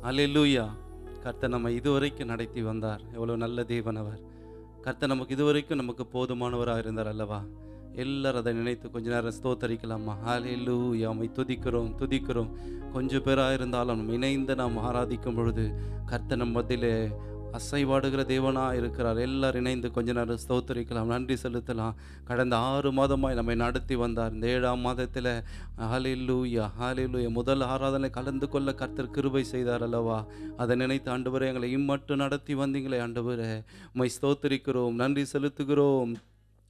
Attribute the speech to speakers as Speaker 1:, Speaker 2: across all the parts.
Speaker 1: அல்லேலூயா. கர்த்தர் நம்ம இதுவரைக்கும் நடத்தி வந்தார். எவ்வளோ நல்ல தேவன் அவர். கர்த்தர் நமக்கு இதுவரைக்கும் நமக்கு போதுமானவராக இருந்தார் அல்லவா? எல்லாரும் அதை நினைத்து கொஞ்ச நேரம் ஸ்தோத்தரிக்கலாமா? அல்லேலூயா. உம்மை துதிக்கிறோம் துதிக்கிறோம். கொஞ்சம் பேராக இருந்தாலும் நம்ம இணைந்து நாம் ஆராதிக்கும் பொழுது கர்த்தர் நம்ம மத்தியிலே அசைவாடுகிற தேவனாக இருக்கிறார். எல்லாரும் இணைந்து கொஞ்ச நேரம் ஸ்தோத்தரிக்கலாம், நன்றி செலுத்தலாம். கடந்த 6 மாதமாய் நம்மை நடத்தி வந்தார். இந்த 7ஆம் மாதத்தில் ஹல்லேலூயா ஹல்லேலூயா முதல் ஆராதனை கலந்து கொள்ள கர்த்தர் கிருபை செய்தார் அல்லவா? அதை நினைத்து ஆண்டவரே, எங்களை இம்மட்டும் நடத்தி வந்தீங்களே ஆண்டவரே, உம்மை ஸ்தோத்தரிக்கிறோம், நன்றி செலுத்துகிறோம்,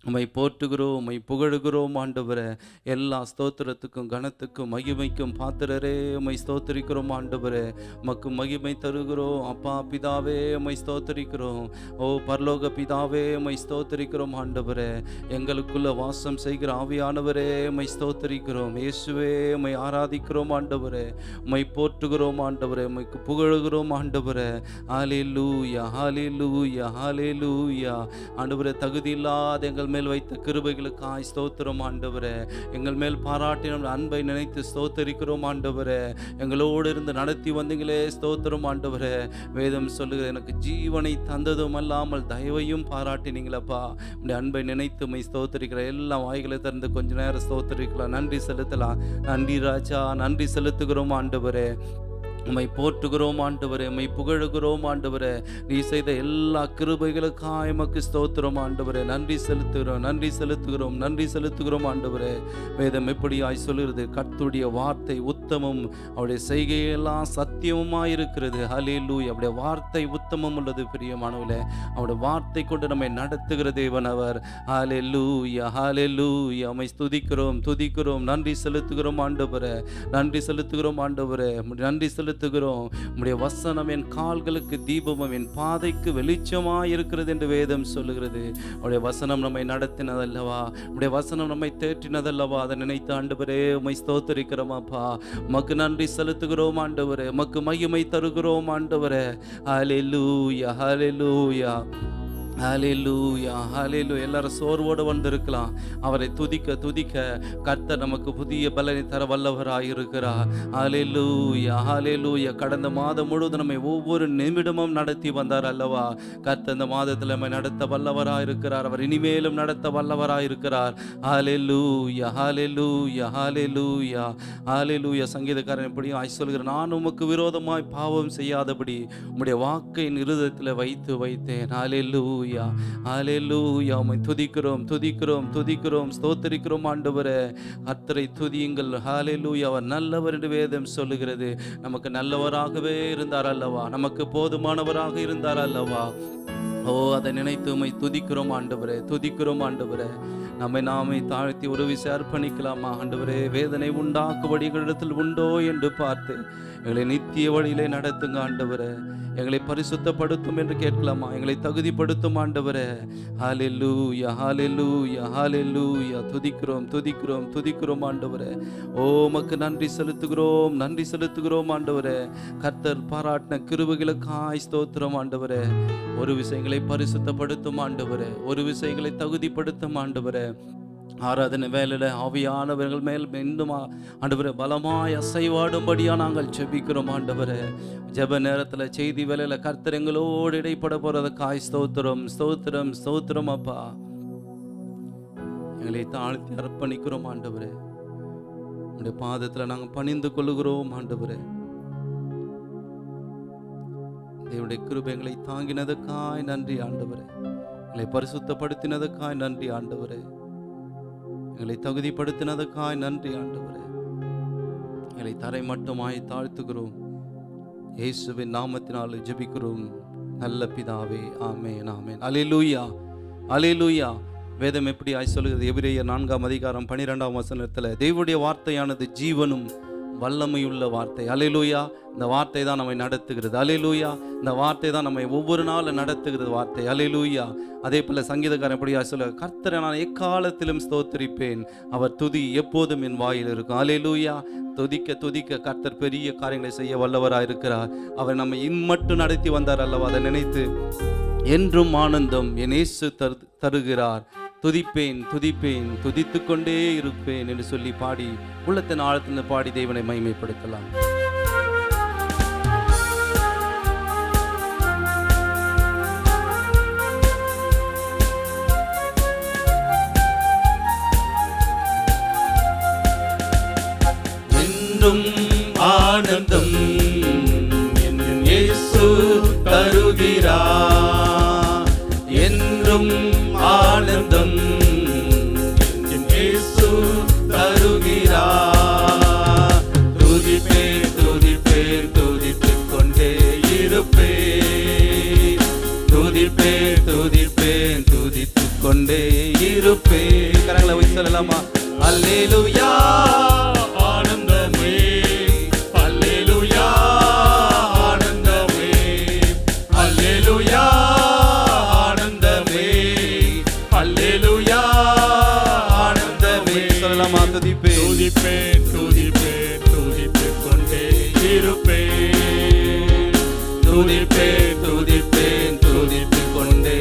Speaker 1: உம்மை போற்றுகிறோம், உம்மை புகழுகிறோம் ஆண்டவரே. எல்லா ஸ்தோத்திரத்துக்கும் கனத்துக்கும் மகிமைக்கும் பாத்திரரே, உம்மை ஸ்தோத்தரிக்கிறோம் ஆண்டவரே. உமக்கு மகிமை தருகிறோம் அப்பா பிதாவே, உம்மை ஸ்தோத்தரிக்கிறோம். ஓ பரலோக பிதாவே, உம்மை ஸ்தோத்தரிக்கிறோம் ஆண்டவரே. எங்களுக்குள்ள வாசம் செய்கிற ஆவியானவரே, உம்மை ஸ்தோத்தரிக்கிறோம். இயேசுவே, உம்மை ஆராதிக்கிறோம் ஆண்டவரே, உம்மை போற்றுகிறோம் ஆண்டவரே, உம்மைக்கு புகழுகிறோம் ஆண்டவரே. ஹல்லேலூயா ஹல்லேலூயா ஹல்லேலூயா. ஆண்டவரே, தகுதி இல்லாத எங்கள் மேல் வைத்த கிருபைகளுக்காய் ஸ்தோத்திரம் ஆண்டவரே. எங்கள் மேல் பாராட்டின அன்பை நினைத்து ஸ்தோத்தரிக்கிறோம் ஆண்டவரே. எங்களோடு இருந்து நடத்தி வந்தீங்களே, ஸ்தோத்திரம் ஆண்டவரே. வேதம் சொல்லுகிற எனக்கு ஜீவனை தந்ததும் அல்லாமல் தயவையும் பாராட்டினீங்களப்பா. உடைய அன்பை நினைத்து உம்மை ஸ்தோத்தரிக்கிற எல்லா வாய்களை திறந்து கொஞ்ச நேரம் ஸ்தோத்தரிக்கலாம், நன்றி செலுத்தலாம். நன்றி ராஜா, நன்றி செலுத்துகிறோம் ஆண்டவரே. உம்மை போற்றுகிறோம் ஆண்டவரே, உம்மை புகழுகிறோம் ஆண்டவரே. நீ செய்த எல்லா கிருபைகளுக்காக எமக்கு ஸ்தோத்திரம் ஆண்டவரே. நன்றி செலுத்துகிறோம், நன்றி செலுத்துகிறோம், நன்றி செலுத்துகிறோம் ஆண்டவரே. வேதம் எப்படியாய் சொல்லுகிறது? கர்த்தருடைய வார்த்தை உத்தமம், அவருடைய செய்கையெல்லாம் சத்தியமுமாய் இருக்கிறது. ஹல்லேலூயா. அவருடைய வார்த்தை உத்தமம் உள்ளது பிரியமானவர்களே. அவருடைய வார்த்தை கொண்டு நம்மை நடத்துகிற தேவன் அவர். ஹல்லேலூயா ஹல்லேலூயா. உம்மை துதிக்கிறோம் துதிக்கிறோம், நன்றி செலுத்துகிறோம் ஆண்டவரே, நன்றி செலுத்துகிறோம் ஆண்டவரே, நன்றி செலுத்துகிறோம். உம்முடைய வசனம் என் கால்களுக்கு தீபமும் என் பாதைக்கு வெளிச்சமாய் இருக்கிறது என்று வேதம் சொல்லுகிறது. உம்முடைய வசனம் நம்மை நடத்தினதல்லவா? உம்முடைய வசனம் நம்மை தேற்றினதல்லவா? அதை நினைத்து ஆண்டவரே, உம்மை ஸ்தோத்தரிக்கிறோம் அப்பா. உமக்கு நன்றி செலுத்துகிறோம் ஆண்டவரே, உமக்கு மகிமை தருகிறோம் ஆண்டவரே. ஹல்லேலூயா ஹல்லேலூயா ஹல்லேலூயா ஹல்லேலூயா. எல்லாரும் சோர்வோடு வந்திருக்கலாம். அவரை துதிக்க துதிக்க கர்த்தர் நமக்கு புதிய பலனை தர வல்லவராய் இருக்கிறார். ஹல்லேலூயா ஹல்லேலூயா. கடந்த மாதம் முழுவதும் நம்மை ஒவ்வொரு நிமிடமும் நடத்தி வந்தார் அல்லவா? கர்த்தர் இந்த மாதத்தில் நம்மை நடத்த வல்லவராய் இருக்கிறார். அவர் இனிமேலும் நடத்த வல்லவராய் இருக்கிறார். ஹல்லேலூயா ஹல்லேலூயா ஹல்லேலூயா ஹல்லேலூயா. சங்கீதக்காரன் எப்படியும் ஆய் சொல்கிறார், நான் உமக்கு விரோதமாய் பாவம் செய்யாதபடி உம்முடைய வாக்கை என் இருதயத்தில் வைத்தேன். ஹல்லேலூயா ஹல்லேலூயா. உம்மை துதிக்கிறோம் துதிக்கிறோம் துதிக்கிறோம், ஸ்தோத்திரிக்கிறோம் ஆண்டவரே. கர்த்தரை துதியுங்கள். ஹல்லேலூயா. அவர் நல்லவர் என்று வேதம் சொல்லுகிறது. நமக்கு நல்லவராகவே இருந்தார் அல்லவா? நமக்கு போதுமானவராக இருந்தார் அல்லவா? ஓ, அதை நினைத்து உம்மை துதிக்கிறோம் ஆண்டவரே, துதிக்கிறோம் ஆண்டவரே. நாமே தாழ்த்தி ஒரு விஷயம் அர்ப்பணிக்கலாமா? ஆண்டவரே, வேதனை உண்டாக்கும்படி எங்களிடத்தில் உண்டோ என்று பார்த்து எங்களை நித்திய வழியிலே நடத்துங்க ஆண்டவரே. எங்களை பரிசுத்தப்படுத்தும் என்று கேட்கலாமா? எங்களை தகுதிப்படுத்தும் ஆண்டவரே. ஹல்லேலூயா ஹல்லேலூயா ஹல்லேலூயா. துதிக்கிறோம் துதிக்கிறோம் துதிக்கிறோம் ஆண்டவரே. ஓ, உமக்கு நன்றி செலுத்துகிறோம், நன்றி செலுத்துகிறோம் ஆண்டவரே. கர்த்தர் பாராட்டின கிருபைகளுக்காய் ஸ்தோத்திரம் ஆண்டவரே. ஒரு விஷயங்களை பரிசுத்தப்படுத்தும் ஆண்டவரே, ஒரு விஷயங்களை தகுதிப்படுத்தும் ஆண்டவரே. ஆராதனை வேலையில் ஆவியானவர்கள் மேல் மீண்டும் ஆண்டவரே பலமாய் அசைவாடும்படியாக நாங்கள் ஜெபிக்கிறோம் ஆண்டவரே. ஜெப நேரத்தில் செய்தி வேலையில் கர்த்தர் எங்களோடு இடைப்பட போகிறதுக்காய் ஸ்தோத்திரம் ஸ்தோத்திரம் ஸ்தோத்திரம் அப்பா. எங்களை தாழ்த்தி அர்ப்பணிக்கிறோம் ஆண்டவரே. உங்களுடைய பாதத்தில் நாங்கள் பணிந்து கொள்ளுகிறோம் ஆண்டவரே. தேவனுடைய கிருபை எங்களை தாங்கினதுக்காய் நன்றி ஆண்டவரே. எங்களை பரிசுத்தப்படுத்தினதுக்காய் நன்றி ஆண்டவரே. எங்களை தகுதிப்படுத்தினதுக்காய் நன்றி ஆண்டவரே. எங்களை தரை மட்டுமாய் தாழ்த்துகிறோம். இயேசுவின் நாமத்தினால் ஜெபிக்கிறோம் நல்ல பிதாவே, ஆமென் ஆமென். அல்லேலூயா அல்லேலூயா. வேதம் எப்படி சொல்லுகிறது? எபிரேயர் 4ஆம் அதிகாரம் 12ஆம் வசனத்தில் தேவனுடைய வார்த்தையானது ஜீவனும் வல்லமையுள்ள வார்த்தை. அல்லேலூயா. இந்த வார்த்தை தான் நம்மை நடத்துகிறது. அல்லேலூயா. இந்த வார்த்தை தான் நம்மை ஒவ்வொரு நாளும் நடத்துகிறது வார்த்தை. அல்லேலூயா. அதே போல சங்கீதக்காரன் எப்படியா சொல்ல, கர்த்தரை நான் எக்காலத்திலும் ஸ்தோத்திரிப்பேன், அவர் துதி எப்போதும் என் வாயில் இருக்கும். அல்லேலூயா. துதிக்க துதிக்க கர்த்தர் பெரிய காரியங்களை செய்ய வல்லவராக இருக்கிறார். அவர் நம்மை இம்மட்டும் நடத்தி வந்தார் அல்லவா? அதை நினைத்து என்றும் ஆனந்தம் என் இயேசு தருகிறார். துதிப்பேன் துதிப்பேன் துதித்து கொண்டே இருப்பேன் என்று சொல்லி பாடி உள்ளத்தின் ஆழத்திலிருந்து பாடி தேவனை மகிமைப்படுத்தலாம். என்றும் ஆனந்தம் என் இயேசு தருகிறார். என்றும் ஆனந்தம் என் இயேசு தருகிறார். துதிப்பேன் துதிப்பேன் துதித்துக் கொண்டே இருப்பேன். துதிப்பேன் துதிப்பேன் துதித்துக் கொண்டே இருப்பேன். கரங்களை வைத்து சொல்லலாமா? அல்லேலூயா ஆனந்தமே, அல்லேலூயா ஆனந்தமே, அல்லேலூயா ஆனந்தமே, அல்லேலூயா ஆனந்தமே. சொல்லலாமா? துதிப்பேன் துதிப்பேன் துதிப்பேன் துதித்துக் கொண்டே இருப்பேன். துதிப்பேன் துதிப்பேன் துதித்துக் கொண்டே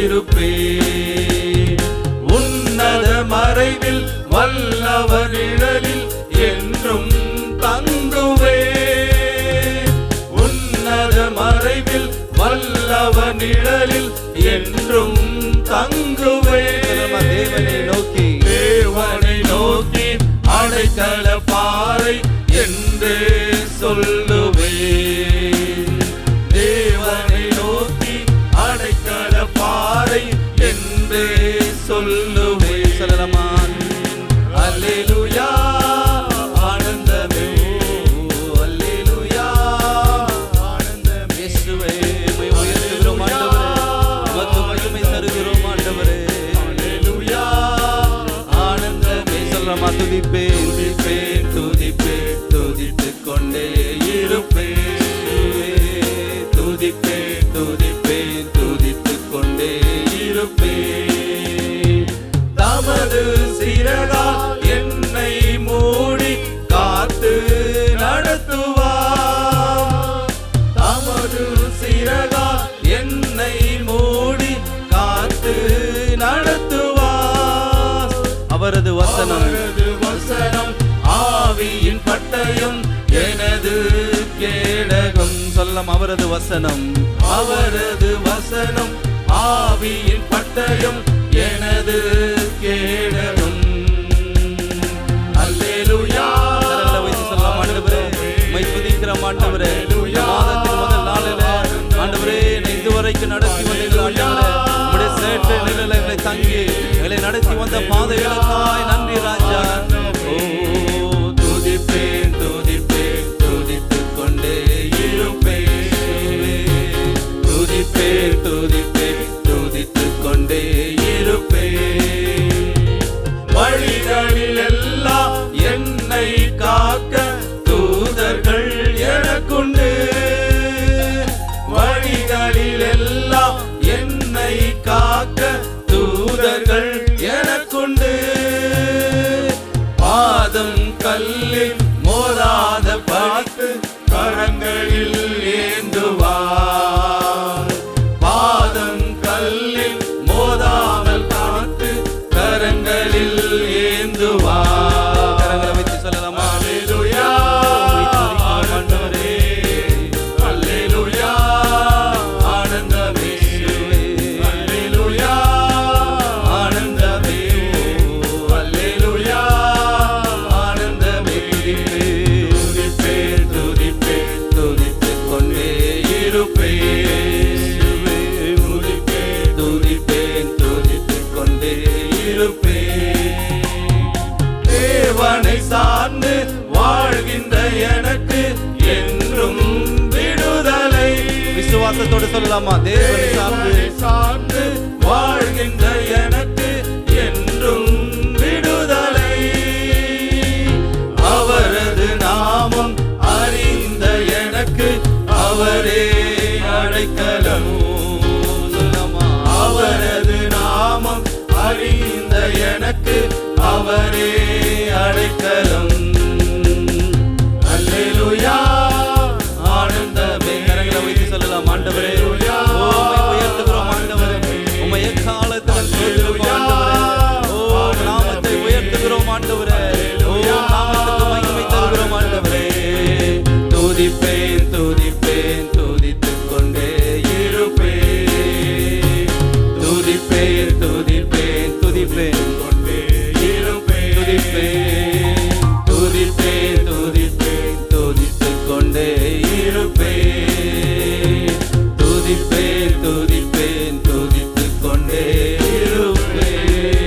Speaker 1: இருப்பேன். உன்னத மறைவில் வல்லவர் நிழலில் என்றும் தங்குவேன். உன்னத மறைவில் வல்லவர் நிழலில் என்றும் தங்குவேன். தேவனை நோக்கி தேவனை நோக்கி அடைக்கல பாறை என்றே சொல்லுவேன். தேவனை நோக்கி அடைக்கல பாறை என்றே சொல்லுவேன். சொல்லலாமா? அல்லேலூயா ஆனந்தமே, அல்லேலூயா ஆனந்தமே. இயேசுவே உம்மை உயர்த்துகிறோம் ஆண்டவரே, உமக்கு மகிமை தருகிறோம் ஆண்டவரே. அல்லேலூயா ஆனந்தமே. சொல்லலாமா? துதிப்பேன் துதிப்பேன் துதிப்பேன் துதித்துக் கொண்டே இருப்பேன். துதிப்பேன் துதிப்பேன் துதித்துக் கொண்டே இருப்பேன். தமது சிறகால் என்னை மூடி காத்து நடத்துவார். தமது சிறகால் என்னை மூடி காத்து நடத்துவார். அவரது வசனம் ஆவியின் பட்டயம் எனது கேடகம். சொல்லம் அவரது வசனம், அவரது வசனம் ஆவியின் பட்டயம் எனது கேடகம். அல்லேலூயா. கரங்களை வைத்து சொல்லலாம் ஆண்டவரே, உம்மை துதிக்கிறோம் ஆண்டவரே. மாதத்தின் முதல் நாளிலே ஆண்டவரே என்னை இதுவரைக்கும் நடத்தி வந்தீர்கள் ஆண்டவரே. உம்முடைய சேற்று நிழலில் எங்களை தங்கி எங்களை நடத்தி வந்த பாதைகளுக்காய் நன்றி ராஜா. ஓ துதிப்பேன் துதிப்பேன் துதித்துக் கொண்டே இருப்பேன். துதிப்பேன் துதிப்பேன் துதித்துக் கொண்டே இருப்பேன். வழிகளில் எல்லாம் என்னை காக்க தூதர்கள் எனக்குண்டு. வழிகளில் எல்லாம் என்னை காக்க தூதர்கள் எனக்குண்டு. பாதம் கல்லில் மோதாத பார்த்து கரங்களில் ஏந்துவார். பாதம் கல்லில் மோதாமல் காத்து கரங்களில் ஏந்துவார். கரங்களை வைத்து சொல்லலாமா? அல்லேலூயா ஆண்டவரே, அல்லேலூயா ஆனந்தமே, அல்லேலூயா ஆனந்தமே, அல்லேலூயா ஆனந்தமே. துதிப்பேன் துதிப்பேன் துதித்துக் கொண்டே இருப்பேன். துதிப்பேன் துதித்துக் கொண்டே இருப்பேன். தேவனை சார்ந்து வாழ்கின்ற எனக்கு என்றும் விடுதலை. விசுவாசத்தோடு சொல்லலாமா? தேவனை சார்ந்து வாழ்கின்ற எனக்கு என்றும் விடுதலை. அவரது நாமம் அறிந்த எனக்கு அவரே அடைக்கலம். அவரது நாமம் அறிந்த எனக்கு அவரே அடைக்கலம். அல்லேலூயா ஆனந்தமே. கரங்களை வைத்து சொல்லலாம் ஆண்டவரே, உம்மை உயர்த்துகிறோம் துதிப்பேன் துதிப்பேன் கொண்டே இருப்பேன் துதிப்பேன் துதிப்பேன் துதிப்பேன் துதித்துக் கொண்டே இருப்பேன் துதிப்பேன் துதிப்பேன் துதித்துக் கொண்டே இருப்பேன்.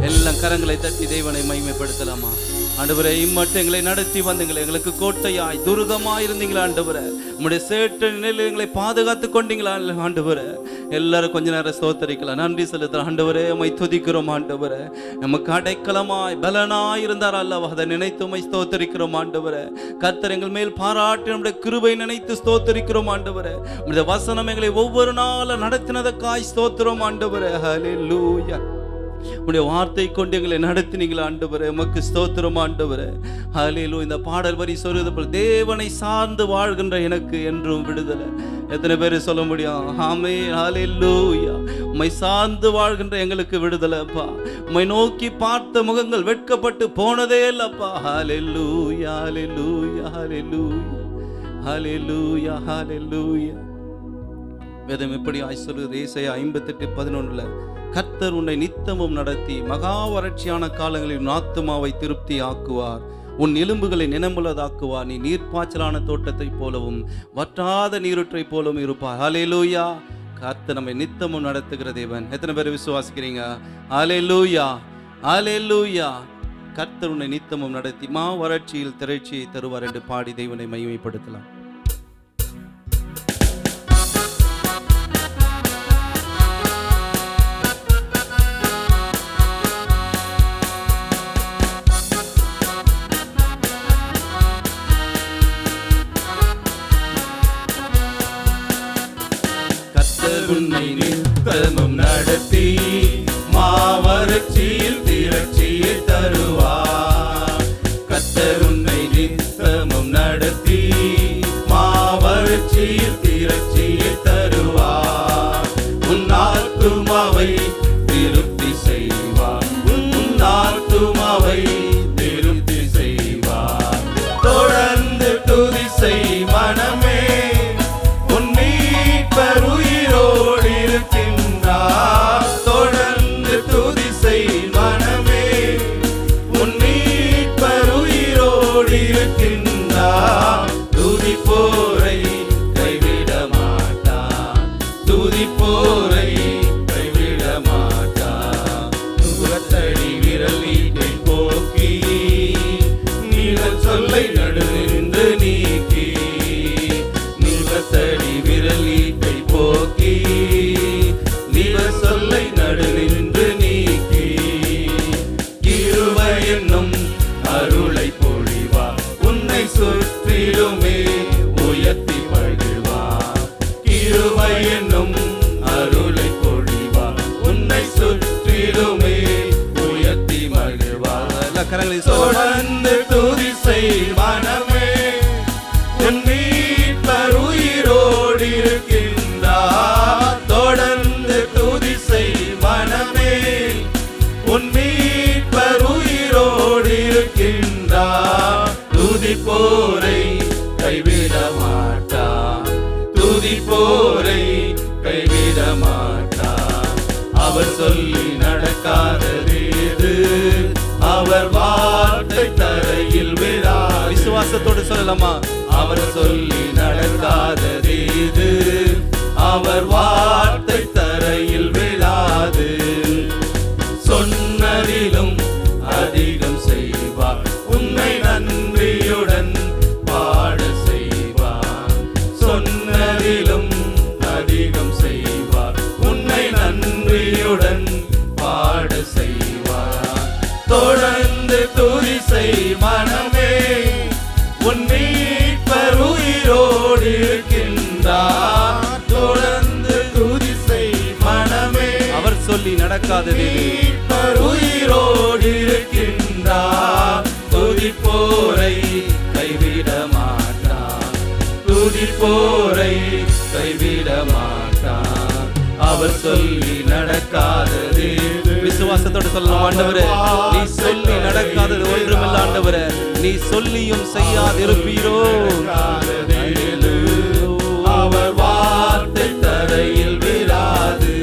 Speaker 1: எல்லாம் கரங்களை தட்டி தேவனை மகிமைப்படுத்தலாமா? ஆண்டவரே, இம்மட்டும் எங்களை நடத்தி வந்தீங்களே, எங்களுக்கு கோட்டையாய் துருகமாய் இருந்தீங்களா ஆண்டவரே, உம்முடைய சேற்று நிலையில் எங்களை பாதுகாத்து கொண்டீங்களா ஆண்டவரே. எல்லாரும் கொஞ்ச நேரம் ஸ்தோத்தரிக்கலாம், நன்றி செலுத்தலாம் ஆண்டவரே. உம்மை துதிக்கிறோம் ஆண்டவரே. நமக்கு அடைக்கலமாய் பலனாய் இருந்தார் அல்லவா, அதை நினைத்து உம்மை ஸ்தோத்தரிக்கிறோம் ஆண்டவரே. கர்த்தர் எங்கள் மேல் பாராட்டி நம்முடைய கிருபை நினைத்து ஸ்தோத்தரிக்கிறோம் ஆண்டவரே. உம்முடைய வசனம் எங்களை ஒவ்வொரு நாளும் நடத்தினதற்காய் ஸ்தோத்திரம் ஆண்டவரே. ஹல்லேலூயா. உடைய வார்த்தை கொண்டு எங்களை நடத்தினீங்களா ஆண்டவரே, உமக்கு ஸ்தோத்திரம் ஆண்டவரே. ஹல்லேலூயா. இந்த பாடல் வரி சொல்வது போல், தேவனை சார்ந்து வாழ்கின்ற எனக்கு என்றும் விடுதலை. எத்தனை பேர் சொல்ல முடியும்? ஆமென், ஹல்லேலூயா. உம்மை சார்ந்து வாழ்கின்ற எங்களுக்கு விடுதலை அப்பா. உம்மை நோக்கி பார்த்த முகங்கள் வெட்கப்பட்டு போனதே இல்லப்பா. ஹல்லேலூயா ஹல்லேலூயா ஹல்லேலூயா ஹல்லேலூயா ஹல்லேலூயா. வேதம் எப்படி சொல்லுது? ஏசாயா 58:11, கர்த்தர் உன்னை நித்தமும் நடத்தி மகா வறட்சியான காலங்களில் உன் ஆத்துமாவை திருப்தி ஆக்குவார், உன் எலும்புகளை நினமுள்ளதாக்குவார், நீ நீர்ப்பாய்ச்சலான தோட்டத்தை போலவும் வற்றாத நீரூற்றை போலவும் இருப்பார். ஹல்லேலூயா. கர்த்தர் நம்மை நித்தமும் நடத்துகிற தேவன். எத்தனை பேர் விசுவாசிக்கிறீங்க? ஹல்லேலூயா ஹல்லேலூயா. கர்த்தர் உன்னை நித்தமும் நடத்தி மா வறட்சியில் திரைச்சியை தருவார் என்று பாடி தேவனை மகிமைப்படுத்தலாம்.
Speaker 2: உன்னை நித்தமும் நடத்தி மாவறட்சியில் திரட்சியை தருவார். கர்த்தர் உன்னை நித்தமும் நடத்தி மாவறட்சியில் திரட்சியை தருவார். உன் ஆத்துமாவை திருப்தி செய்வார், உன் ஆத்துமாவை திருப்தி செய்வார். தொடர்ந்து துதி செய் மனமே, உன் மீட்பர் உயிரோடு இருக்கின்றார். தொடர்ந்து துதி செய் மனமே, உன் மீட்பர் உயிரோடு இருக்கின்றார். துதிப்போரை கைவிட மாட்டார், துதிப்போரை கைவிட மாட்டார். நுகத்தடி விரல் நீட்டை போக்கி நீளச் சொல்லை நடுநின்று நீக்கி, நிலத்தடி விரல் நீட்டை போக்கி நில சொல்லை நடுநின்று நீக்கி, கிருபை என்னும் அருளை பொழிவார், உன்னை சுற்றிலுமே உயர்த்தி மகிழ்வார். கிருபை என்னும் அருளை பொழிவார், உன்னை சுற்றிலுமே உயர்த்தி மகிழ்வார். தொடர்ந்து துதி செய் மனமே, உன் மீட்பர் உயிரோடு இருக்கின்றார். தொடர்ந்து துதி செய் மனமே, உன் மீட்பர் உயிரோடு இருக்கின்றார். துதிப்போரை கைவிட மாட்டார், துதிப்போரை கைவிட மாட்டார். அவர் சொல்லி நடக்காதது எது? அவர் வார்த்தை தரையில் விழாது.
Speaker 1: விசுவாசத்தோடு சொல்லலாமா?
Speaker 2: அவர் சொல்லி நடக்காதது இது? அவர் வார்த்தை தரையில் விழாது. சொன்னதிலும் அதிகம் செய்வார், உன்னை நன்றியுடன் பாட செய்வார். சொன்னதிலும் அதிகம் செய்வார், உன்னை நன்றியுடன் பாட செய்வார். தொடர்ந்து துதி செய் மனமே, உன் மீட்பர் உயிரோடு இருக்கின்றார். தொடர்ந்து துதி செய் மனமே,
Speaker 1: அவர் சொல்லி நடக்காதது
Speaker 2: மீட்பர் உயிரோடு இருக்கின்றார். துதிப்போரை கைவிட மாட்டார், துதிப்போரை கைவிட மாட்டார். அவர் சொல்லி நடக்காதது.
Speaker 1: விசுவாசத்தோடு சொல்லலாம், ஆண்டவரே நீ சொல்லி நடக்காதது ஒன்றுமில்ல ஆண்டவரே, நீ சொல்லியும் செய்யாதிருப்பீரோ.
Speaker 2: அவர் வார்த்தை தரையில் விழாது.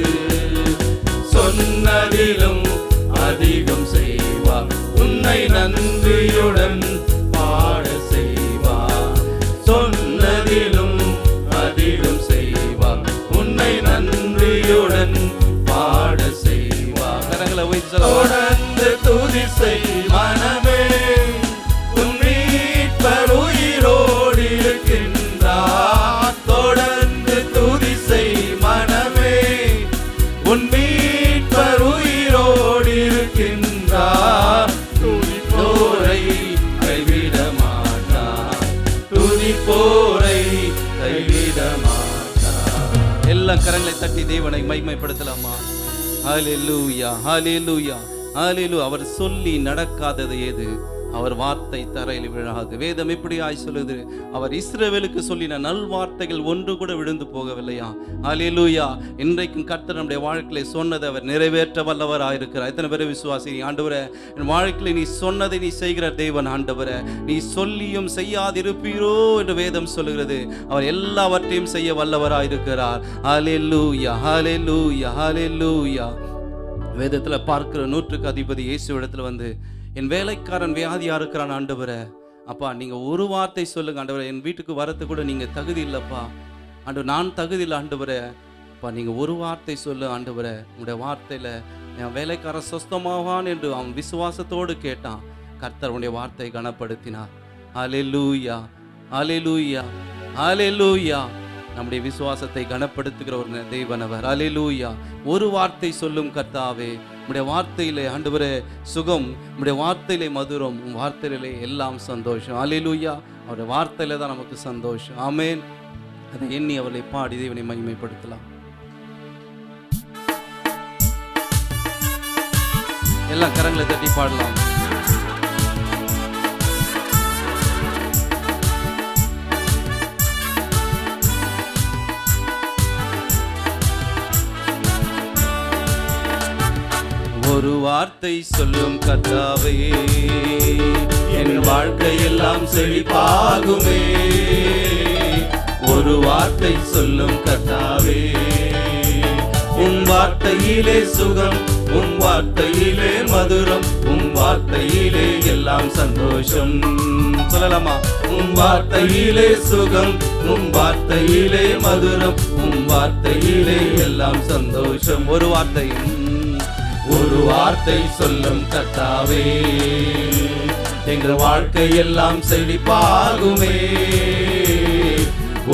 Speaker 1: எல்லா கரங்களை தட்டி தேவனை மகிமைப்படுத்தலாமா? ஹல்லேலூயா, ஹல்லேலூயா, ஹல்லேலூயா. அவர் சொல்லி நடக்காதது ஏது? அவர் வார்த்தை தரையில் விழாது. வேதம் இப்படியாய் சொல்லுது, அவர் இஸ்ரவேலுக்கு சொல்லின நல்வார்த்தைகள் ஒன்று கூட விழுந்து போகவில்லையா? ஹல்லேலூயா. இன்றைக்கும் கர்த்தர் நம்முடைய வாழ்க்கையில சொன்னதை அவர் நிறைவேற்ற வல்லவராக இருக்கிறார். எத்தனை பேர் விசுவாசி? ஆண்டவரே, என் வாழ்க்கையில நீ சொன்னதை நீ செய்கிற தேவன். ஆண்டவரே, நீ சொல்லியும் செய்யாதிருப்பீரோ என்று வேதம் சொல்லுகிறது. அவர் எல்லாவற்றையும் செய்ய வல்லவராக இருக்கிறார். ஹல்லேலூயா, ஹல்லேலூயா, ஹல்லேலூயா. வேதத்துல பார்க்கிற 100க்கு அதிபதி இயேசு இடத்துல வந்து, என் வேலைக்காரன் வியாதியா இருக்கிறான் ஆண்டவரே, அப்பா நீங்க ஒரு வார்த்தை சொல்லுங்க ஆண்டவரே, என் வீட்டுக்கு வரது கூட நீங்க தகுதி இல்லப்பா ஆண்டவர், நான் தகுதி இல்லை ஆண்டவரே, அப்பா நீங்க ஒரு வார்த்தை சொல்லு ஆண்டவரே, உங்களுடைய வார்த்தையில என் வேலைக்காரன் சொஸ்தமாவான் என்று அவன் விசுவாசத்தோடு கேட்டான். கர்த்தர் உடைய வார்த்தை கனப்படுத்தினார். ஹல்லேலூயா, ஹல்லேலூயா, ஹல்லேலூயா. நம்முடைய விசுவாசத்தை கனப்படுத்துகிற ஒரு தேவனவர். ஹல்லேலூயா. ஒரு வார்த்தை சொல்லும் கர்த்தாவே, உம்முடைய வார்த்தையிலே ஆண்டவரே சுகம், உம்முடைய வார்த்தையிலே மதுரம், உம் வார்த்தையிலே எல்லாம் சந்தோஷம். ஹல்லேலூயா. அவருடைய வார்த்தையில தான் நமக்கு சந்தோஷம். ஆமென். அதை எண்ணி அவர்களை பாடி தேவனை மகிமைப்படுத்தலாம். எல்லாம் கரங்களை தட்டி பாடலாம். ஒரு வார்த்தை சொல்லும் கர்த்தாவே, என் வாழ்க்கையெல்லாம் செழிப்பாகுமே. ஒரு வார்த்தை சொல்லும் கர்த்தாவே, உன் வார்த்தையிலே சுகம், உன் வார்த்தையிலே மதுரம், உன் வார்த்தையிலே எல்லாம் சந்தோஷம். சொல்லலாமா? உன் வார்த்தையிலே சுகம், உன் வார்த்தையிலே மதுரம், உன் வார்த்தையிலே எல்லாம் சந்தோஷம். ஒரு வார்த்தை சொல்லும் கர்த்தாவே, எங்கள் வாழ்க்கை எல்லாம் செழிப்பாகுமே.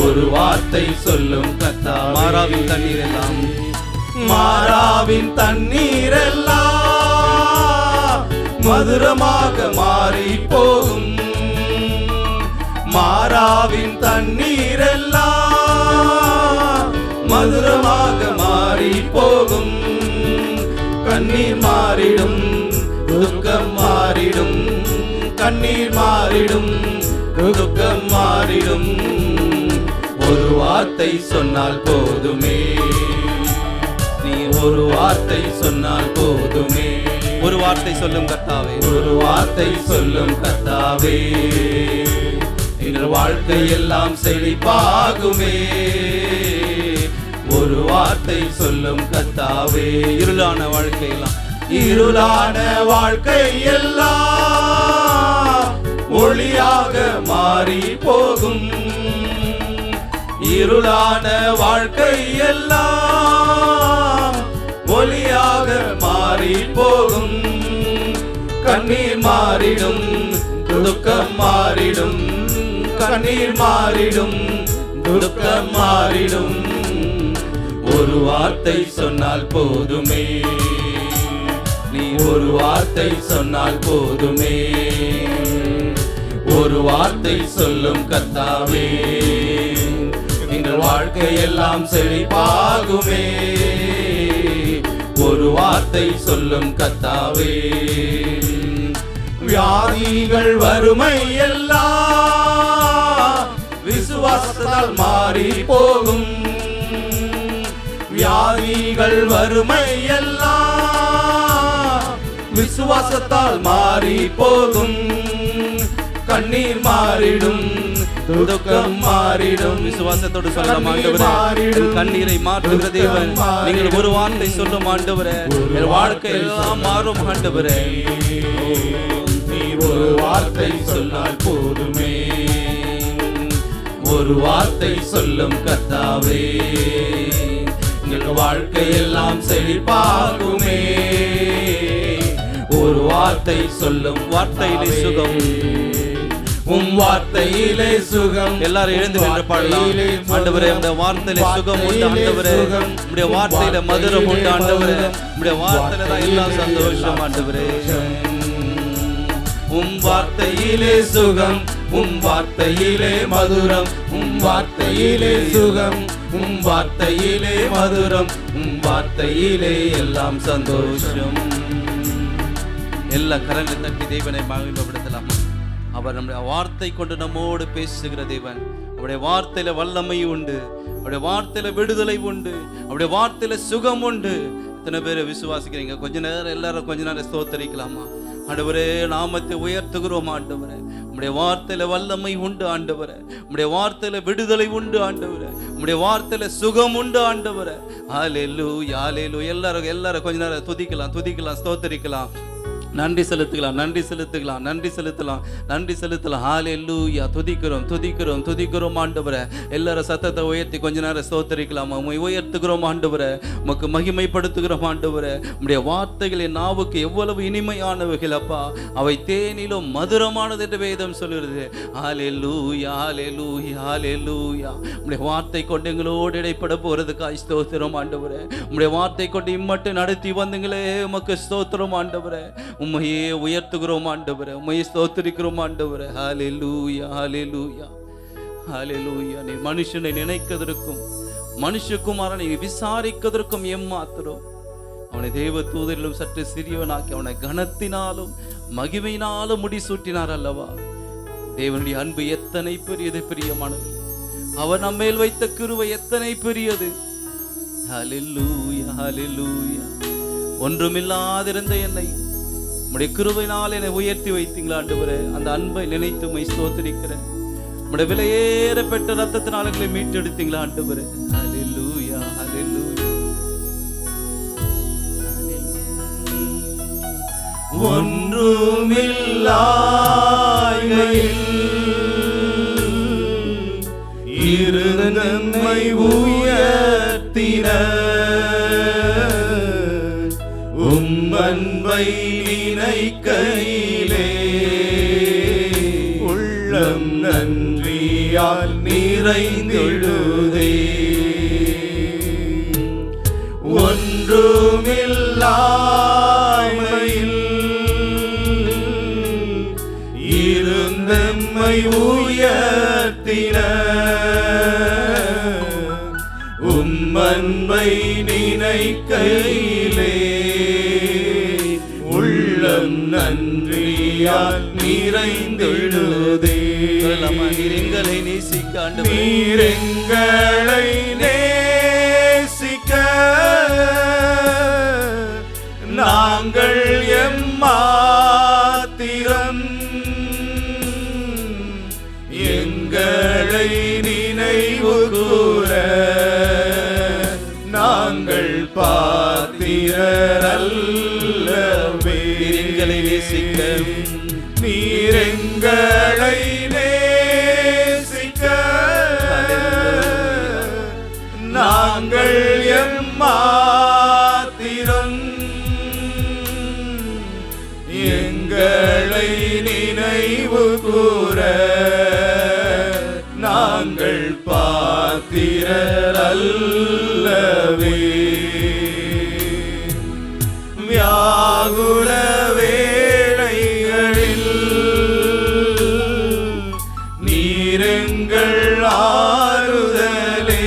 Speaker 1: ஒரு வார்த்தை சொல்லும் கர்த்தாவே, மாறாவின் தண்ணீர் எல்லாம், மாறாவின் தண்ணீர் எல்லாம் மதுரமாக மாறி போகும். மாறாவின் தண்ணீர் எல்லாம் மதுரமாக மாறி போகும். கண்ணீர் மாறிடும், துக்கம் மாறிடும், கண்ணீர் மாறிடும், துக்கம் மாறிடும். ஒரு வார்த்தை சொன்னால் போதுமே, நீ ஒரு வார்த்தை சொன்னால் போதுமே. ஒரு வார்த்தை சொல்லும் கர்த்தாவே, ஒரு வார்த்தை சொல்லும் கர்த்தாவே, எங்கள் வாழ்க்கை எல்லாம் செழிப்பாகுமே. ஒரு வார்த்தை சொல்லும் கர்த்தாவே, இருளான வாழ்க்கையெல்லாம், இருளான வாழ்க்கை எல்லாம் ஒளியாக மாறி போகும். இருளான வாழ்க்கை எல்லாம் ஒளியாக மாறி போகும். கண்ணீர் மாறிடும், துக்கம் மாறிடும், கண்ணீர் மாறிடும், துக்கம் மாறிடும். ஒரு வார்த்தை சொன்னால் போதுமே, நீ ஒரு வார்த்தை சொன்னால் போதுமே. ஒரு வார்த்தை சொல்லும் கர்த்தாவே, எங்கள் வாழ்க்கை எல்லாம் செழிப்பாகுமே. ஒரு வார்த்தை சொல்லும் கர்த்தாவே, வியாதிகள் வறுமை எல்லாம் விசுவாசத்தால் மாறி போகும். வியாதிகள் வறுமை எல்லாம் விசுவாசத்தால் மாறி போகும். கண்ணீர் மாறிடும், துக்கம் மாறிடும். விசுவாசத்தோடு சொல்லலாம் ஆண்டவரே, கண்ணீரை மாற்றுகிற தேவன், நீங்கள் ஒரு வார்த்தை சொல்லும் ஆண்டவரே, என் வாழ்க்கை எல்லாம் மாறும் ஆண்டவரே. நீ ஒரு வார்த்தை சொன்னால் போதுமே, ஒரு வார்த்தை சொல்லும் கர்த்தாவே, எங்கள் வாழ்க்கை எல்லாம் செழிப்பாகுமே. ஒரு வார்த்தை சொல்லும், வார்த்தையிலே சுகம், உம் வார்த்தையிலே சுகம். எல்லாரும் எழுந்து நின்று பாடலாம். ஆண்டவரே, உம்முடைய வார்த்தையிலே சுகம் உண்டு ஆண்டவரே, உம்முடைய வார்த்தையில மதுரம் உண்டு ஆண்டவரே, உம்முடைய வார்த்தையில தான் எல்லாம் சந்தோஷம் ஆண்டவரே. உம் வார்த்தையிலே சுகம், உம் வார்த்தையிலே மதுரம், உம் வார்த்தையிலே சுகம்,
Speaker 2: உம் வார்த்தையிலே மதுரம், உம் வார்த்தையிலே எல்லாம் சந்தோஷம்.
Speaker 1: எல்லா கரங்களை தட்டி தேவனை மகிமைப்படுத்தலாம். அவர் நம்முடைய வார்த்தை கொண்டு நம்மோடு பேசுகிற தேவன். அவருடைய வார்த்தையில வல்லமை உண்டு, அவருடைய வார்த்தையில விடுதலை உண்டு, அவருடைய வார்த்தையில சுகம் உண்டு. இத்தனை பேரை விசுவாசிக்கிறீங்க? கொஞ்ச நேரம் எல்லாரும் கொஞ்ச நேரம் ஸ்தோத்தரிக்கலாமா? ஆண்டவரே, நாமத்தை உயர்த்துகிறோம் ஆண்டவரே. உம்முடைய வார்த்தையில வல்லமை உண்டு ஆண்டவரே, உம்முடைய வார்த்தையில விடுதலை உண்டு ஆண்டவரே, உம்முடைய வார்த்தையில சுகம் உண்டு ஆண்டவரே. ஹல்லேலூயா, ஹல்லேலூயா. எல்லாரும் கொஞ்ச நேரம் துதிக்கலாம், ஸ்தோத்தரிக்கலாம், நன்றி செலுத்தலாம், நன்றி செலுத்தலாம், நன்றி செலுத்தலாம், நன்றி செலுத்தலாம். ஹல்லேலூயா. துதிக்கிறோம் ஆண்டவரே. எல்லாரும் சத்தத்தை உயர்த்தி கொஞ்ச நேரம் ஸ்தோத்தரிக்கலாம். உம்மை உயர்த்துகிறோம் ஆண்டவரே, உமக்கு மகிமைப்படுத்துகிறோம் ஆண்டவரே. உம்முடைய வார்த்தைகள் என் நாவுக்கு எவ்வளவு இனிமையானவைகள் அப்பா, அவை தேனிலும் மதுரமானது என்று வேதம் சொல்கிறது. ஹல்லேலூயா, ஹல்லேலூயா, ஹல்லேலூயா. உம்முடைய வார்த்தை கொண்டு எங்களோடு இடைப்பட போறதுக்காய் ஸ்தோத்திரம் ஆண்டவரே. உம்முடைய வார்த்தை கொண்டு இம்மட்டு நடத்தி வந்தீங்களே, உமக்கு ஸ்தோத்திரம் ஆண்டவரே. உம்மையே உயர்த்துகிறோம் ஆண்டவரே, உம்மையே ஸ்தோத்திரிக்கிறோம் ஆண்டவரே. ஹல்லேலூயா, ஹல்லேலூயா, ஹல்லேலூயா. நீ மனுஷனை நினைக்கிறதற்கும் மனுஷகுமாரனை விசாரிக்கிறதற்கும் ஏமாத்திரம். அவனை தேவ தூதரிலும் சற்று சிறியவனாக்கி அவனை கனத்தினாலும் மகிமையினாலும் முடிசூட்டினார் அல்லவா? தேவனுடைய அன்பு எத்தனை பெரியது பிரியமானது. அவர் நம்மேல் வைத்த கிருபை எத்தனை பெரியது. ஹல்லேலூயா, ஹல்லேலூயா. ஒன்றுமில்லாதிருந்த என்னை உம்முடைய கிருபையினால் என்னை உயர்த்தி வைத்தீங்களா ஆண்டவரே. அந்த அன்பை நினைத்து உம்மை ஸ்தோத்திரிக்கிறேன். உம்முடைய விலையேற பெற்ற ரத்தத்தினால் எங்களை மீட்டெடுத்தீங்களா ஆண்டவரே. ஹல்லேலூயா, ஹல்லேலூயா.
Speaker 2: ஒன்றுமில்லாய்மையில் இருந்தம்மை உயர்த்தின உம் அன்பை நினைக்கையிலே உள்ளம் நன்றியால் நிறைந்திடுதே. ஒன்றுமில்லாய்மையில் இருந்தம்மை உயர்த்தின உம் அன்பை நினைக்கையிலே உள்ளம் நன்றியால் நிறைந்திடுதே.
Speaker 1: நீரெங்களை நேசிக்க ஆண்டவரே,
Speaker 2: நீரெங்களை நேசிக்க நாங்கள் எம்மாத்திரம் எங்களை நினைவு கூற நாங்கள் பாத்திரரல்லவே.
Speaker 1: நீரெங்களை நேசிக்க
Speaker 2: நீரெங்களை நேசிக்க நாங்கள் எம்மாத்திரம் எங்களை நினைவு கூற நாங்கள் பாத்திரரல்லவே. வியாகுல வேளைகளில் நீரெங்கள் ஆறுதலே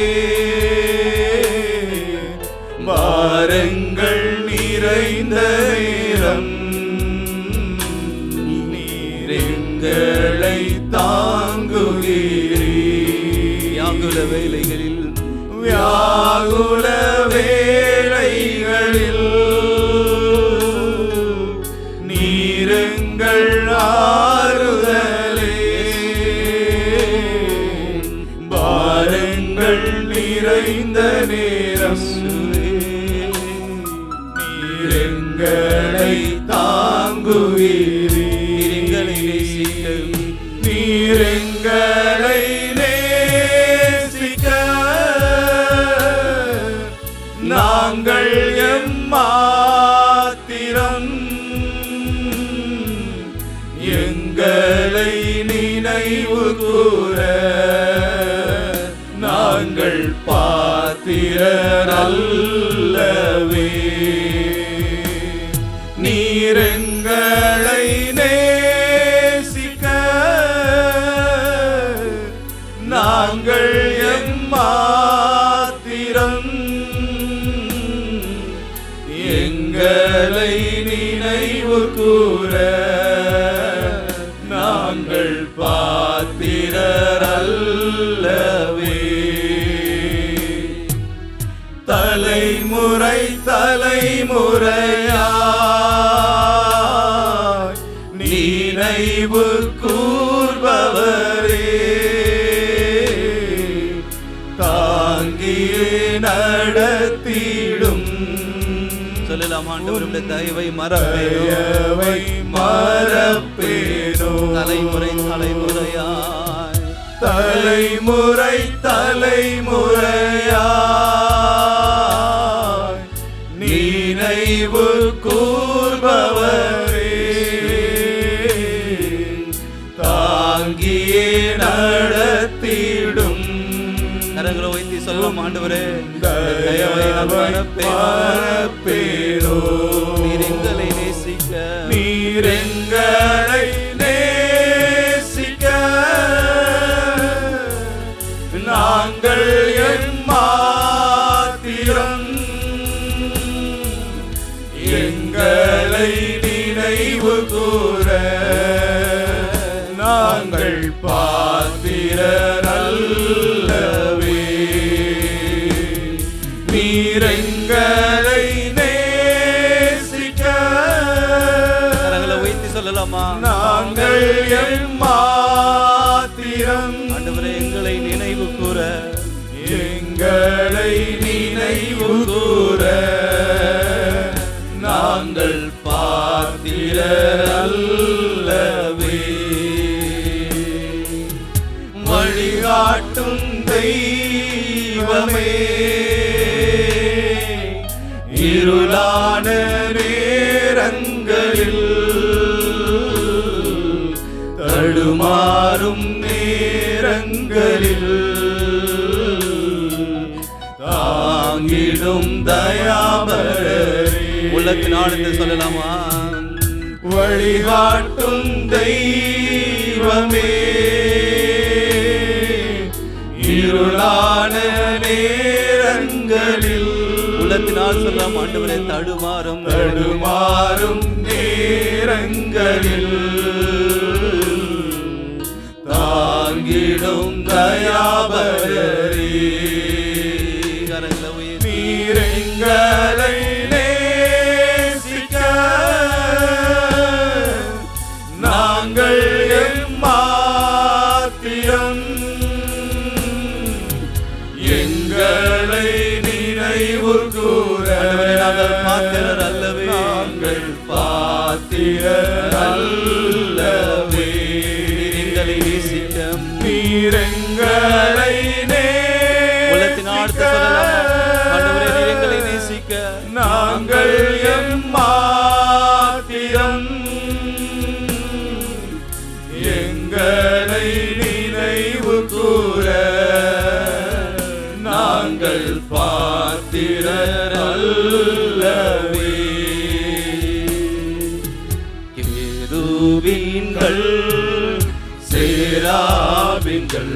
Speaker 2: பாரங்கள் நிறைந்த நேரம் நீரெங்களை தாங்குகிறீர்.
Speaker 1: வியாகுல வேளைகளில்
Speaker 2: வியாகுல வேளைகளில் நீரெங்கள் ஆறுதலே பாரங்கள் நிறைந்த நேரம் நீரெங்களை தாங்குகிறீர். நீரெங்களை நேசிக்க நாங்கள் எம்மாத்திரம் எங்களை நினைவு கூற நாங்கள் பாத்திரரல்லவே. நீரெங்களை நேசிக்க நாங்கள் எம்மா எங்களை நினைவு கூற நாங்கள் பாத்திரர் அல்லவே. தலைமுறை தலைமுறையாய் நினைவு கூர்பவரே, தாங்கியே நடத்திடும்.
Speaker 1: சொல்லலாம் ஆண்டவருடைய தயவை
Speaker 2: மறப்பேனோ.
Speaker 1: தலைமுறை தலைமுறையாய்
Speaker 2: தலைமுறை தலைமுறையாய் நினைவு கூர்பவரே, தாங்கியே நடத்திடும்.
Speaker 1: கரங்களை வைத்து சொல்லலாம் ஆண்டவரே,
Speaker 2: தயவை மறப்பேனோ.
Speaker 1: நீர் எங்களை நேசிக்க,
Speaker 2: நீர் எங்களை நேசிக்க நாங்கள் எம்மாத்திரம் எங்களை நினைவு கூற நாங்கள் பாத்திரர் அல்லவே. நீர் எங்களை நேசிக்க
Speaker 1: கரங்களை வைத்து சொல்லலாமா,
Speaker 2: நாங்கள் எம்மாத்திரம்
Speaker 1: ஆண்டவரே எங்களை நினைவு கூற,
Speaker 2: எங்களை நினைவு கூற நாங்கள் பாத்திரர் அல்லவே. வழிகாட்டும் தெய்வமே, இருளான நேரங்களில் தடுமாறும் நேரங்களில் தாங்கிடும் தயாபரரே.
Speaker 1: உள்ளத்தின் ஆழ்ந்து சொல்லலாமா,
Speaker 2: வழிகாட்டும் தெய்வமே, இருளான நேரங்களில்
Speaker 1: உள்ளத்தினால் சொல்லலாம் ஆண்டவரே, தடுமாறும்
Speaker 2: தடுமாறும் நேரங்களில் தாங்கிடும் தயாபரரே.
Speaker 1: கரங்களை உயர்த்தி
Speaker 2: நீர் எங்களை நேசிக்க நாங்கள் எம்மாத்திரம் எங்களை நினைவு கூற
Speaker 1: நாங்கள் பாத்திரர் அல்லவே,
Speaker 2: நாங்கள் பாத்திரர் அல்லவே.
Speaker 1: எங்களை நேசிக்க,
Speaker 2: நீர் எங்களை
Speaker 1: உள்ளத்தின் ஆழ்த்து சொல்லலாமா ஆண்டவரே, நீர் எங்களை நேசிக்க
Speaker 2: நாங்கள் எம்மாத்திரம் எங்களை நினைவு கூற நாங்கள் பாத்திரர் அல்லவே. கேருபீன்கள் சேராபீன்கள்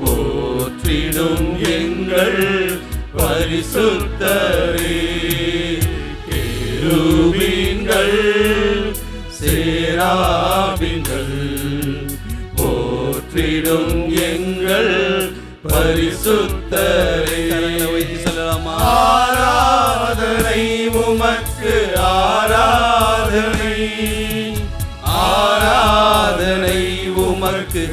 Speaker 2: போற்றிடும் எங்கள் பரிசுத்தரே. கேருபீன்கள் சேராபீன்கள் போற்றிடும் எங்கள் பரிசுத்தரே.
Speaker 1: கரங்களை வைத்து சொல்லலாமா,
Speaker 2: ஆராதனை உமக்கு ஆராதனை, ஆராதனை உமக்கு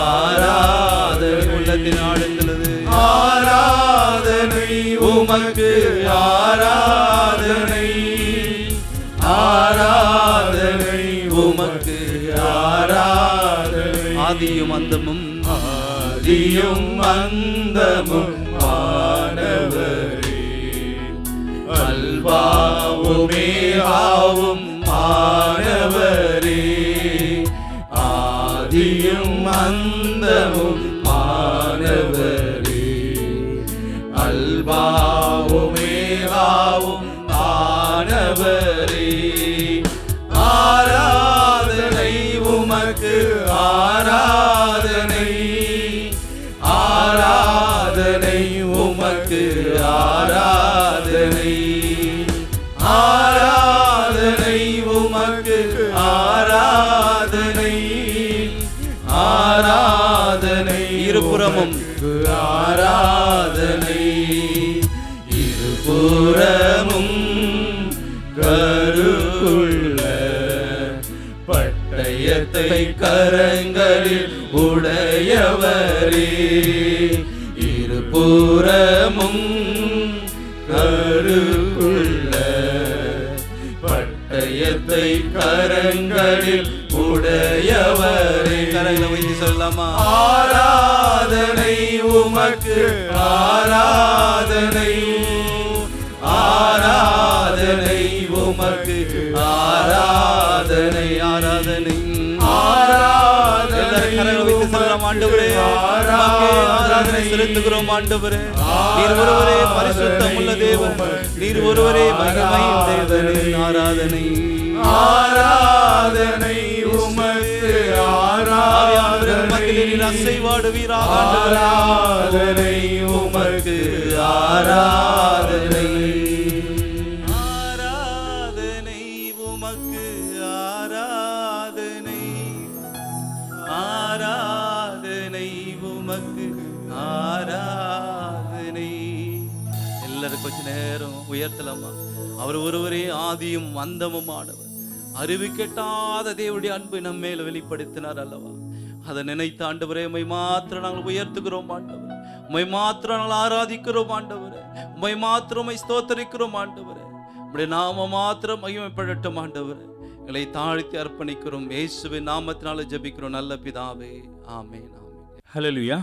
Speaker 2: ஆராதனை.
Speaker 1: உள்ளத்தின் ஆழ்ந்தது
Speaker 2: ஆராதனை உமக்கு ஆராதனை, ஆராதனை உமக்கு ஆராதனை.
Speaker 1: ஆதியும் அந்தமும்
Speaker 2: ஆதியும் அந்தமும் ஆனவரே, அல்பாவுமே ஆவும் ஆனவரே. ஆதியும் அந்தமும் ஆனவரே, அல்பாவுமே ஆவும் ஆனவரே. ஆராதனை உமக்கு ஆராதனை, ஆராதனை உமக்கு ஆராதனை.
Speaker 1: இருபுறமும்
Speaker 2: ஆராதனை, இருபுறமும் கருக்குள்ள பட்டயத்தை கரங்களில் உடையவரே, இருபுறமும் கருக்குள்ள பட்டயத்தை கரங்களில் உடையவரே.
Speaker 1: கரங்களை வைத்து சொல்லலாமா?
Speaker 2: ஆராதனை உமக்கு, ஆராதனை, ஆராதனை உமக்கு, ஆராதனை,
Speaker 1: ஆராதனை
Speaker 2: ஆராதனை
Speaker 1: கரங்களை வைத்து சொல்லலாம். ஆண்டவரே, உமக்கே ஆராதனை செலுத்துகிறோம். ஆண்டவரே, நீர் ஒருவரே பரிசுத்தம் உள்ள தேவன், நீர் ஒருவரே மகிமையின் தேவனே. ஆராதனை
Speaker 2: ஆராதனை உமக்கு, ஆராதனை
Speaker 1: அசைவாடுவீராக.
Speaker 2: ஆராதனை உமக்கு, ஆராதனை,
Speaker 1: ஆராதனை உமக்கு, ஆராதனை, ஆராதனை உமக்கு, ஆராதனை. எல்லாரும் கொஞ்ச நேரம் உயர்த்தலாமா? அவர் ஒருவரே ஆதியும் அந்தமும் ஆனவர். அறிவிக்கெட்டாத தேவனுடைய அன்பை நம்ம மேல வெளிப்படுத்தினார் அல்லவா? அதை நினைத்த ஆண்டவரே, உம்மை மாத்திரம் நாங்கள் உயர்த்துகிறோம் ஆண்டவரே, உம்மை மாத்திரம் நாங்கள் ஆராதிக்கிறோம் ஆண்டவரே, உம்மை மாத்திரம் உம்மை ஸ்தோத்தரிக்கிறோம் ஆண்டவரே. உம்முடைய நாம மாத்திரம் மகிமைப்படட்டும் ஆண்டவரே. எங்களை தாழ்த்தி அர்ப்பணிக்கிறோம். இயேசுவின் நாமத்தினால ஜெபிக்கிறோம் நல்ல பிதாவே. ஆமென், ஆமென்.
Speaker 3: ஹல்லேலூயா.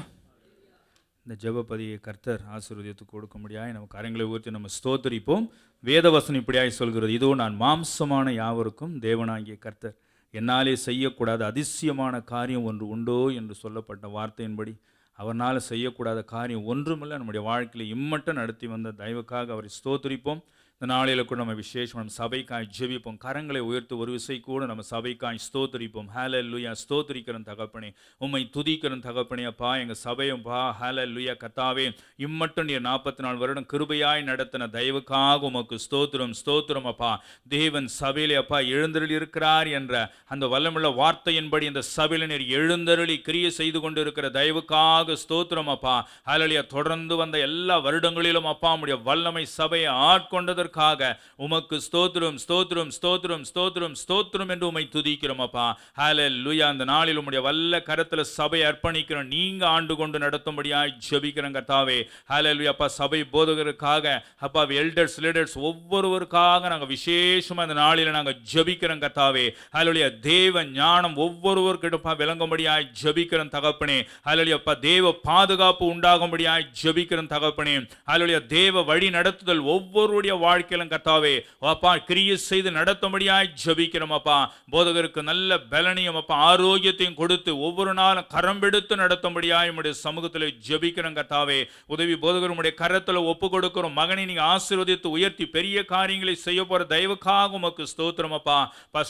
Speaker 3: இந்த ஜெபப்பதியை கர்த்தர் ஆசீர்வதித்து கொடுக்க முடியாது. நம்ம கரங்களை உயர்த்தி நம்ம ஸ்தோத்தரிப்போம். வேதவசனம் இப்படியாய் சொல்கிறது, இதோ நான் மாம்சமான யாவருக்கும் தேவனாகிய கர்த்தர், என்னாலே செய்யக்கூடாத அதிசயமான காரியம் ஒன்று உண்டோ என்று சொல்லப்பட்ட வார்த்தையின்படி அவனால் செய்யக்கூடாத காரியம் ஒன்றுமில்லை. நம்முடைய வாழ்க்கையில் இம்மட்டும் நடத்தி வந்த தயவுக்காக அவரை ஸ்தோத்தரிப்போம். இந்த நாளில் கூட நம்ம விசேஷம் நம்ம சபைக்காய் ஜெபிப்போம். கரங்களை உயர்த்து ஒரு விசை கூட நம்ம சபைக்காய் ஸ்தோத்தரிப்போம். ஹல்லேலூயா. ஸ்தோத்தரிக்கிறன் தகப்பனே, உம்மை துதிக்கிறன் தகப்பனே. அப்பா, எங்கள் சபையும் பா ஹல்லேலூயா கர்த்தாவே, இம்மட்டும் நீர் 44 வருடம் கிருபையாய் நடத்தின தயவுக்காக உமக்கு ஸ்தோத்திரம், ஸ்தோத்திரம் அப்பா. தேவன் சபையிலே அப்பா எழுந்தருளி இருக்கிறார் என்ற அந்த வல்லமுள்ள வார்த்தையின்படி இந்த சபையில நீர் எழுந்தருளி கிரியை செய்து கொண்டு இருக்கிற தயவுக்காக ஸ்தோத்திரம் அப்பா. ஹல்லேலூயா. தொடர்ந்து வந்த எல்லா வருடங்களிலும் அப்பா உம்முடைய வல்லமை சபையை ஆட்கொண்டதற்கு உமக்கு ஸ்தோத்திரம், ஸ்தோத்திரம், ஸ்தோத்திரம், ஸ்தோத்திரம், ஸ்தோத்திரம் என்று உம்மை துதிக்கிறோம் அப்பா. ஹல்லேலூயா. அந்த நாளில் உம்முடைய வல்ல கரத்துல சபையை அர்ப்பணிக்கிறோம். நீங்க ஆண்டு கொண்டு நடத்தும்படியாய் ஜெபிக்கிறோம் கர்த்தாவே. ஹல்லேலூயா அப்பா. சபை போதகருக்காக அப்பா, எல்டர்ஸ் லீடர்ஸ் ஒவ்வொருவருக்காக நாங்கள் விசேஷமா இந்த நாளில் நாங்கள் ஜெபிக்கிறோம் கர்த்தாவே. ஹல்லேலூயா. தேவ ஞானம் ஒவ்வொருவருக்கிட்ட விளங்கும்படியாய் ஜெபிக்கிறோம் தகப்பனே. ஹல்லேலூயா அப்பா. தேவ பாதுகாப்பு உண்டாகும்படியாய் ஜெபிக்கிறோம் தகப்பனே. ஹல்லேலூயா. தேவ வழி நடத்துதல் ஒவ்வொருடைய வாழ்க்கையிலும் கர்த்தாவே அப்பா கிரியை செய்து நடத்தும்படியாய் ஜெபிக்கிறோம் அப்பா. போதகருக்கு நல்ல பலனையும் அப்பா ஆரோக்கியத்தையும் கொடுத்து ஒவ்வொரு நாளும் கரம்பெடுத்து நடத்தும்படியாய் உம்முடைய சமூகத்தில் ஜெபிக்கிறோம் கர்த்தாவே. உதவி போதகர் உம்முடைய கரத்துல ஒப்பு கொடுக்கிறோம். மகனை நீங்க ஆசீர்வதித்து உயர்த்தி பெரிய காரியங்களை செய்ய போற தயவுக்காக உமக்கு ஸ்தோத்திரம் அப்பா.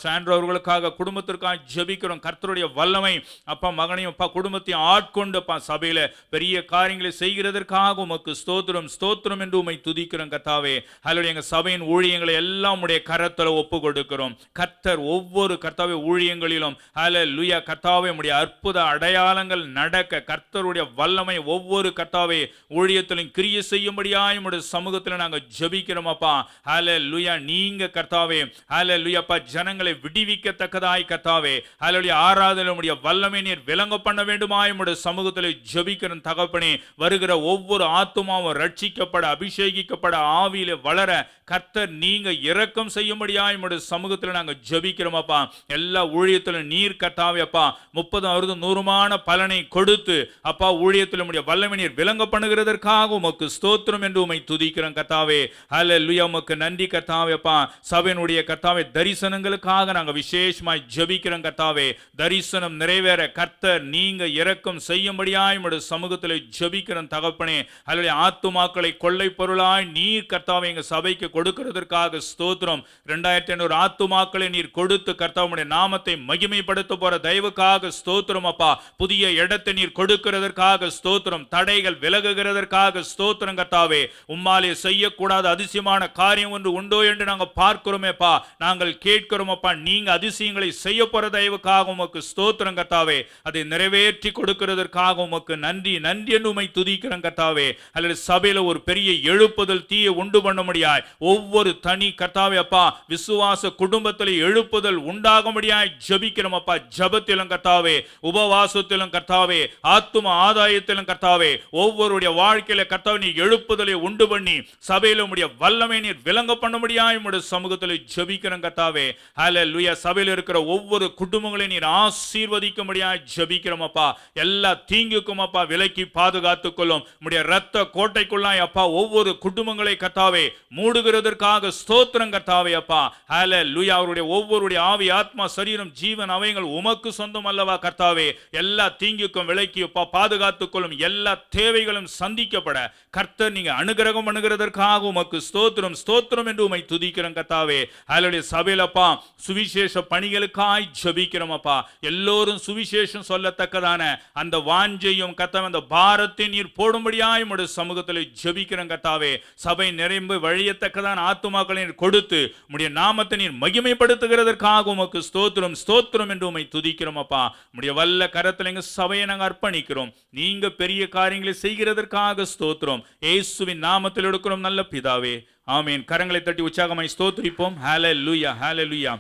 Speaker 3: சாண்ட்ரோ அவர்களுக்காக குடும்பத்திற்காக ஜெபிக்கிறோம். கர்த்தருடைய வல்லமை அப்பா மகனையும் அப்பா குடும்பத்தையும் ஆட்கொண்டு அப்பா சபையில பெரிய காரியங்களை செய்கிறதற்காக உமக்கு ஸ்தோத்திரம், ஸ்தோத்திரம் என்று உம்மை துதிக்கிறோம் கர்த்தாவே. ஹல்லேலூயா. எங்க சபையின் ஊழியங்களை எல்லாம் உடைய கரத்துல ஒப்பு கொடுக்கிறோம். கர்த்தர் ஒவ்வொரு கர்த்தாவே ஊழியங்களிலும் ஹல்லேலூயா கர்த்தாவே உடைய அற்புத அடையாளங்கள் நடக்க கர்த்தருடைய வல்லமை ஒவ்வொரு கர்த்தாவே ஊழியத்திலும் கிரியை செய்யும்படியாய் உடைய சமூகத்தில் நாங்க ஜெபிக்கிறோம் அப்பா. ஹல்லேலூயா. நீங்க கர்த்தாவே ஹல்லேலூயா அப்பா ஜனங்களை விடுவிக்கத்தக்கதாய் கர்த்தாவே ஹல்லேலூயா ஆராதனை உடைய வல்லமை நீர் விளங்க பண்ண வேண்டுமாய் உடைய சமூகத்தில் ஜெபிக்கிறோம் தகப்பனே. வருகிற ஒவ்வொரு ஆத்துமாவும் ரட்சிக்கப்பட அபிஷேகிக்கப்பட ஆவியிலே வளர கர்த்தர் நீங்க இரக்கம் செய்யும்படியாய் உம்முடைய சமூகத்தில் நாங்கள் ஜெபிக்கிறோம் அப்பா. எல்லா ஊழியத்திலும் நீர் கர்த்தாவே அப்பா 30, 60, 100மான பலனை கொடுத்து அப்பா ஊழியத்தில் உம்முடைய வல்லமை நீர் விளங்க பண்ணுகிறதற்காக உமக்கு ஸ்தோத்திரம் என்று உம்மை துதிக்கிறோம் கர்த்தாவே. ஹல்லேலூயா. உமக்கு நன்றி கர்த்தாவே அப்பா. சபையினுடைய கர்த்தாவே தரிசனங்களுக்காக நாங்கள் விசேஷமாய் ஜெபிக்கிறோம் கர்த்தாவே. தரிசனம் நிறைவேற கர்த்தர் நீங்க இரக்கம் செய்யும்படியாய் உம்முடைய சமூகத்தில் ஜெபிக்கிறோம் தகப்பனே. ஹல்லேலூயா. ஆத்துமாக்களை கொள்ளை பொருளாய் நீர் கர்த்தாவே எங்க சபை சபைக்கு கொடுக்கிறதற்காக ஸ்தோத்திரம். 2500 ஆத்துமாக்களை நீர் கொடுத்து கர்த்தாவுடைய நாமத்தை மகிமைப்படுத்த போற தயவுக்காக ஸ்தோத்திரம் அப்பா. புதிய இடத்தை நீர் கொடுக்கிறதற்காக ஸ்தோத்திரம். தடைகள் விலகுகிறதற்காக ஸ்தோத்திரம் கர்த்தாவே. உம்மாலே செய்யக்கூடாத அதிசயமான காரியம் ஒன்று உண்டோ என்று நாங்கள் பார்க்கிறோமேப்பா, நாங்கள் கேட்கிறோம் அப்பா. நீங்க அதிசயங்களை செய்ய போற தயவுக்காக உமக்கு ஸ்தோத்திரம் கர்த்தாவே. அதை நிறைவேற்றி கொடுக்கிறதற்காக உமக்கு நன்றி நன்றி என்று உம்மை துதிக்கிறோம் கர்த்தாவே. அல்லது சபையில ஒரு பெரிய எழுப்புதல் தீயை உண்டு பண்ண முடியாய் ஒவ்வொரு தனி கர்த்தாவே அப்பா விசுவாச குடும்பத்தில் எழுப்புதல் உண்டாக முடியாய் ஜெபிக்கிறோம் அப்பா. ஜெபத்திலும் கர்த்தாவே, உபவாசத்திலும் கர்த்தாவே, ஆத்தும ஆதாயத்திலும் கர்த்தாவே, ஒவ்வொருடைய வாழ்க்கையில கர்த்தாவே நீ எழுப்புதலை உண்டு பண்ணி சபையில உம்முடைய வல்லமை நீர் விளங்க பண்ண முடியாய் உம்முடைய சமூகத்தில் ஜெபிக்கிறோம் கர்த்தாவே. ஹல்லேலூயா. சபையில் இருக்கிற ஒவ்வொரு குடும்பங்களையும் நீர் ஆசீர்வதிக்க முடியாய் ஜெபிக்கிறோம் அப்பா. எல்லா தீங்குக்கும் அப்பா விலக்கி பாதுகாத்துக் கொள்ளும் உம்முடைய இரத்த கோட்டைக்குள்ளாய் அப்பா ஒவ்வொரு குடும்பங்களை கர்த்தாவே மூடுகிறதற்காக ஸ்தோத்திரம் கர்த்தாவே அப்பா. ஹல்லேலூயா. அவருடைய ஒவ்வொருடைய ஆவி ஆத்மா சரீரம் ஜீவன் அவைகள் உமக்கு சொந்தம் அல்லவா கர்த்தாவே. எல்லா தீங்குக்கும் விலக்கி அப்பா பாதுகாத்துக் கொள்ளும். எல்லா தேவைகளும் சந்திக்கப்பட கர்த்தர் நீங்க அனுகிரகம் பண்ணுகிறதற்காக உமக்கு ஸ்தோத்திரம் ஸ்தோத்திரம் என்று உம்மை துதிக்கிறோம் கர்த்தாவே. ஹல்லேலூயா. சபையில அப்பா சுவிசேஷ பணிகளுக்காய் ஜெபிக்கிறோம் அப்பா. எல்லோரும் சுவிசேஷம் சொல்லத்தக்கதான அந்த வாஞ்சையும் கர்த்தாவே அந்த பாரத்தை நீர் போடும்படியாய் உம்முடைய சமூகத்தில் ஜெபிக்கிறோம் கர்த்தாவே. சபை நிறைந்து வழியத்தக்கதான ஆத்துமாக்களை நீர் கொடுத்து உம்முடைய நாமத்தை நீர் மகிமைப்படுத்துகிறதற்காக உமக்கு ஸ்தோத்திரம் ஸ்தோத்திரம் என்று உம்மை துதிக்கிறோம் அப்பா. உம்முடைய வல்ல கரத்தில் எங்க சபையை நாங்கள் அர்ப்பணிக்கிறோம். நீங்க பெரிய காரியங்களை செய்கிறதற்காக ஸ்தோத்திரம். இயேசுவின் நாமத்தில் எடுக்கிறோம் நல்ல பிதாவே, ஆமீன். கரங்களை தட்டி உற்சாகமாய் ஸ்தோத்திரிப்போம். ஹல்லேலூயா ஹல்லேலூயா.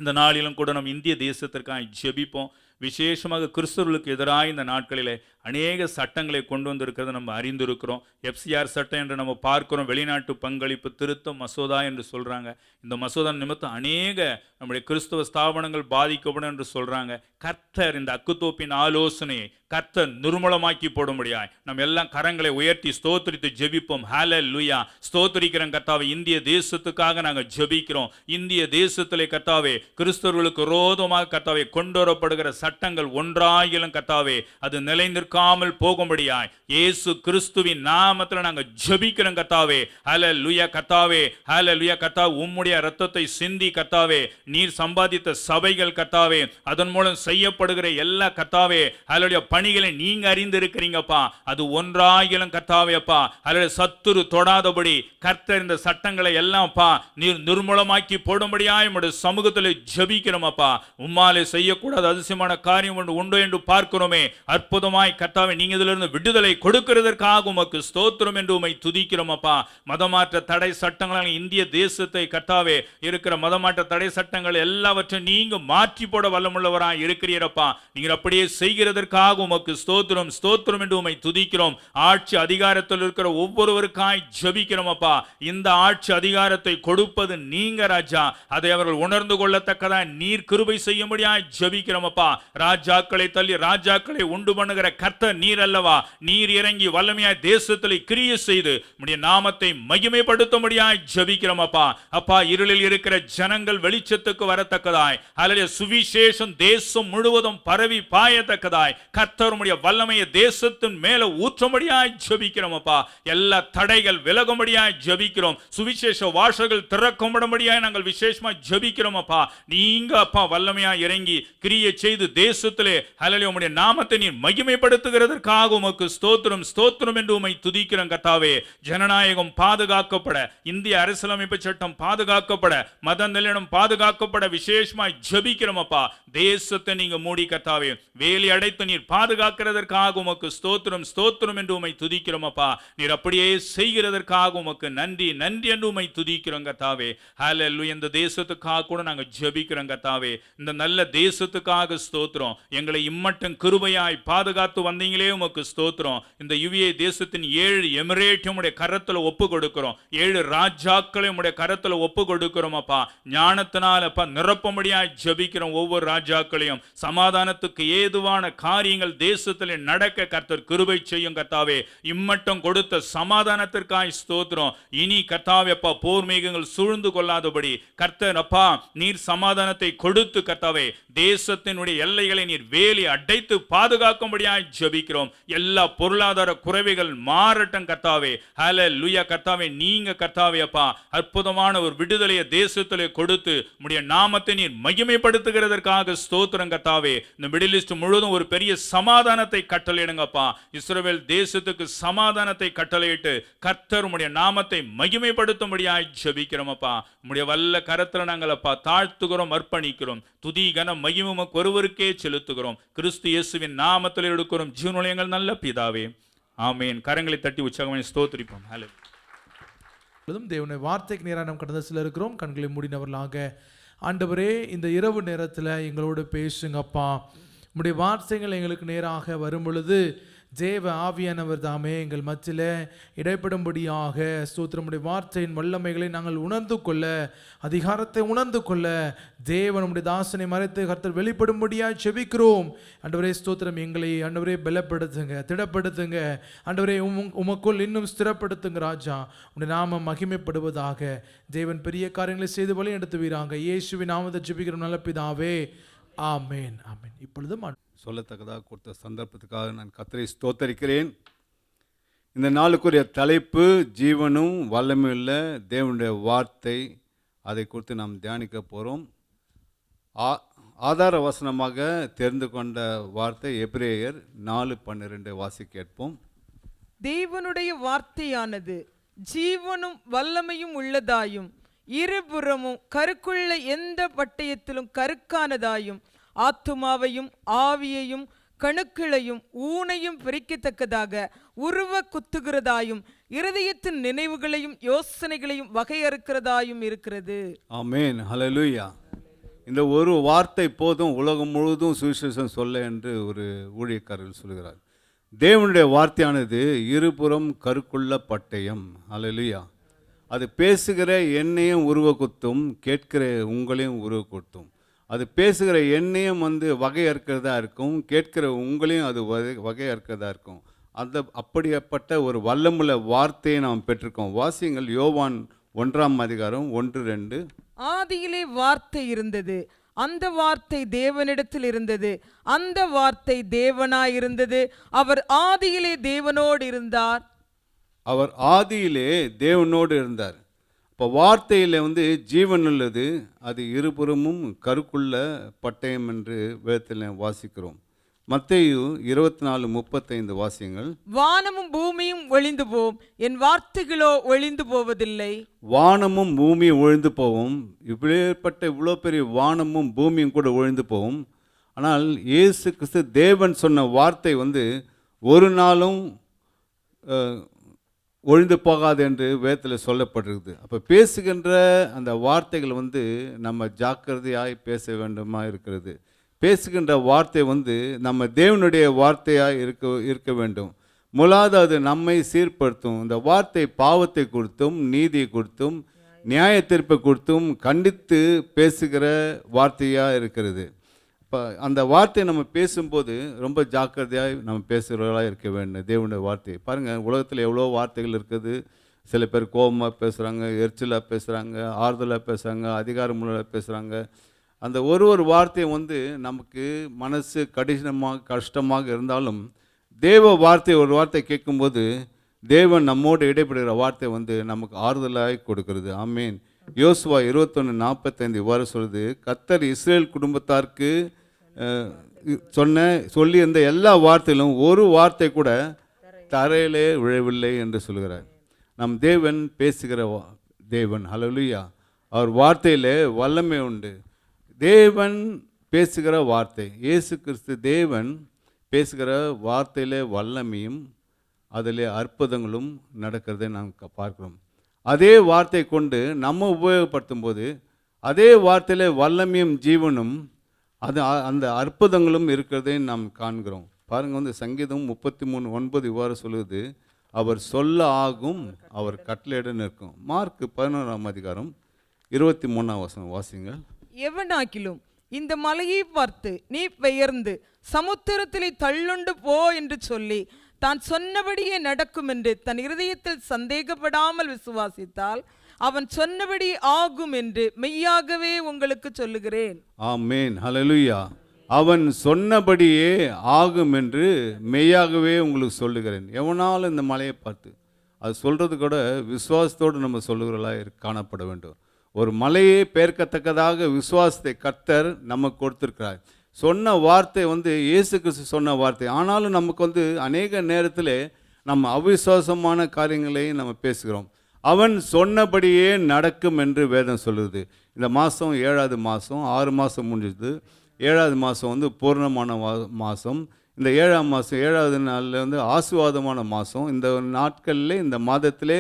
Speaker 3: இந்த நாளிலும் கூட நம் இந்திய தேசத்திற்காக ஜெபிப்போம். விசேஷமாக கிறிஸ்தவர்களுக்கு எதிராக இந்த நாட்களிலே அநேக சட்டங்களை கொண்டு வந்திருக்கிறத நம்ம அறிந்திருக்கிறோம். FCR சட்டம் என்று நம்ம பார்க்கிறோம். வெளிநாட்டு பங்களிப்பு திருத்த மசோதா என்று சொல்றாங்க. இந்த மசோதா நிமித்தம் அநேக நம்முடைய கிறிஸ்தவ ஸ்தாபனங்கள் பாதிக்கப்படும் என்று சொல்றாங்க. கர்த்தர் இந்த அக்குத்தோப்பின் ஆலோசனையை கர்த்தர் நிர்மூலமாக்கி போடும்படியாய் நம்ம எல்லாம் கரங்களை உயர்த்தி ஸ்தோத்திரித்து ஜெபிப்போம். ஹல்லேலூயா. ஸ்தோத்திரிக்கிறோம் கர்த்தாவே. இந்திய தேசத்துக்காக நாங்கள் ஜெபிக்கிறோம். இந்திய தேசத்திலே கர்த்தாவே கிறிஸ்தவர்களுக்கு விரோதமாக கர்த்தாவே கொண்டு வரப்படுகிற சட்டங்கள் ஒன்றாயிலும் கர்த்தாவே அது நிலைநிற்காமல் போகும்படியாய் இயேசு கிறிஸ்துவின் நாமத்தில் நாங்கள் ஜெபிக்கிறோம் கர்த்தாவே. ஹல்லேலூயா கர்த்தாவே. ஹல்லேலூயா கர்த்தாவே. உம்முடைய இரத்தத்தை சிந்தி கர்த்தாவே நீர் சம்பாதித்த சபைகள் கர்த்தாவே அதன் மூலம் செய்யப்படுகிற எல்லா கர்த்தாவே ஹல்லேலூயா பணிகளை நீங்க அறிந்திருக்கிறீங்கப்பா. அது ஒன்றாயிலும் கர்த்தாவே அப்பா ஹல்லேலூயா சத்துரு தொடாதபடி கர்த்தர் இந்த சட்டங்களை எல்லாம் அப்பா நீர் நிர்மூலமாக்கி போடும்படியாய் உம்முடைய சமூகத்தில் ஜெபிக்கிறோம் அப்பா. உம்மாலே செய்யக்கூடாத அதிசயமான காரியம் ஒன்று உண்டோ என்று பார்க்கிறோமே. அற்புதமாய் கர்த்தாவே நீங்க இதிலிருந்து விடுதலை கொடுக்கிறதற்காக உமக்கு ஸ்தோத்திரம் என்று உம்மை துதிக்கிறோம் அப்பா. மதமாற்ற தடை சட்டங்களால் இந்திய தேசத்தை கர்த்தாவே இருக்கிற மதமாற்ற தடை சட்டங்கள் எல்லாவற்றையும் நீங்க மாற்றி போட வல்லமுள்ளவராய் இருக்கிறீரப்பா. நீங்க அப்படியே செய்கிறதற்காக உமக்கு ஸ்தோத்திரம் ஸ்தோத்திரம் என்று உம்மை துதிக்கிறோம். ஆட்சி அதிகாரத்தில் இருக்கிற ஒவ்வொருவருக்காய் ஜெபிக்கிறோம் அப்பா. இந்த ஆட்சி அதிகாரத்தை கொடுப்பது நீங்க ராஜா. அதை அவர்கள் உணர்ந்து கொள்ளத்தக்கதா நீர் கிருபை செய்யும்படியாய் ஜெபிக்கிறோம் அப்பா. ராஜாக்களை தள்ளி ராஜாக்களை உண்டு பண்ணுகிற கர்த்தர் நீர் அல்லவா. நீர் இறங்கி வல்லமையாய் தேசத்தில் கிரியை செய்து உம்முடைய நாமத்தை மகிமைப்படுத்தும்படியாய் ஜெபிக்கிறோம் அப்பா. அப்பா இருளில் இருக்கிற ஜனங்கள் வெளிச்சத்துக்கு வரத்தக்கதாய் அல்லது சுவிசேஷம் தேசம் முழுவதும் பரவி பாயத்தக்கதாய் கர்த்தர் உம்முடைய வல்லமையை தேசத்தின் மேல ஊற்றும்படியாய் ஜெபிக்கிறோம் அப்பா. எல்லா தடைகள் விலகும்படியாய் ஜெபிக்கிறோம். சுவிசேஷ வாசல்கள் திறக்கும்படியாய் நாங்கள் விசேஷமாய் ஜெபிக்கிறோம் அப்பா. நீங்க அப்பா வல்லமையாய் இறங்கி கிரியை செய்து தேசத்திலே ஹல்லேலூயா உம்முடைய நாமத்தை நீர் மகிமைப்படுத்துகிறதற்காக உமக்கு ஸ்தோத்திரம் ஸ்தோத்திரம் என்று உம்மை துதிக்கிறோம் கர்த்தாவே. ஜனநாயகம் பாதுகாக்கப்பட, இந்திய அரசியலமைப்பு சட்டம் பாதுகாக்கப்பட, மத நிலையம் பாதுகாக்கப்பட விசேஷமாய் ஜெபிக்கிறோம் அப்பா. தேசத்தை நீங்க மூடி கர்த்தாவே வேலி அடைத்து நீர் பாதுகாக்கிறதற்காக உமக்கு ஸ்தோத்திரம் ஸ்தோத்திரம் என்று உம்மை துதிக்கிறோம் அப்பா. நீர் அப்படியே செய்கிறதற்காக உமக்கு நன்றி நன்றி என்று உம்மை துதிக்கிறோம் கர்த்தாவே. ஹல்லேலூயா. இந்த தேசத்துக்காக கூட நாங்கள் ஜெபிக்கிறோம் கர்த்தாவே. இந்த நல்ல தேசத்துக்காக ஸ்தோத்திரம். எங்களை இம்மட்டும் கிருபையாய் பாதுகாத்து வந்தீங்களே உமக்கு ஸ்தோத்திரம். இந்த UAE தேசத்தின் 7 எமிரேட்டையும் உடைய கரத்துல ஒப்பு கொடுக்கிறோம். 7 ராஜாக்களை உடைய கரத்துல ஒப்பு கொடுக்கிறோம் அப்பா. ஞானத்தினால் அப்பா நிரப்பும்படியாய் ஜெபிக்கிறோம். ஒவ்வொரு ராஜாக்களையும் சமாதானத்துக்கு ஏதுவான காரியங்கள் இஸ்ரவேல் தேசத்திலே நடக்க கர்த்தர் கிருபை செய்யும் கர்த்தாவே. இம்மட்டும் கொடுத்த சமாதானத்திற்காய் ஸ்தோத்திரம். இனி கர்த்தாவே அப்பா போர் மேகங்கள் சூழ்ந்து கொள்ளாதபடி கர்த்தர் அப்பா நீர் சமாதானத்தை கொடுத்து கர்த்தாவே தேசத்தினுடைய எல்லைகளை நீர் வேலி அடைத்து பாதுகாக்கும்படியாய் ஜெபிக்கிறோம். எல்லா பொருளாதார குறைவுகள் மாறட்டும் கர்த்தாவே. ஹல்லேலூயா கர்த்தாவே. நீங்க கர்த்தாவே அப்பா அற்புதமான ஒரு விடுதலையை தேசத்திலே கொடுத்து உம்முடைய நாமத்தை நீர் மகிமைப்படுத்துகிறதற்காக ஸ்தோத்திரம் கர்த்தாவே. இந்த மிடில் ஈஸ்ட் முழுவதும் ஒரு பெரிய சமாதானத்தை கட்டளையிடுங்கப்பா. இஸ்ரவேல் தேசத்துக்கு சமாதானத்தை கட்டளையிட்டு கர்த்தர் உம்முடைய நாமத்தை மகிமைப்படுத்தும்படியாய் ஜெபிக்கிறோம் அப்பா. உம்முடைய வல்ல கரத்துல நாங்கள் அப்பா தாழ்த்துகிறோம், அர்ப்பணிக்கிறோம். துதி கன மகிமை உமக்கு ஒருவருக்கே செலுத்துகிறோம். கிறிஸ்து இயேசுவின் நாமத்தில் எடுக்கிறோம் ஜீவனுடைய எங்கள் நல்ல பிதாவே, ஆமென். கரங்களை தட்டி உற்சாகமாய் ஸ்தோத்திரிப்போம். ஹல்லேலூயா.
Speaker 4: தேவனுடைய வார்த்தைக்கு நேராக நாம் கடந்த சில இருக்கிறோம். கண்களை மூடினவர்களாக ஆண்டவரே இந்த இரவு நேரத்தில் எங்களோடு பேசுங்கப்பா. உம்முடைய வார்த்தைகள் எங்களுக்கு நேராக வரும் பொழுது தேவ ஆவியானவர் தாமே எங்கள் மத்தியில் இடைப்படும்படியாக ஸ்தோத்திரமுடைய வார்த்தையின் வல்லமைகளை நாங்கள் உணர்ந்து கொள்ள, அதிகாரத்தை உணர்ந்து கொள்ள தேவனுடைய தாசனை மறைத்து கர்த்தர் வெளிப்படும்படியாக செபிக்கிறோம். ஆண்டவரே ஸ்தோத்திரம். எங்களை ஆண்டவரே பலப்படுத்துங்க, திடப்படுத்துங்க ஆண்டவரே. உமக்குள் இன்னும் ஸ்திரப்படுத்துங்க ராஜா. உடைய நாமம் மகிமைப்படுவதாக. தேவன் பெரிய காரியங்களை செய்து வழி நடத்துவீராங்க. இயேசுவின் நாமத்தை ஜெபிக்கிறோம் நல்ல பிதாவே, ஆமென் ஆமென். இப்பொழுதும்
Speaker 2: சொல்லத்தக்கதாக கொடுத்த சந்தர்ப்பத்துக்காக நான் கர்த்தரை ஸ்தோத்தரிக்கிறேன். இந்த நாளுக்குரிய தலைப்பு ஜீவனும் வல்லமையுள்ள தேவனுடைய வார்த்தை. அதை குறித்து நாம் தியானிக்க போகிறோம். ஆதார வசனமாக தெரிந்து கொண்ட வார்த்தை எபிரேயர் 4:12 வாசி கேட்போம்.
Speaker 5: தேவனுடைய வார்த்தையானது ஜீவனும் வல்லமையும் உள்ளதாயும் இருபுறமும் கருக்குள்ள எந்த பட்டயத்திலும் கருக்கானதாயும் ஆத்துமாவையும் ஆவியையும் கணுக்களையும் ஊனையும் பிரிக்கத்தக்கதாக உருவ குத்துகிறதாயும் இருதயத்தின் நினைவுகளையும் யோசனைகளையும் வகையறுக்கிறதாயும் இருக்கிறது.
Speaker 2: ஆமென். ஹல்லேலூயா. இந்த ஒரு வார்த்தை போதும் உலகம் முழுவதும் சுவிசேஷம் சொல்ல என்று ஒரு ஊழியக்காரர் சொல்கிறார். தேவனுடைய வார்த்தையானது இருபுறம் கருக்குள்ள பட்டயம். ஹல்லேலூயா. அது பேசுகிற என்னையும் உருவ குத்தும், கேட்கிற உங்களையும் உருவ குத்தும். அது பேசுகிற எண்ணையும் வகையறுக்கிறதா இருக்கும், கேட்கிற உங்களையும் அது வகையறுக்கிறதா இருக்கும். அப்படிப்பட்ட ஒரு வல்லமுள்ள வார்த்தையை நாம் பெற்றிருக்கோம். வாசியங்கள் யோவான் 1:1-2.
Speaker 5: ஆதியிலே வார்த்தை இருந்தது, அந்த வார்த்தை தேவனிடத்தில் இருந்தது, அந்த வார்த்தை தேவனாயிருந்தது, அவர் ஆதியிலே தேவனோடு இருந்தார்.
Speaker 2: அவர் ஆதியிலே தேவனோடு இருந்தார். இப்போ வார்த்தையில் ஜீவன் உள்ளது, அது இருபுறமும் கருக்குள்ள பட்டயம் என்று வேதத்தில் வாசிக்கிறோம். மத்தேயு 24:35 வாசியங்கள்.
Speaker 5: வானமும் பூமியும் ஒழிந்து போம், என் வார்த்தைகளோ ஒழிந்து போவதில்லை.
Speaker 2: வானமும் பூமியும் ஒழிந்து போவோம். இப்படிப்பட்ட இவ்வளோ பெரிய வானமும் பூமியும் கூட ஒழிந்து போவோம். ஆனால் இயேசு கிறிஸ்து தேவன் சொன்ன வார்த்தை ஒரு நாளும் ஒழிந்து போகாது என்று வேதத்தில் சொல்லப்பட்டிருக்குது. அப்போ பேசுகின்ற அந்த வார்த்தைகள் நம்ம ஜாக்கிரதையாய் பேச வேண்டுமா இருக்கிறது. பேசுகின்ற வார்த்தை நம்ம தேவனுடைய வார்த்தையாய் இருக்க வேண்டும். முதலாவது அது நம்மை சீர்படுத்தும். இந்த வார்த்தை பாவத்தை குறித்தும் நீதியை குறித்தும் நியாய தீர்ப்பை குறித்தும் கண்டித்து பேசுகிற வார்த்தையாக இருக்கிறது. இப்போ அந்த வார்த்தையை நம்ம பேசும்போது ரொம்ப ஜாக்கிரதையாக நம்ம பேசுகிறவர்களாக இருக்க வேண்டும். தேவனுடைய வார்த்தை பாருங்கள், உலகத்தில் எவ்வளோ வார்த்தைகள் இருக்குது. சில பேர் கோபமாக பேசுகிறாங்க, எரிச்சலாக பேசுகிறாங்க, ஆறுதலாக பேசுகிறாங்க, அதிகாரமுள்ள பேசுகிறாங்க. அந்த ஒரு வார்த்தையும் நமக்கு மனசு கஷ்டமாக இருந்தாலும் தேவ வார்த்தை ஒரு வார்த்தை கேட்கும்போது தேவன் நம்மோடு இடைப்படுகிற வார்த்தை நமக்கு ஆறுதலாக கொடுக்கிறது. ஆமேன். யோசுவா 21:45 இவ்வாறு சொல்லுது, கர்த்தர் இஸ்ரேல் குடும்பத்தாருக்கு சொல்லியிருந்த எல்லா வார்த்தையிலும் ஒரு வார்த்தை கூட தரையிலே விழவில்லை என்று சொல்கிறார். நம் தேவன் பேசுகிற தேவன். ஹல்லேலூயா. அவர் வார்த்தையிலே வல்லமை உண்டு. தேவன் பேசுகிற வார்த்தை, இயேசு கிறிஸ்து தேவன் பேசுகிற வார்த்தையிலே வல்லமையும் அதிலே அற்புதங்களும் நடக்கிறதை நாம் பார்க்கிறோம். அதே வார்த்தை கொண்டு நம்ம உபயோகப்படுத்தும் போது அதே வார்த்தையிலே வல்லமையும் ஜீவனும் அந்த அற்புதங்களும் இருக்கிறதை நாம் காண்கிறோம். பாருங்கள், சங்கீதம் 33:9 இவ்வாறு சொல்லுது, அவர் சொல்ல ஆகும், அவர் கட்டளையிட நிற்கும். மார்க் 11:23 வாசிங்கள்.
Speaker 5: எவனாக்கிலும் இந்த மலையை பார்த்து நீ பெயர்ந்து சமுத்திரத்திலே தள்ளுண்டு போ என்று சொல்லி தான் சொன்னபடியே நடக்கும் என்று தன் இருதயத்தில் சந்தேகப்படாமல் விசுவாசித்தால் அவன் சொன்னபடி ஆகும் என்று மெய்யாகவே உங்களுக்கு சொல்லுகிறேன்.
Speaker 2: ஆமென், ஹல்லேலூயா. அவன் சொன்னபடியே ஆகும் என்று மெய்யாகவே உங்களுக்கு சொல்லுகிறேன். எவனாலும் இந்த மலையை பார்த்து அது சொல்கிறது கூட விசுவாசத்தோடு நம்ம சொல்லுகிறவர்களாக காணப்பட வேண்டும். ஒரு மலையை பெயர்க்கத்தக்கதாக விசுவாசத்தை கர்த்தர் நமக்கு கொடுத்திருக்கிறார். சொன்ன வார்த்தை இயேசு கிறிஸ்து சொன்ன வார்த்தை. ஆனாலும் நமக்கு அநேக நேரத்தில் நம்ம அவிசுவாசமான காரியங்களை நம்ம பேசுகிறோம். அவன் சொன்னபடியே நடக்கும் என்று வேதம் சொல்லுது. இந்த மாதம் 7வது மாதம், 6 மாதம் முடிஞ்சது. 7வது மாதம் பூர்ணமான மாதம். இந்த 7ஆம் மாதம் 7வது நாளில் ஆசீர்வாதமான மாதம். இந்த நாட்களில் இந்த மாதத்திலே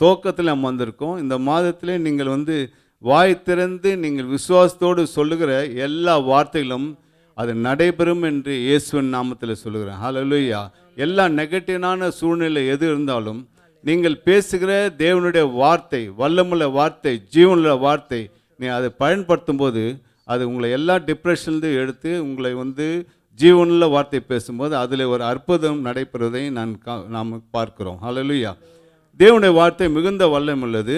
Speaker 2: துவக்கத்தில் நம்ம வந்திருக்கோம். இந்த மாதத்திலே நீங்கள் வாய் திறந்து நீங்கள் விசுவாசத்தோடு சொல்லுகிற எல்லா வார்த்தைகளும் அது நடைபெறும் என்று இயேசுவின் நாமத்தில் சொல்லுகிறேன். ஹல்லேலூயா. எல்லா நெகட்டிவான சூழ்நிலை எது இருந்தாலும் நீங்கள் பேசுகிற தேவனுடைய வார்த்தை, வல்லமுள்ள வார்த்தை, ஜீவனுள்ள வார்த்தை, நீ அதை பயன்படுத்தும் போது அது உங்களை எல்லா டிப்ரெஷன்லேருந்து எடுத்து உங்களை ஜீவனுள்ள வார்த்தை பேசும்போது அதில் ஒரு அற்புதம் நடைபெறுவதை நாம் பார்க்கிறோம். ஹல்லேலூயா. தேவனுடைய வார்த்தை மிகுந்த வல்லமுள்ளது.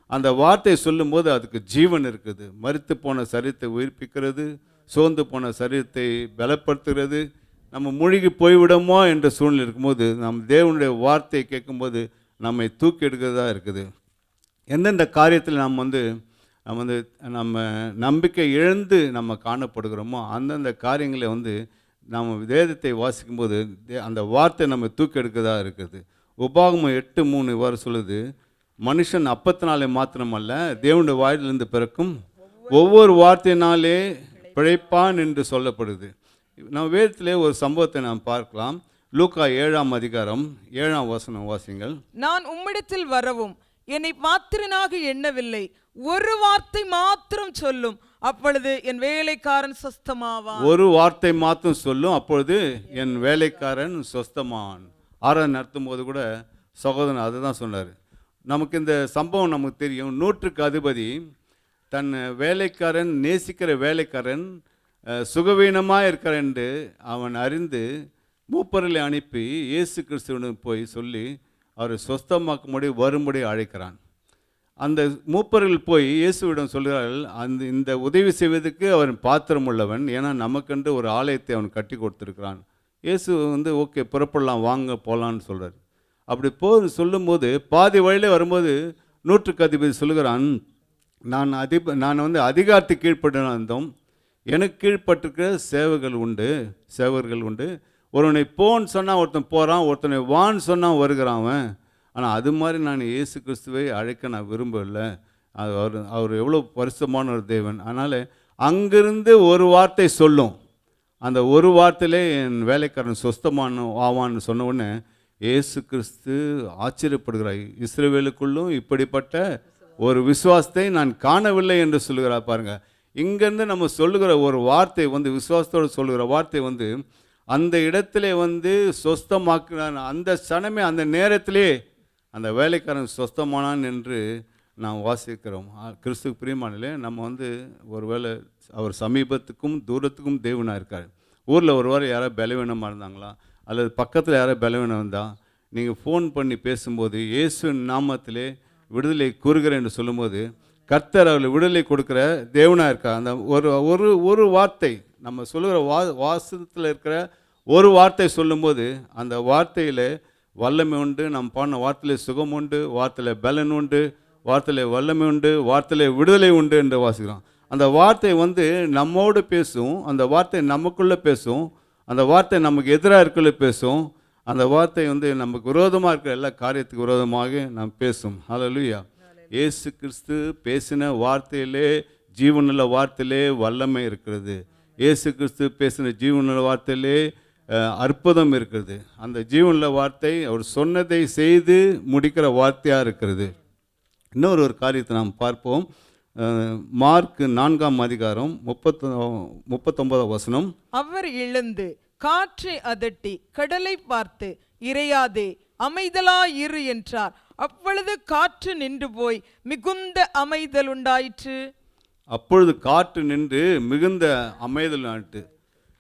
Speaker 2: அந்த வார்த்தை சொல்லும்போது அதுக்கு ஜீவன் இருக்குது. மரித்து போன சரீரத்தை உயிர்ப்பிக்கிறது, சோர்ந்து போன சரீரத்தை பலப்படுத்துகிறது. நம்ம மூழ்கி போய்விடுமோ என்ற சூழ்நிலை இருக்கும்போது நம்ம தேவனுடைய வார்த்தையை கேட்கும்போது நம்மை தூக்கி எடுக்கிறதா இருக்குது. எந்தெந்த காரியத்தில் நம்ம நம்பிக்கை இழந்து நம்ம காணப்படுகிறோமோ அந்தந்த காரியங்களை நம்ம வேதத்தை வாசிக்கும்போது அந்த வார்த்தை நம்ம தூக்கி எடுக்கிறதா இருக்குது. உபாகமம் 8:3 இவ்வாறு சொல்லுது, மனுஷன் அப்பத்தினாலே மாத்திரமல்ல தேவனுடைய வாயிலிருந்து பிறக்கும் ஒவ்வொரு வார்த்தையினாலே பிழைப்பான் என்று சொல்லப்படுது. நம்ம வேதத்திலே ஒரு சம்பவத்தை நாம் பார்க்கலாம். லூக்கா 7ஆம் அதிகாரம் 7ஆம் வசனம் வாசிங்கள்.
Speaker 5: நான் உம்மிடத்தில் வரவும் என்னை பாத்திரனாக எண்ணவில்லை, ஒரு வார்த்தை மாத்திரம் சொல்லும், அப்பொழுது என் வேலைக்காரன் சொஸ்தமாவான்.
Speaker 2: ஒரு வார்த்தை மாத்திரம் சொல்லும், அப்பொழுது என் வேலைக்காரன் சொஸ்தமான். 6 நடத்தும் போது கூட சகோதரன் அதுதான் சொன்னார். நமக்கு இந்த சம்பவம் நமக்கு தெரியும். 100க்கு அதிபதி தன் வேலைக்காரன், நேசிக்கிற வேலைக்காரன் சுகவீனமாக இருக்கிறார் என்று அவன் அறிந்து மூப்பர்களை அனுப்பி இயேசு கிறிஸ்துவிடம் போய் சொல்லி அவரை சொஸ்தமாக்கும்படி வரும்படி அழைக்கிறான். அந்த மூப்பர்கள் போய் இயேசுவிடம் சொல்கிறார்கள், இந்த உதவி செய்வதற்கு அவன் பாத்திரம் உள்ளவன், ஏன்னா நமக்கென்று ஒரு ஆலயத்தை அவன் கட்டி கொடுத்துருக்கிறான். இயேசு ஓகே புறப்படலாம், வாங்க போகலான்னு சொல்கிறார். அப்படி சொல்லும்போது பாதி வழியிலே வரும்போது 100க்கு அதிபதி சொல்லுகிறான், நான் அதிகாரத்துக்கு கீழ்ப்பட்டிருந்தோம், எனக்கு கீழ்ப்பட்டிருக்கிற சேவகர்கள் உண்டு. ஒருவனை போன்னு சொன்னால் ஒருத்தன் போகிறான், ஒருத்தனை வான்னு சொன்னால் வருகிறான் அவன். ஆனால் அது மாதிரி நான் இயேசு கிறிஸ்துவை அழைக்க நான் விரும்பவில்லை. அவர் எவ்வளோ பரிசுத்தமான ஒரு தேவன். அதனால் அங்கிருந்து ஒரு வார்த்தை சொல்லும், அந்த ஒரு வார்த்தையிலே என் வேலைக்காரன் சொஸ்தமான ஆவான்னு சொன்ன உடனே இயேசு கிறிஸ்து ஆச்சரியப்படுகிறார். இஸ்ரவேலுக்குள்ளும் இப்படிப்பட்ட ஒரு விசுவாசத்தை நான் காணவில்லை என்று சொல்லுகிறார். பாருங்கள், இங்கேருந்து நம்ம சொல்லுகிற ஒரு வார்த்தை விசுவாசத்தோடு சொல்லுகிற வார்த்தை அந்த இடத்துல சொஸ்தமாக்குறான். அந்த சனமே அந்த நேரத்திலே அந்த வேலைக்காரன் சொஸ்தமானான் என்று நாம் வாசிக்கிறோம். கிறிஸ்துக்கு பிரியமானலே நம்ம ஒருவேளை அவர் சமீபத்துக்கும் தூரத்துக்கும் தேவனாக இருக்கார். ஊரில் ஒரு வாரம் யாராவது பலவீனமாக இருந்தாங்களா, அல்லது பக்கத்தில் யாராவது பலவீனம் இருந்தால் நீங்கள் ஃபோன் பண்ணி பேசும்போது இயேசுவின் நாமத்திலே விடுதலை கூறுகிறேன் என்று சொல்லும்போது கர்த்தர் அவர்களை விடுதலை கொடுக்குற தேவனாக இருக்கார். அந்த ஒரு வார்த்தை நம்ம சொல்லுகிற வாசத்தில் இருக்கிற ஒரு வார்த்தை சொல்லும்போது அந்த வார்த்தையில் வல்லமை உண்டு. நம்ம பாடின வார்த்தையில் சுகம் உண்டு, வார்த்தையில் பலன் உண்டு, வார்த்தையில் வல்லமை உண்டு, வார்த்தையில் விடுதலை உண்டு என்று வாசிக்கிறோம். அந்த வார்த்தை நம்மோடு பேசும், அந்த வார்த்தை நமக்குள்ளே பேசும், அந்த வார்த்தை நமக்கு எதிராக இருக்குள்ள பேசும், அந்த வார்த்தை நமக்கு விரோதமாக இருக்கிற எல்லா காரியத்துக்கு விரோதமாக நாம் பேசும். ஹல்லேலூயா. இயேசு கிறிஸ்து பேசின வார்த்தையிலே, ஜீவனுள்ள வார்த்தையிலே வல்லமை இருக்கிறது. இயேசு கிறிஸ்து பேசின ஜீவனுள்ள வார்த்தையிலே அற்புதம் இருக்கிறது. அந்த ஜீவனுள்ள வார்த்தை அவர் சொன்னதை செய்து முடிக்கிற வார்த்தையாக இருக்கிறது. இன்னொரு காரியத்தை நாம் பார்ப்போம். மார்க் 4ஆம் அதிகாரம் 39ஆம் வசனம்.
Speaker 5: அவர் எழுந்து காற்றை அதட்டி கடலை பார்த்து, இறையாதே, அமைதலாயிரு என்றார். அப்பொழுது காற்று நின்று போய் மிகுந்த அமைதல் உண்டாயிற்று.
Speaker 2: அப்பொழுது காற்று நின்று மிகுந்த அமைதல் நாட்டு.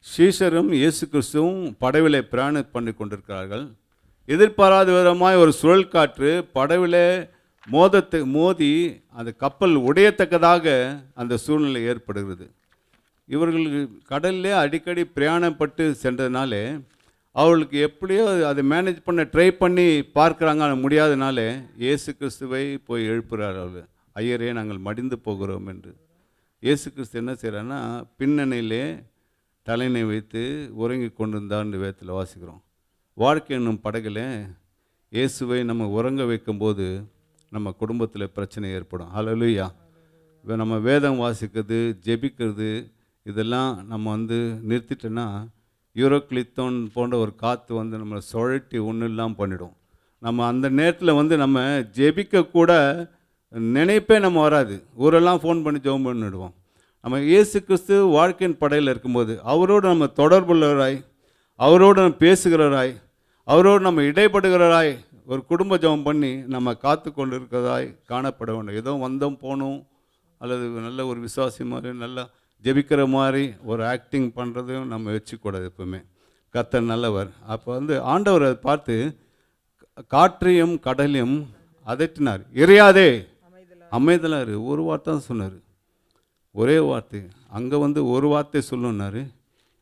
Speaker 2: சீஷரும் இயேசு கிறிஸ்துவும் படவிலே பிரயாணம் பண்ணி கொண்டிருக்கிறார்கள். எதிர்பாராத விதமாய் ஒரு சுழல் காற்று படவிலே மோதி அந்த கப்பல் உடையத்தக்கதாக அந்த சூழ்நிலை ஏற்படுகிறது. இவர்கள் கடல்லே அடிக்கடி பிரயாணப்பட்டு சென்றதுனாலே அவர்களுக்கு எப்படியோ அதை மேனேஜ் பண்ண ட்ரை பண்ணி பார்க்குறாங்க, ஆனால் முடியாதனாலே இயேசு கிறிஸ்துவை போய் எழுப்புகிறார். அவர், ஐயரே நாங்கள் மடிந்து போகிறோம் என்று. இயேசு கிறிஸ்து என்ன செய்கிறாருன்னா பின்னணியிலே தலையினை வைத்து உறங்கி கொண்டிருந்தார்னு வேதத்தில் வாசிக்கிறோம். வாழ்க்கை என்னும் படகுல இயேசுவை நம்ம உறங்க வைக்கும்போது நம்ம குடும்பத்தில் பிரச்சனை ஏற்படும். ஹல்லேலூயா. நம்ம வேதம் வாசிக்கிறது, ஜெபிக்கிறது, இதெல்லாம் நம்ம நிறுத்திட்டோன்னா யூரோக்ளித்தோன் போன்ற ஒரு காற்று நம்மளை சுழட்டி ஒன்றும் இல்லாமல் பண்ணிடும். நம்ம அந்த நேரத்தில் நம்ம ஜெபிக்கக்கூட நினைப்பே நம்ம வராது. ஊரெல்லாம் ஃபோன் பண்ணி ஜெபம் பண்ணிடுவோம். நம்ம இயேசு கிறிஸ்து வாழ்க்கையின் படையில் இருக்கும்போது அவரோடு நம்ம தொடர்புள்ளவராய், அவரோடு நம்ம பேசுகிறவராய், அவரோடு நம்ம இடைப்படுகிறவராய் ஒரு குடும்ப ஜெபம் பண்ணி நம்ம காத்து கொண்டு இருக்கிறதாய் காணப்பட வேண்டும். ஏதோ வந்தோம் போனோம் அல்லது நல்ல ஒரு விசுவாசி மாதிரி நல்லா ஜெபிக்கிற மாதிரி ஒரு ஆக்டிங் பண்ணுறதையும் நம்ம வச்சுக்கூடாது. எப்பவுமே கர்த்தர் நல்லவர். அப்போ ஆண்டவர் அதை பார்த்து காற்றையும் கடலையும் அதட்டினார். எரியாதே, அமைதலாக இரு. ஒரு வார்த்தை தான் சொன்னார், ஒரே வார்த்தை. அங்கே ஒரு வார்த்தை சொல்லணுன்னாரு,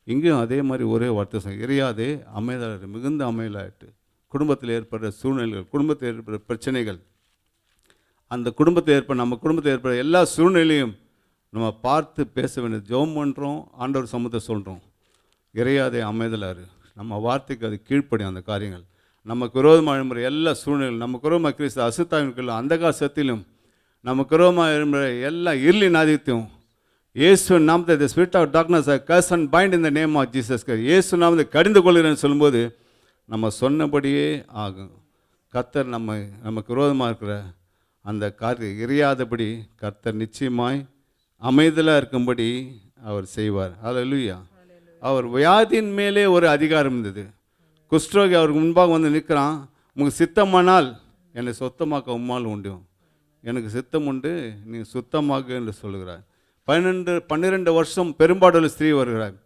Speaker 2: இங்கேயும் அதே மாதிரி ஒரே வார்த்தை சொன்னார், எரியாதே, அமைதலாக இரு. மிகுந்த அமைதலாயிட்டு. குடும்பத்தில் ஏற்படுற சூழ்நிலைகள், குடும்பத்தில் ஏற்படுற பிரச்சனைகள், அந்த குடும்பத்தில் நம்ம குடும்பத்தில் ஏற்படுற எல்லா சூழ்நிலையும் நம்ம பார்த்து பேச வேண்டியது. ஜெபம் பண்ணுறோம், ஆண்டவர் சமூகத்தை சொல்கிறோம், இறையாதே, அமைதலாரு. நம்ம வார்த்தைக்கு அது கீழ்ப்படியும். அந்த காரியங்கள் நமக்கு விரோதமாக எழும்புற எல்லா சூழ்நிலைகளும், நமக்கு விரோதமாக கிறிஸ்து அசுத்தாவிற்குள்ள அந்த சத்திலும், நமக்கு விரோதமாக எழும்புற எல்லா இருளின் ஆதித்யம் இயேசு நாமத்தை the spirit of darkness I curse and bind in the name of Jesus Christ. இயேசு நாமத்தை கடிந்து கொள்கிறேன்னு சொல்லும்போது நம்ம சொன்னபடியே ஆகும். கர்த்தர் நமக்கு விரோதமாக இருக்கிற அந்த காரியம் எரியாதபடி கர்த்தர் நிச்சயமாய் அமைதலாக இருக்கும்படி அவர் செய்வார். ஹல்லேலூயா. அவர் வியாதியின் மேலே ஒரு அதிகாரம் இருந்தது. குஷ்டரோகி அவருக்கு முன்பாக நிற்கிறான். உங்களுக்கு சித்தமானால் என்னை சுத்தமாக்க உம்மால் உண்டு, எனக்கு சித்தம் உண்டு, நீ சுத்தமாக என்று சொல்லுகிறார். 12 வருஷம் பெரும்பாடுள்ள ஸ்திரீ வருகிறார்.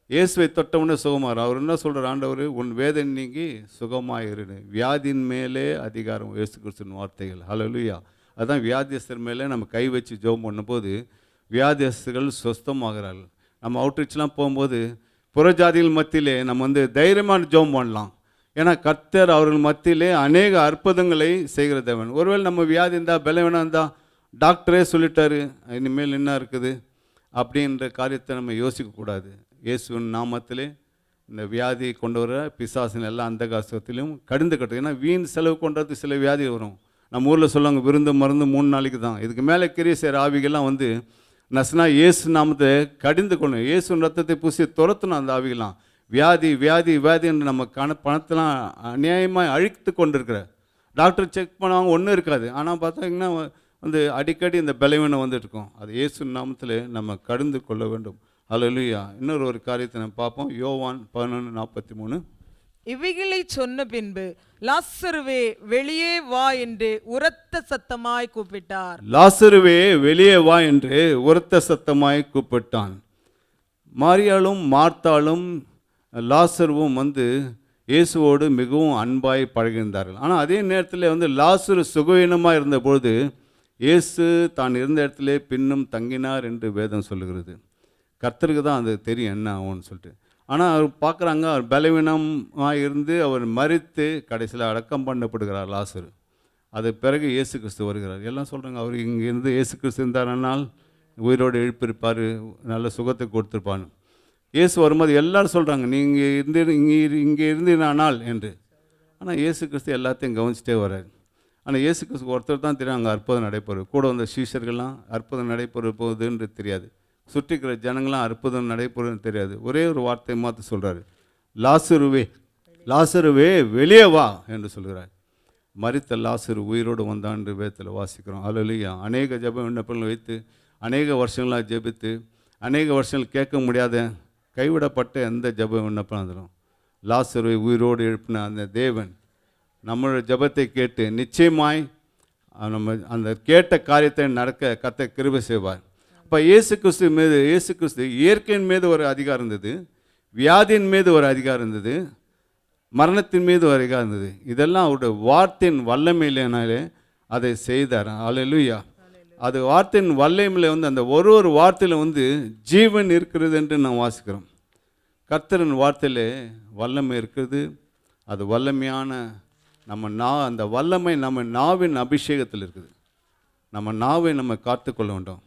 Speaker 2: இயேசுவை தொட்டவுடனே சுகமாகிறார். அவர் என்ன சொல்கிறார், ஆண்டவர் உன் வேதனை நீங்கி சுகமாயிரு. வியாதியின் மேலே அதிகாரம் இயேசு கிறிஸ்துவின் வார்த்தைகள். ஹல்லேலூயா. அதுதான் வியாதியஸ்தர் மேலே நம்ம கை வச்சு ஜெபம் பண்ணும்போது வியாதியஸ்தர்கள் சுஸ்தமாகிறார்கள். நம்ம அவுட்ரீச்லாம் போகும்போது புறஜாதிகள் மத்தியிலே நம்ம தைரியமான ஜெபம் பண்ணலாம். ஏன்னா கர்த்தர் அவர்கள் மத்தியிலே அநேக அற்புதங்களை செய்கிற தேவன். ஒருவேளை நம்ம வியாதி இருந்தால் பலவீனம் இருந்தால் டாக்டரே சொல்லிட்டாரு இனிமேல் என்ன இருக்குது அப்படின்ற காரியத்தை நம்ம யோசிக்கக்கூடாது. இயேசுவின் நாமத்திலே இந்த வியாதியை கொண்டு வர பிசாசின் எல்லாம் அந்த காசத்திலும் கடிந்து கட்டு. ஏன்னா வீண் செலவு கொண்டது சில வியாதி வரும். நம்ம ஊரில் சொல்லுவாங்க விருந்து மருந்து 3 நாளைக்கு தான். இதுக்கு மேலே கிரிய செய்கிற ஆவிகள்லாம் நசுனா இயேசு நாமத்தை கடிந்து கொள்ளணும். இயேசுவின் ரத்தத்தை பூசி துரத்தணும் அந்த ஆவிகள்லாம். வியாதி வியாதி வியாதி என்று நம்ம பணத்தெல்லாம் அநியாயமாக அழித்து கொண்டிருக்கிற டாக்டர் செக் பண்ணுவாங்க, ஒன்றும் இருக்காது. ஆனால் பார்த்தீங்கன்னா அடிக்கடி இந்த பலவீனம் இருக்கும். அது இயேசு நாமத்தில் நம்ம கடிந்து கொள்ள வேண்டும். ஹல்லேலூயா. இன்னொரு ஒரு காரியத்தை நம்ம பார்ப்போம். யோவான் 11:43.
Speaker 5: இவைகளை சொன்ன பின்பு லாசருவே வெளியே வா என்று உரத்த சத்தமாய் கூப்பிட்டார்.
Speaker 2: லாசருவே வெளியே வா என்று உரத்த சத்தமாய் கூப்பிட்டான். மாரியாளும் மார்த்தாளும் லாசருவும் இயேசுவோடு மிகவும் அன்பாய் பழகியிருந்தார்கள். ஆனால் அதே நேரத்தில் லாசரு சுகவீனமாக இருந்தபொழுது இயேசு தான் இருந்த இடத்துல பின்னும் தங்கினார் என்று வேதம் சொல்லுகிறது. கர்த்தருக்கு தான் அது தெரியும் என்ன ஆகும்னு சொல்லிட்டு. ஆனால் அவர் பார்க்குறாங்க, அவர் பலவீனமாக இருந்து அவர் மரித்து கடைசியில் அடக்கம் பண்ணப்படுகிறார் லாசரு. அது பிறகு இயேசு கிறிஸ்து வருகிறார். எல்லாம் சொல்கிறாங்க அவர் இங்கேருந்து இயேசு கிறிஸ்து இருந்தாருனால் உயிரோடு எழுப்பியிருப்பார், நல்ல சுகத்தை கொடுத்துருப்பான்னு. இயேசு வரும்போது எல்லோரும் சொல்கிறாங்க நீங்கள் இங்கே இருந்தீனால் என்று. ஆனால் இயேசு கிறிஸ்து எல்லாத்தையும் கவனிச்சிட்டே வர்றார். ஆனால் இயேசு கிறிஸ்து ஒருத்தர் தான் தெரியும் அங்கே அற்புதம் நடைபெறும். கூட வந்த சீஷர்கள்லாம் அற்புதம் நடைபெற போகுதுன்னு தெரியாது. சுற்றிக்கிற ஜனங்களாம் அற்புதம் நடைபெறுன்னு தெரியாது. ஒரே ஒரு வார்த்தை மாற்ற சொல்கிறாரு, லாசருவே லாசருவே வெளியே வா என்று சொல்கிறார். மரித்த லாசரு உயிரோடு வந்தான் என்று வேதத்தில் வாசிக்கிறோம். ஹல்லேலூயா. அநேக ஜெப விண்ணப்பங்கள் வைத்து அநேக வருஷங்களாக ஜெபித்து அநேக வருஷங்கள் கேட்க முடியாத கைவிடப்பட்ட எந்த ஜெப விண்ணப்பம் வந்துடும். லாசருவை உயிரோடு எழுப்பின அந்த தேவன் நம்மளுடைய ஜெபத்தை கேட்டு நிச்சயமாய் நம்ம அந்த கேட்ட காரியத்தை நடக்க கர்த்தர் கிருபை செய்வார். இப்போ இயேசு கிறிஸ்து இயற்கையின் மீது ஒரு அதிகாரம் இருந்தது, வியாதியின் மீது ஒரு அதிகாரம் இருந்தது, மரணத்தின் மீது ஒரு அதிகாரம் இருந்தது. இதெல்லாம் அவருடைய வார்த்தையின் வல்லமையினாலே அதை செய்தார். அல்லேலூயா. அது வார்த்தையின் வல்லமையில் வந்து அந்த ஒரு வார்த்தையில் வந்து ஜீவன் இருக்கிறது என்று நாம் வாசிக்கிறோம். கர்த்தரின் வார்த்தையில் வல்லமை இருக்கிறது. அது வல்லமையான அந்த வல்லமை நம்ம நாவின் அபிஷேகத்தில் இருக்குது. நம்ம நாவை நம்ம காத்துக்கொள்ள வேண்டும்.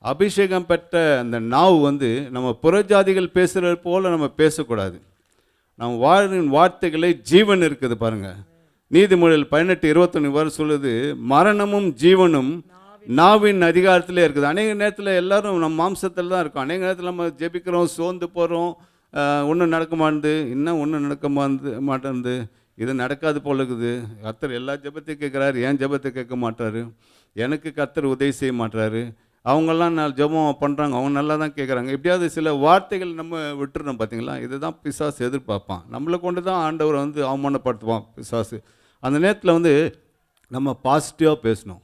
Speaker 2: அபிஷேகம் பெற்ற அந்த நாவு வந்து நம்ம புறஜாதிகள் பேசுகிறது போல் நம்ம பேசக்கூடாது. நம்ம வாழின் வார்த்தைகளை ஜீவன் இருக்குது பாருங்கள். நீதிமொழிகள் 18:21 வரை சொல்லுது, மரணமும் ஜீவனும் நாவின் அதிகாரத்திலே இருக்குது. அநேக நேரத்தில் எல்லாரும் நம்ம மாம்சத்தில் தான் இருக்கோம். அநேக நேரத்தில் நம்ம ஜெபிக்கிறோம், சோர்ந்து போகிறோம், ஒன்றும் நடக்க மாட்டேது, இன்னும் ஒன்றும் நடக்க மாட்டேங்குது, இது நடக்காது போல இருக்குது. கர்த்தர் எல்லா ஜெபத்தையும் கேட்குறாரு, ஏன் ஜெபத்தை கேட்க மாட்டாரு? எனக்கு கர்த்தர் உதவி செய்ய மாட்டாரு. அவங்கெல்லாம் நான் ஜெபம் பண்ணுறாங்க, அவங்க நல்லா தான் கேட்குறாங்க. எப்படியாவது சில வார்த்தைகள் நம்ம விட்டுறோம் பார்த்தீங்களா? இதுதான் பிசாசு எதிர்பார்ப்பான். நம்மளை கொண்டு தான் ஆண்டவரை வந்து அவமானப்படுத்துவான் பிசாசு. அந்த நேரத்தில் வந்து நம்ம பாசிட்டிவாக பேசணும்.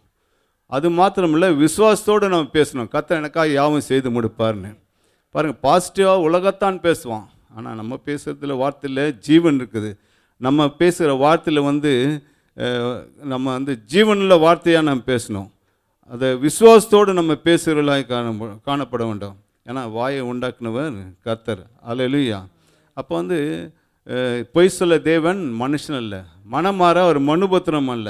Speaker 2: அது மாத்திரமில்லை, விசுவாசத்தோடு நம்ம பேசணும். கர்த்தர் எனக்காக யாவும் செய்து முடிப்பார்னு. பாருங்கள், பாசிட்டிவாக உலகத்தான் பேசுவான். ஆனால் நம்ம பேசுகிறதுல வார்த்தையில் ஜீவன் இருக்குது. நம்ம பேசுகிற வார்த்தையில் வந்து நம்ம வந்து ஜீவனுள்ள வார்த்தையாக நம்ம பேசணும். அதை விசுவாசத்தோடு நம்ம பேசுகிறவர்களாக காணப்பட வேண்டும். ஏன்னா வாயை உண்டாக்குனவர் கர்த்தர். அல்லேலூயா. அப்போ வந்து பொய் சொல்ல தேவன் மனுஷன் அல்ல, மனமாற அவர் மனுபத்திரம் அல்ல,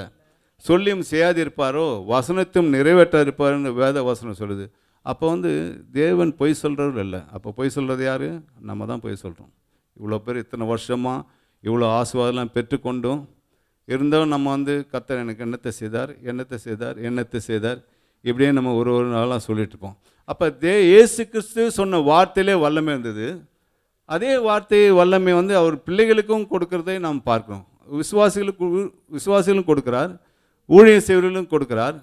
Speaker 2: சொல்லியும் செய்யாதிருப்பாரோ வசனத்தும் நிறைவேற்றாதிருப்பாருன்னு வேத வசனம் சொல்லுது. அப்போ வந்து தேவன் பொய் சொல்கிறவர் இல்லை. அப்போ பொய் சொல்கிறது யார்? நம்ம தான் பொய் சொல்கிறோம். இவ்வளோ பேர் இத்தனை வருஷமாக இவ்வளோ ஆசீர்வாதம்லாம் பெற்றுக்கொண்டும் இருந்தாலும் நம்ம வந்து கர்த்தர் எனக்கு என்னத்தை செய்தார் இப்படியே நம்ம ஒரு நாளாக சொல்லிட்டு இருப்போம். அப்போ இயேசு கிறிஸ்து சொன்ன வார்த்தையிலே வல்லமை இருந்தது. அதே வார்த்தை வல்லமை வந்து அவர் பிள்ளைகளுக்கும் கொடுக்கறதை நாம் பார்க்கிறோம். விசுவாசிகளும் கொடுக்கிறார், ஊழியம் செய்வர்களும் கொடுக்கிறார்.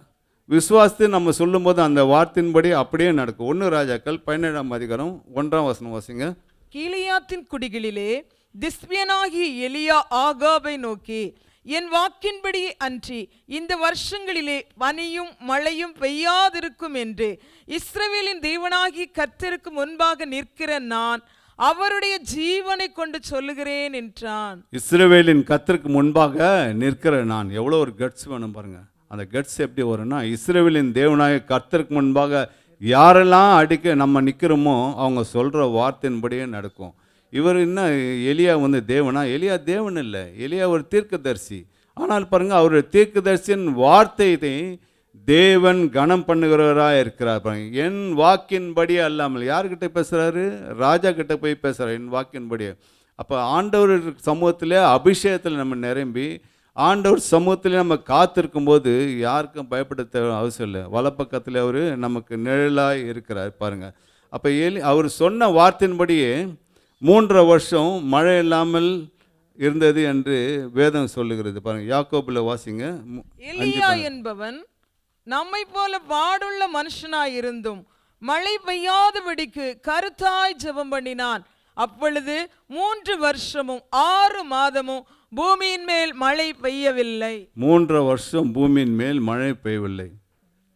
Speaker 2: விசுவாசத்தை நம்ம சொல்லும்போது அந்த வார்த்தையின்படி அப்படியே நடக்கும். 1 ராஜாக்கள் 17ஆம் அதிகாரம் 1ஆம் வசனம் வாசிங்க.
Speaker 5: கீலியாத்தின் குடிகளிலே திஸ்பியனாகிய எலியா ஆகாபை நோக்கி, என் வாக்கின்படி அன்றி இந்த வருஷங்களிலே பனியும் மழையும் பெய்யாதிருக்கும் என்று இஸ்ரவேலின் தேவனாகி கர்த்தருக்கு முன்பாக நிற்கிற நான் அவருடைய ஜீவனை கொண்டு சொல்லுகிறேன் என்றான். இஸ்ரவேலின்
Speaker 2: கர்த்தருக்கு முன்பாக நிற்கிற நான். எவ்வளோ ஒரு கட்ஸ் வேணும் பாருங்க. அந்த கட்ஸ் எப்படி வரும்னா, இஸ்ரவேலின் தேவனாகிய கர்த்தருக்கு முன்பாக யாரெல்லாம் நம்ம நிற்கிறோமோ அவங்க சொல்கிற வார்த்தையின்படியே நடக்கும். இவர் என்ன, எலியா வந்து தேவனா? எலியா தேவன் இல்லை, எலியா ஒரு தீர்க்கதரிசி. ஆனால் பாருங்கள், அவருடைய தீர்க்கதரிசியின் வார்த்தையை தேவன் கனம் பண்ணுகிறவராக இருக்கிறார். பாருங்க, என் வாக்கின்படி அல்லாமல் யார்கிட்ட பேசுகிறாரு? ராஜா கிட்ட போய் பேசுகிறார், என் வாக்கின்படி. அப்போ ஆண்டவர் சமூகத்தில் அபிஷேகத்தில் நம்ம நிரம்பி ஆண்டவர் சமூகத்தில் நம்ம காத்திருக்கும்போது யாருக்கும் பயப்பட தேவை அவசியம் இல்லை. வலப்பக்கத்தில் அவர் நமக்கு நிழலாய் இருக்கிறார் பாருங்கள். அப்போ அவர் சொன்ன வார்த்தையின்படியே 3 வருஷம் மழை இல்லாமல் இருந்தது என்று வேதம் சொல்லுகிறது பாருங்க. யாக்கோபுல வாசிங்க.
Speaker 5: எலியா என்பவன் நம்மை போல பாடுள்ள மனுஷனாயிருந்தும் மழை பெய்யாதபடிக்கு கருத்தாய் ஜெபம் பண்ணினான். அப்பொழுது 3 வருஷமும் 6 மாதமும் பூமியின் மேல் மழை பெய்யவில்லை.
Speaker 2: 3 வருஷம் பூமியின் மேல் மழை பெய்யவில்லை.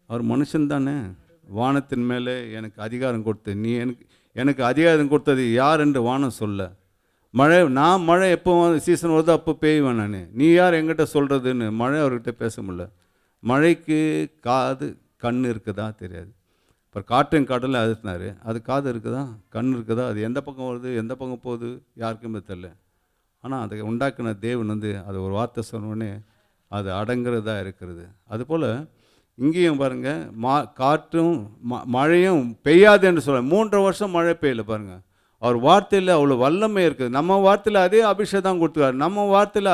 Speaker 2: அவர் மனுஷன் தானே. வானத்தின் மேலே எனக்கு அதிகாரம் கொடுத்து, நீ எனக்கு அதிகாரம் கொடுத்தது யார் என்று வானம் சொல்ல. மழை எப்போ சீசன் வருதோ அப்போ பெய்வேன் நான். நீ யார் என்கிட்ட சொல்கிறதுன்னு மழை அவர்கிட்ட பேச முடியல. மழைக்கு கண் இருக்குதா தெரியாது. அப்புறம் காற்றின் கடலில் அழுத்தினார், அது காது இருக்குதா, கண் இருக்குதா, அது எந்த பக்கம் வருது எந்த பக்கம் போகுது யாருக்குமே தெரியல. ஆனால் அதை உண்டாக்கின தேவன் வந்து அது ஒரு வார்த்தை சொன்னோடனே அது அடங்குறதா இருக்கிறது. அதுபோல் இங்கேயும் பாருங்கள், காற்றும் மழையும் பெய்யாது என்று சொல்ல. 3 வருஷம் மழை பெய்யல பாருங்கள். அவர் வார்த்தையில் அவ்வளோ வல்லமை இருக்குது. நம்ம வார்த்தையில் அதே அபிஷேகம் தான் கொடுத்துருக்காரு. நம்ம வார்த்தையில்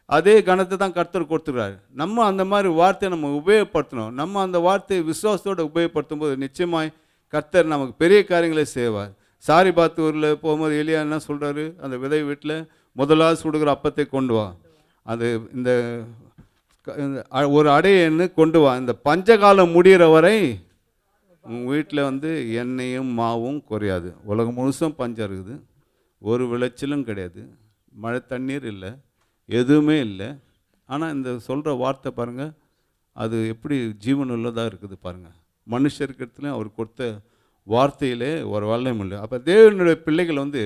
Speaker 2: அதே கணத்தை தான் கர்த்தர் கொடுத்துருக்காரு. நம்ம அந்த மாதிரி வார்த்தையை நம்ம உபயோகப்படுத்தணும். நம்ம அந்த வார்த்தையை விசுவாசத்தோடு உபயோகப்படுத்தும் போது நிச்சயமாய் கர்த்தர் நமக்கு பெரிய காரியங்களை செய்வார். சாரிபாத்தூரில் போகும்போது எலியா என்ன சொல்கிறாரு? அந்த விதை வீட்டில் முதலாவது சுடுகிற அப்பத்தை கொண்டு வா, அது இந்த ஒரு அடையன்னு கொண்டு வா, இந்த பஞ்சகாலம் முடிகிற வரை உங்கள் வீட்டில் வந்து எண்ணெயும் மாவும் குறையாது. உலகம் முழுசும் பஞ்சம் இருக்குது, ஒரு விளைச்சலும் கிடையாது, மழை தண்ணீர் இல்லை, எதுவுமே இல்லை. ஆனால் இந்த சொல்கிற வார்த்தை பாருங்கள், அது எப்படி ஜீவன் உள்ளதாக இருக்குது பாருங்கள். மனுஷர்கிட்டலையும் அவர் கொடுத்த வார்த்தையிலே ஒரு வல்லமை இல்லை. அப்போ தேவனுடைய பிள்ளைகள் வந்து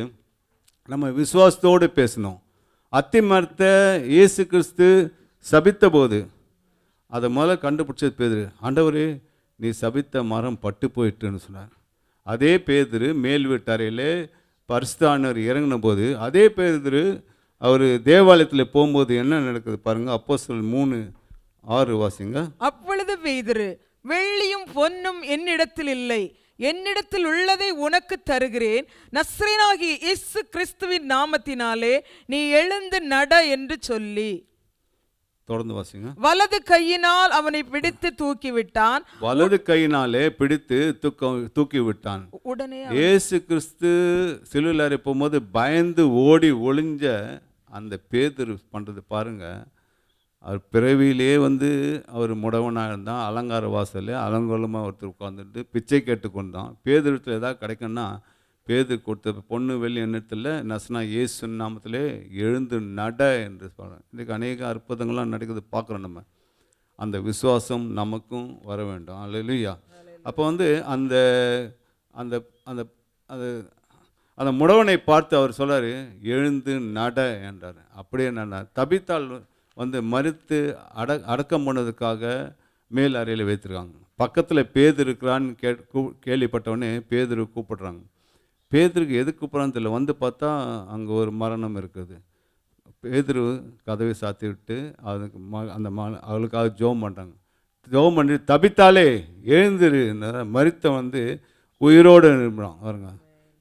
Speaker 2: நம்ம விசுவாசத்தோடு பேசணும். அத்தி மரத்தை இயேசு கிறிஸ்து சபித்த போது அதை முதல்ல கண்டுபிடிச்சது பேதுரு. ஆண்டவரே, நீ சபித்த மரம் பட்டு போயிட்டுன்னு சொன்னார். அதே பேதுரு மேல் வீட்டறையிலே பரிசுத்தாவியானவர் இறங்கின போது அதே பேதுரு அவர் தேவாலயத்தில் போகும்போது என்ன நடக்குது பாருங்க. அப்போஸ்தலர் 3:6 வாசிங்க.
Speaker 5: அப்பொழுது பேதுரு, வெள்ளியும் பொன்னும் என்னிடத்தில் இல்லை, என்னிடத்தில் உள்ளதை உனக்கு தருகிறேன், நஸ்ரேனாகிய இயேசு கிறிஸ்துவின் நாமத்தினாலே நீ எழுந்து நட என்று சொல்லி
Speaker 2: தொடர்ந்து வாசிங்க.
Speaker 5: வலது கையினால் அவனை பிடித்து தூக்கிவிட்டான்.
Speaker 2: வலது கையினாலே பிடித்து தூக்கி விட்டான்.
Speaker 5: உடனே
Speaker 2: இயேசு கிறிஸ்து சிலுவையில் அறை போகும்போது பயந்து ஓடி ஒளிஞ்ச அந்த பேதுரு பண்ணுறது பாருங்க. அவர் பிறவியிலே வந்து அவர் முடவனாக இருந்தான். அலங்கார வாசலில் அலங்கோலமாக ஒருத்தர் உட்காந்துட்டு பிச்சை கேட்டு கொண்டான். பேதுருத்தில் ஏதாவது கிடைக்குன்னா பேதுரு கொடுத்த பொண்ணு வெள்ளி எண்ணத்தில் நசனா இயேசு நாமத்திலே எழுந்து நட என்று சொல்கிறோம். இன்றைக்கு அநேக அற்புதங்கள்லாம் நடக்குது பார்க்குறோம். நம்ம அந்த விசுவாசம் நமக்கும் வர வேண்டும். அல்லேலூயா. அப்போ வந்து அந்த அந்த அந்த அது அந்த முடவனை பார்த்து அவர் சொல்கிறார், எழுந்து நட என்றார். அப்படியே நான் தபித்தாள் வந்து மறித்து அடக்கம் பண்ணதுக்காக மேல் அறையில் வைத்திருக்காங்க. பக்கத்தில் பேதுரு இருக்கிறான்னு கேள்விப்பட்டவொடனே பேதுரு கூப்பிடுறாங்க. பேதுருக்கு எதுக்கு கூப்பிட்றான்னு தெரியல. வந்து பார்த்தா அங்கே ஒரு மரணம் இருக்குது. பேதுரு கதவை சாத்தி விட்டு அதுக்கு அந்த அவளுக்காக ஜோம் பண்ணுறாங்க. ஜோம் பண்ணி தபித்தாலே எழுந்துரு, மரித்த வந்து உயிரோடு நிற்கிறான் பாருங்க.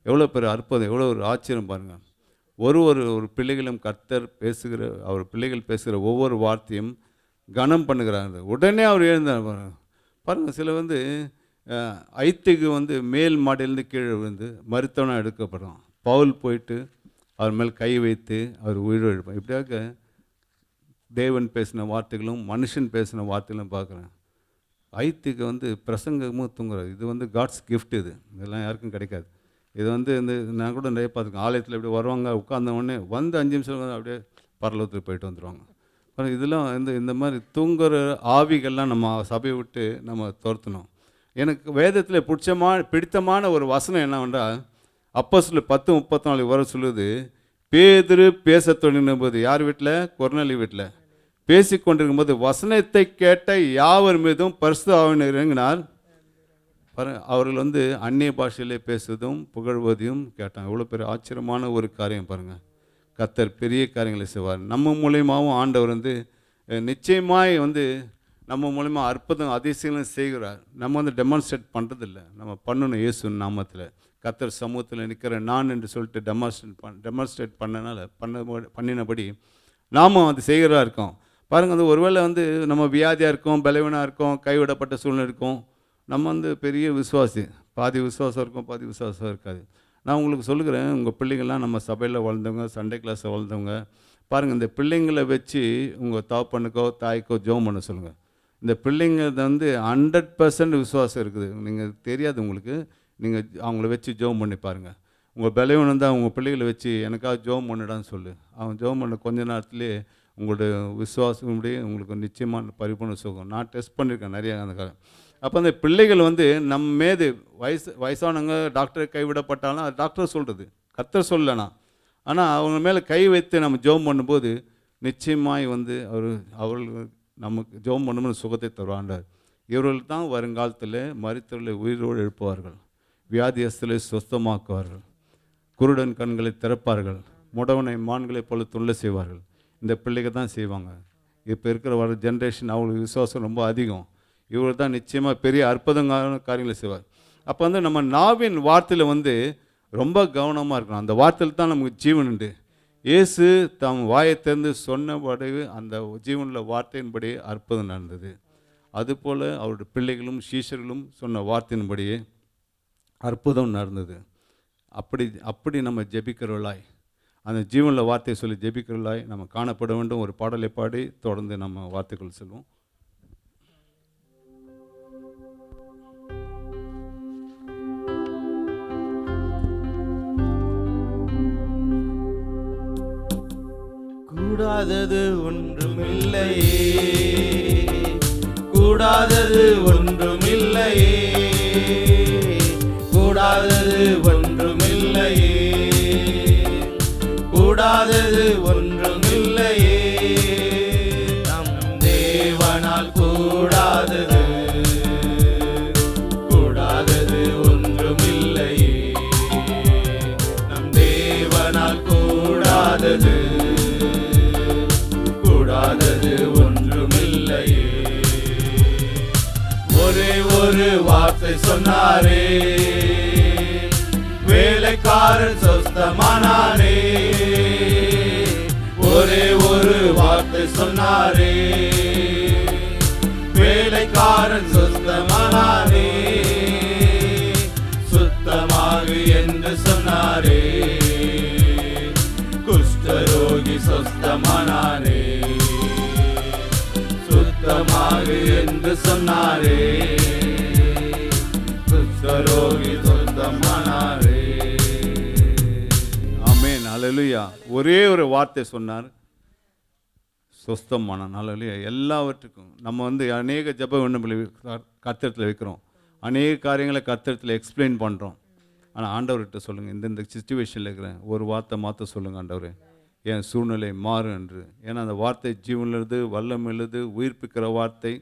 Speaker 2: எவ்வளோ பெரிய அற்புதம், எவ்வளோ ஒரு ஆச்சரியம் பாருங்கள். ஒரு பிள்ளைகளும் கர்த்தர் பேசுகிற அவர் பிள்ளைகள் பேசுகிற ஒவ்வொரு வார்த்தையும் கனம் பண்ணுகிறாங்க. உடனே அவர் எழுந்தார் பாருங்கள். சில வந்து ஐத்துக்கு வந்து மேல் மாடியிலேருந்து கீழே விழுந்து மருத்துவனாக எடுக்கப்படுறான். பவுல் போயிட்டு அவர் மேல் கை வைத்து அவர் உயிரோடு எடுப்பான். இப்படியாக தேவன் பேசின வார்த்தைகளும் மனுஷன் பேசின வார்த்தைகளும் பார்க்குறேன். ஐத்துக்கு வந்து பிரசங்கமும் தூங்குறாரு. இது வந்து காட்ஸ் கிஃப்ட். இதெல்லாம் யாருக்கும் கிடைக்காது. இது வந்து இந்த நான் கூட நிறைய பார்த்துருக்கேன். ஆலயத்தில் இப்படி வருவாங்க, உட்கார்ந்த உடனே வந்து 5 நிமிஷம் வந்து அப்படியே பரலோகத்துக்கு போயிட்டு வந்துடுவாங்க. இதெல்லாம் இந்த மாதிரி தூங்குற ஆவிகள்லாம் நம்ம சபையை விட்டு நம்ம துரத்தணும். எனக்கு வேதத்தில் பிடித்தமான ஒரு வசனம் என்னவென்றால் அப்போஸ்தலர் 10:34 வர சொல்லுது, பேதுரு பேச தொடங்கின போது யார் வீட்டில்? கொர்நேலியு வீட்டில் பேசி கொண்டிருக்கும் போது வசனத்தை கேட்ட யாவர் மீதும் பரிசுத்த ஆவியானவர் இறங்கினார். அவர்கள் வந்து அந்நிய பாஷையிலே பேசுவதும் புகழ்வதையும் கேட்டாங்க. எவ்வளோ பெரிய ஆச்சரியமான ஒரு காரியம் பாருங்கள். கர்த்தர் பெரிய காரியங்களை செய்வார். நம்ம மூலியமாகவும் ஆண்டவர் வந்து நிச்சயமாய் வந்து நம்ம மூலிமா அற்புதம் அதிசயங்களும் செய்கிறார். நம்ம வந்து டெமான்ஸ்ட்ரேட் பண்ணுறதில்ல, நம்ம பண்ணணும். இயேசு நாமத்தில் கர்த்தர் சமூகத்தில் நிற்கிற நான் என்று சொல்லிட்டு டெமான்ஸ்ட்ரேட் பண்ணினபடி நாம் அது செய்கிறதா இருக்கோம் பாருங்கள். அது ஒருவேளை வந்து நம்ம வியாதியாக இருக்கோம், பலவீனாக இருக்கோம், கைவிடப்பட்ட சூழ்நிலை இருக்கும். நம்ம வந்து பெரிய விசுவாசி, பாதி விசுவாசம் இருக்கும், பாதி விசுவாசம் இருக்காது. நான் உங்களுக்கு சொல்லுகிறேன், உங்கள் பிள்ளைங்கள்லாம் நம்ம சபையில் வளர்ந்தவங்க, சண்டே கிளாஸில் வளர்ந்தவங்க பாருங்கள். இந்த பிள்ளைங்களை வச்சு உங்கள் தகப்பனுக்கோ தாய்க்கோ ஜெபம் பண்ண சொல்லுங்கள். இந்த பிள்ளைங்க வந்து 100% விசுவாசம் இருக்குது. நீங்கள் தெரியாது உங்களுக்கு. நீங்கள் அவங்கள வச்சு ஜெபம் பண்ணி பாருங்கள். உங்கள் பலவீனம் தான் உங்கள் பிள்ளைகளை வச்சு எனக்காக ஜெபம் பண்ணிடான்னு சொல்லு. அவன் ஜெபம் பண்ண கொஞ்ச நேரத்துலேயே உங்களுடைய விசுவாசம் உங்களுக்கு நிச்சயமான பரிபூர்ண சுகம். நான் டெஸ்ட் பண்ணியிருக்கேன் நிறைய அந்த காலம். அப்போ அந்த பிள்ளைகள் வந்து நம்ம மீது வயசானவங்க டாக்டர் கைவிடப்பட்டாலும் அது டாக்டர் சொல்கிறது, கர்த்தர் சொல்லலைனா. ஆனால் அவங்க மேலே கை வைத்து நம்ம ஜெபம் பண்ணும்போது நிச்சயமாய் வந்து அவர்கள் நமக்கு ஜெபம் பண்ணும்போது சுகத்தை தருவாண்டார். இவர்கள் தான் வருங்காலத்தில் மரித்தவர்களை உயிரோடு எழுப்புவார்கள், வியாதியஸ்தலை சுத்தமாக்குவார்கள், குருடன் கண்களை திறப்பார்கள், முடவனை மான்களைப் போல துள்ள செய்வார்கள். இந்த பிள்ளைகள் தான் செய்வாங்க. இப்போ இருக்கிற வர ஜென்ரேஷன் அவங்களுக்கு விசுவாசம் ரொம்ப அதிகம். இவர் தான் நிச்சயமாக பெரிய அற்புதமான காரியங்களை செய்வார். அப்போ வந்து நம்ம நாவின் வார்த்தையில் வந்து ரொம்ப கவனமாக இருக்கணும். அந்த வார்த்தையில் தான் நமக்கு ஜீவன் உண்டு. இயேசு தம் வாயை திறந்து சொன்னபடி அந்த ஜீவனில் வார்த்தையின்படி அற்புதம் நடந்தது. அதுபோல் அவருடைய பிள்ளைகளும் சீஷர்களும் சொன்ன வார்த்தையின்படியே அற்புதம் நடந்தது. அப்படி நம்ம ஜெபிக்கிறவர்களாய், அந்த ஜீவனில் வார்த்தையை சொல்லி ஜெபிக்கிறவர்களாய் நம்ம காணப்பட வேண்டும். ஒரு பாடலை பாடி தொடர்ந்து நம்ம வார்த்தைகள் செல்வோம்.
Speaker 6: கூடாதது ஒன்றுமில்லையே, கூடாதது
Speaker 2: கூடாதது ஒன்றுமில்லையே, கூடாதது ஒன்றுமில்லையே, கூடாதது ஒன்றுமில்லையே, நம் தேவனால் கூடாதது, கூடாதது ஒன்றுமில்லையே, நம் தேவனால் கூடாதது, கூடாதது ஒன்றுமில்லையே. ஒரே ஒரு வார்த்தை சொன்னாரே, வேலைக்காரன் சொஸ்தமானாரே. ஒரே ஒரு வார்த்தை சொன்னாரே, வேலைக்காரன் சொஸ்தமானாரே. சுத்தமாகு என்று சொன்னாரே, குஷ்டரோகி சொஸ்தமானாரே. சுத்தமாகு என்று சொன்னாரே, குஷ்டரோகி சொஸ்தமானாரே. ஆமென், அல்லேலூயா. ஒரே ஒரு வார்த்தை சொன்னார், சொஸ்தமானான். அல்லேலூயா. எல்லாவற்றுக்கும் நம்ம அநேக ஜெப விண்ணப்பங்களை கர்த்தரிடத்தில் வைக்கிறோம், அநேக காரியங்களை கர்த்தரிடத்தில் எக்ஸ்பிளைன் பண்ணுறோம். ஆனால் ஆண்டவர்கிட்ட சொல்லுங்கள், இந்த சிச்சுவேஷனில் இருக்கிறேன், ஒரு வார்த்தை மாற்ற சொல்லுங்கள் ஆண்டவரே, என் சூழ்நிலை மாறு என்று. ஏன்னா அந்த வார்த்தை ஜீவனிலிருந்து வல்லமில்லது, உயிர்ப்பிக்கிற வார்த்தை.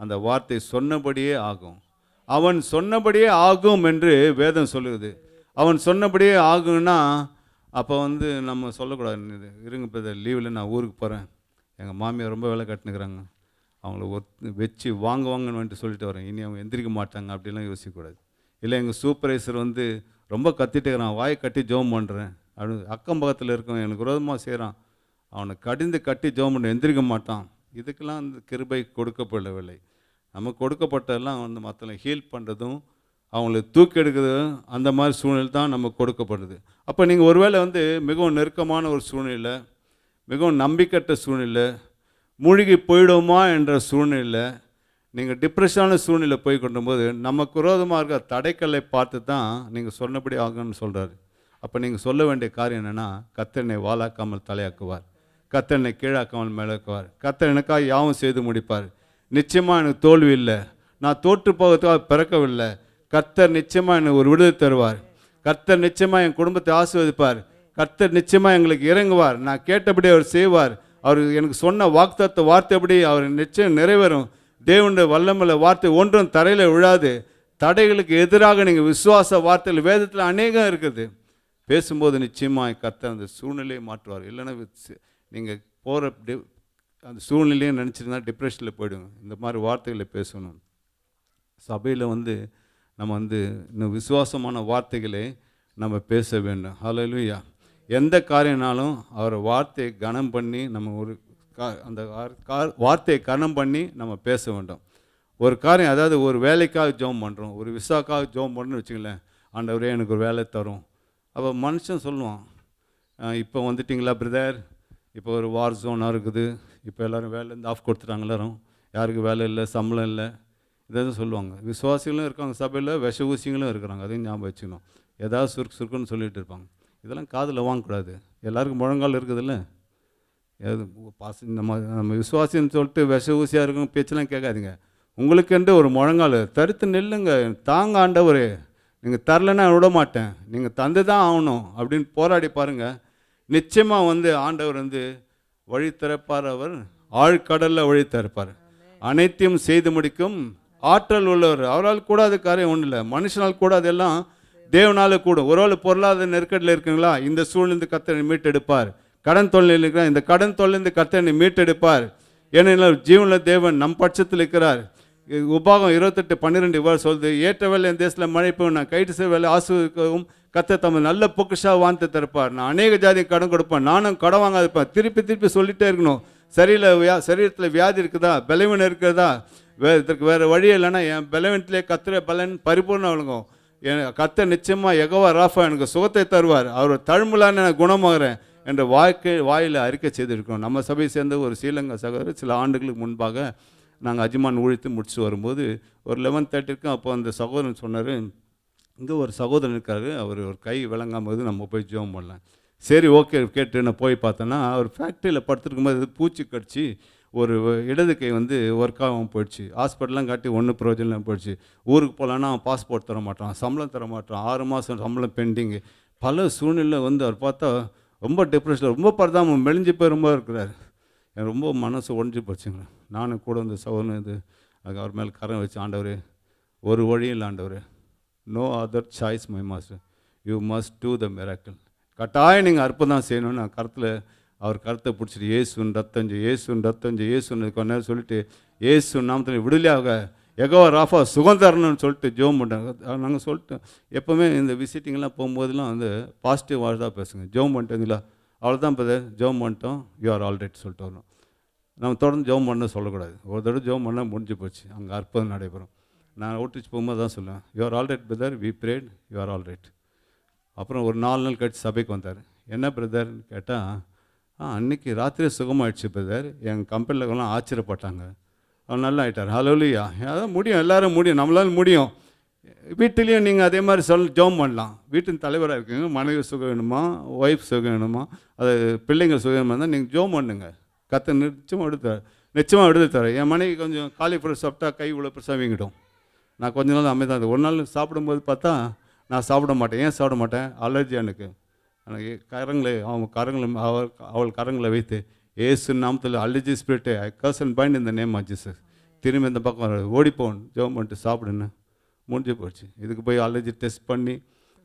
Speaker 2: அந்த வார்த்தை சொன்னபடியே ஆகும். அவன் சொன்னபடியே ஆகும் என்று வேதம் சொல்லுது. அவன் சொன்னபடியே ஆகும்னா அப்போ நம்ம சொல்லக்கூடாது, இருங்க இப்போ லீவில் நான் ஊருக்கு போகிறேன், எங்கள் மாமியார் ரொம்ப வேலை கட்டுனுக்குறாங்க, அவங்கள வச்சு வாங்குவாங்கன்னு வந்துட்டு சொல்லிட்டு வரேன், இனி அவங்க எந்திரிக்க மாட்டாங்க அப்படிலாம் யோசிக்கக்கூடாது. இல்லை எங்கள் சூப்பர்வைசர் ரொம்ப கத்திட்டு இருக்கிறான், வாயை கட்டி ஜெபம் பண்ணுறேன் அப்படின்னு அக்கம் பக்கத்தில் இருக்கவன் எனக்கு விரோதமாக செய்கிறான், அவனை கடிந்து கட்டி ஜெபம் பண்ண எந்திரிக்க மாட்டான். இதுக்கெல்லாம் கிருபை கொடுக்கப்படவில்லை. நமக்கு கொடுக்கப்பட்டதெல்லாம் மற்றவங்களை ஹீல் பண்ணுறதும் அவங்களை தூக்கி எடுக்கிறதும் அந்த மாதிரி சூழ்நிலை தான் நமக்கு கொடுக்கப்படுது. அப்போ நீங்கள் ஒருவேளை மிகவும் நெருக்கமான ஒரு சூழ்நிலை, மிகவும் நம்பிக்கட்ட சூழ்நிலை, மூழ்கி போயிடுவோமா என்ற சூழ்நிலை, நீங்கள் டிப்ரெஷனான சூழ்நிலை போய் கொண்டும்போது நமக்கு விரோதமாக இருக்கிற தடைக்கல்லை பார்த்து தான் நீங்கள் சொன்னபடி ஆகும்னு சொல்கிறாரு. அப்போ நீங்கள் சொல்ல வேண்டிய காரியம் என்னென்னா, கர்த்தனை வாலாக்காமல் தலையாக்குவார், கர்த்தனை கீழாக்காமல் மேலாக்குவார், கர்த்தர் எனக்காக யாவும் செய்து முடிப்பார். நிச்சயமாக எனக்கு தோல்வி இல்லை, நான் தோற்று போகிறதுக்காக பிறக்கவில்லை. கர்த்தர் நிச்சயமாக எனக்கு ஒரு விடுதலை தருவார், கர்த்தர் நிச்சயமாக என் குடும்பத்தை ஆசீர்வதிப்பார், கர்த்தர் நிச்சயமாக எங்களுக்கு இறங்குவார், நான் கேட்டபடி அவர் செய்வார், அவர் எனக்கு சொன்ன வாக்குத்தத்த வார்த்தைப்படி அவர் நிச்சயம் நிறைவேறும். தேவனுடைய வல்லமையுள்ள வார்த்தை ஒன்றும் தரையில் விழாது. தடைகளுக்கு எதிராக நீங்கள் விசுவாச வார்த்தைகள் வேதத்தில் அநேகம் இருக்குது. பேசும்போது நிச்சயமாக கர்த்தர் அந்த சூழ்நிலையை மாற்றுவார். இல்லைன்னா நீங்கள் போகிற அந்த சூழ்நிலையை நினச்சிருந்தா டிப்ரெஷனில் போயிடுங்க. இந்த மாதிரி வார்த்தைகளை பேசணும். சபையில் நம்ம இன்னும் விசுவாசமான வார்த்தைகளை நம்ம பேச வேண்டும். ஹல்லேலூயா. எந்த காரியனாலும் அவர் வார்த்தையை கனம் பண்ணி நம்ம அந்த வார்த்தையை கனம் பண்ணி நம்ம பேச வேண்டும். ஒரு காரியம், அதாவது ஒரு வேலைக்காக ஜெபம் பண்ணுறோம், ஒரு விசாக்காக ஜெபம் பண்ணுறோன்னு வச்சுங்களேன், ஆண்டவரே எனக்கு ஒரு வேலை தரும். அப்போ மனுஷன் சொல்லுவான், இப்போ வந்துட்டிங்களா பிரதர், இப்போ ஒரு வார் ஜோனாக இருக்குது, இப்போ எல்லோரும் வேலைலேருந்து ஆஃப் கொடுத்துட்டாங்க, எல்லோரும் யாருக்கு வேலை இல்லை, சம்பளம் இல்லை, இதை சொல்லுவாங்க. விசுவாசிகளும் இருக்காங்க சபையில், விஷ ஊசிகளும் இருக்கிறாங்க, அதையும் ஞாபகம் வச்சுக்கணும். ஏதாவது சுருக்குன்னு சொல்லிகிட்டு இருப்பாங்க. இதெல்லாம் காதில் வாங்கக்கூடாது. எல்லாருக்கும் முழங்கால் இருக்குதுல்ல, நம்ம விசுவாசின்னு சொல்லிட்டு விஷ ஊசியாக இருக்கும் பேச்செல்லாம் கேட்காதீங்க. உங்களுக்கென்று ஒரு முழங்கால் தடுத்து நில்லுங்க, தாங்க ஆண்டவரே, நீங்கள் தரலைன்னா விட மாட்டேன், நீங்கள் தந்து தான் ஆகணும் அப்படின்னு போராடி பாருங்கள். நிச்சயமாக ஆண்டவர் வழி திறப்பார். அவர் ஆழ்கடலில் வழி திறப்பார். அனைத்தையும் செய்து முடிக்கும் ஆற்றல் உள்ளவர். அவரால் கூடாத காரியம் ஒன்றும் இல்லை, மனுஷனால் கூடாது, எல்லாம் தேவனால் கூடும். ஒருவேளை பொருளாதார நெருக்கடியில் இருக்குங்களா, இந்த சூழ்நிலை கர்த்தரை மீட்டெடுப்பார். கடன் தொல்லையில் இருக்கிறார், இந்த கடன் தொல்லையிலிருந்து கர்த்தரை மீட்டெடுப்பார். ஏனென்றால் ஜீவனில் தேவன் நம் பட்சத்தில் இருக்கிறார். உபாகம் 28:12 இவ்வாறு சொல்லுது, ஏற்ற வேலை என் தேசத்தில் மழை பெய்யும், நான் கைட்டு செய்ய வேலை ஆசீர்வதிக்கவும் கர்த்தர் தமது நல்ல பொக்கிஷா வார்த்தை திறப்பார். நான் அநேக ஜாதியை கடன் கொடுப்பேன், நானும் கடன் வாங்காது இருப்பேன். திருப்பி சொல்லிட்டே இருக்கணும். சரீரத்தில் வியாதி இருக்குதா, பலவீனம் இருக்கிறதா, இதற்கு வேறு வழி இல்லைன்னா என் பலவீனத்திலே கர்த்தர் பலன் பரிபூர்ணம் வழங்கும். கர்த்தர் நிச்சயமாக யெகோவா ராஃபா எனக்கு சுகத்தை தருவார், அவர் தழும்புலான நான் குணமாகிறேன் என்ற வாயில் அறிக்கை செய்திருக்கிறோம். நம்ம சபையை சேர்ந்த ஒரு ஸ்ரீலங்கா சகோதரர் சில ஆண்டுகளுக்கு முன்பாக நாங்கள் அஜ்மான் ஊழித்து முடிச்சு வரும்போது ஒரு 11:30 அப்போ அந்த சகோதரன் சொன்னார், இங்கே ஒரு சகோதரன் இருக்கார், அவர் ஒரு கை விளங்காமல் நம்ம போய் ஜெபம் பண்ணலாம். சரி ஓகே கேட்டு நான் போய் பார்த்தேன்னா, அவர் ஃபேக்ட்ரியில் படுத்துருக்கும் போது பூச்சி கடிச்சு ஒரு இடது கை வந்து ஒர்க் ஆகாமல் போயிடுச்சு. ஹாஸ்பிட்டல்லாம் காட்டி ஒன்றும் பிரயோஜனம் போயிடுச்சு. ஊருக்கு போகலான்னா அவன் பாஸ்போர்ட் தர மாட்டான், சம்பளம் தர மாட்டான், 6 மாதம் சம்பளம் பெண்டிங்கு. பல சூழ்நிலை வந்து அவர் பார்த்தா ரொம்ப டிப்ரெஷனில், ரொம்ப பரிதாபம், மெலிஞ்சு போய் ரொம்ப இருக்கிறார். எனக்கு ரொம்ப மனசு உடஞ்சி போச்சுங்க. நானும் கூட வந்து சகோதரன் இது அதுக்கு அவர் மேலே கரம் வச்சு, ஆண்டவர் ஒரு வழியும் இல்லை ஆண்டவர், no other choice my master, you must do the miracle. கட்டாயம் நீங்கள் அற்புதம் செய்யணும்னு நான் கருத்தில் அவர் கருத்தை பிடிச்சிட்டு இயேசுவின் ரத்தம் இயேசுவின் ரத்தம் இயேசுன்னு கொஞ்ச நேரம் சொல்லிட்டு இயேசு நாமத்தில் விடுதலையாக யெகோவா ராஃபா சுகம் தரணும்னு சொல்லிட்டு ஜெபம் பண்ணாங்க. நாங்கள் சொல்லிட்டோம், எப்போவுமே இந்த விசிட்டிங்லாம் போகும்போதெல்லாம் வந்து பாசிட்டிவ் வார்டாக பேசுங்க. ஜெபம் பண்ணிட்டீங்களா, அவ்வளோதான் இப்போ ஜெபம் பண்ணிட்டோம், யூ ஆர் ஆல்ரைட் சொல்லிட்டு வரணும். நம்ம தொடர்ந்து ஜெபம் பண்ண சொல்லக்கூடாது. ஒரு தடவை ஜெபம் பண்ணால் முடிஞ்சு போச்சு, அங்கே அற்புதம் நடைபெறும். நான் அவுட்ரீச் போகும்போது தான் சொல்லுவேன், you are alright brother, we prayed, you are alright. அப்புறம் ஒரு 4 நாள் கழிச்சு சபைக்கு வந்தார். என்ன பிரதர்னு கேட்டால், அன்றைக்கி ராத்திரி சுகமாகிடுச்சு பிரதர், எங்கள் கம்பெனிலலாம் ஆச்சரியப்பட்டாங்க, அவர் நல்லா ஆகிட்டார். ஹல்லேலூயா. அதான் முடியும், எல்லோரும் முடியும், நம்மளால முடியும். வீட்டிலையும் நீங்கள் அதே மாதிரி ஜெபம் பண்ணலாம். வீட்டின் தலைவராக இருக்குங்க, மனைவி சுகம் வேணுமா, ஒய்ஃப் சுகம் வேணுமா, அது பிள்ளைங்க சுகம் இருந்தால் நீங்கள் ஜெபம் பண்ணுங்க. கத்தை நிச்சயமாக விடுதலை தர. என் மனைவி கொஞ்சம் காலிஃப்ளவர் சாப்பிட்டா கை இவ்வளோ பெருசாக வீங்கிடும். நான் கொஞ்ச நாள் அமைதான். ஒரு நாள் சாப்பிடும்போது பார்த்தா நான் சாப்பிட மாட்டேன். ஏன் சாப்பிட மாட்டேன், அலர்ஜி எனக்கு. அவள் கரங்களை வைத்து ஏசு நாமத்தில் allergy spirit I curse and bind in the name of Jesus, திரும்பி இந்த பக்கம் ஓடிப்போன் ஜெபம் பண்ணிட்டு சாப்பிடுன்னு முடிஞ்சு போச்சு. இதுக்கு போய் அலர்ஜி டெஸ்ட் பண்ணி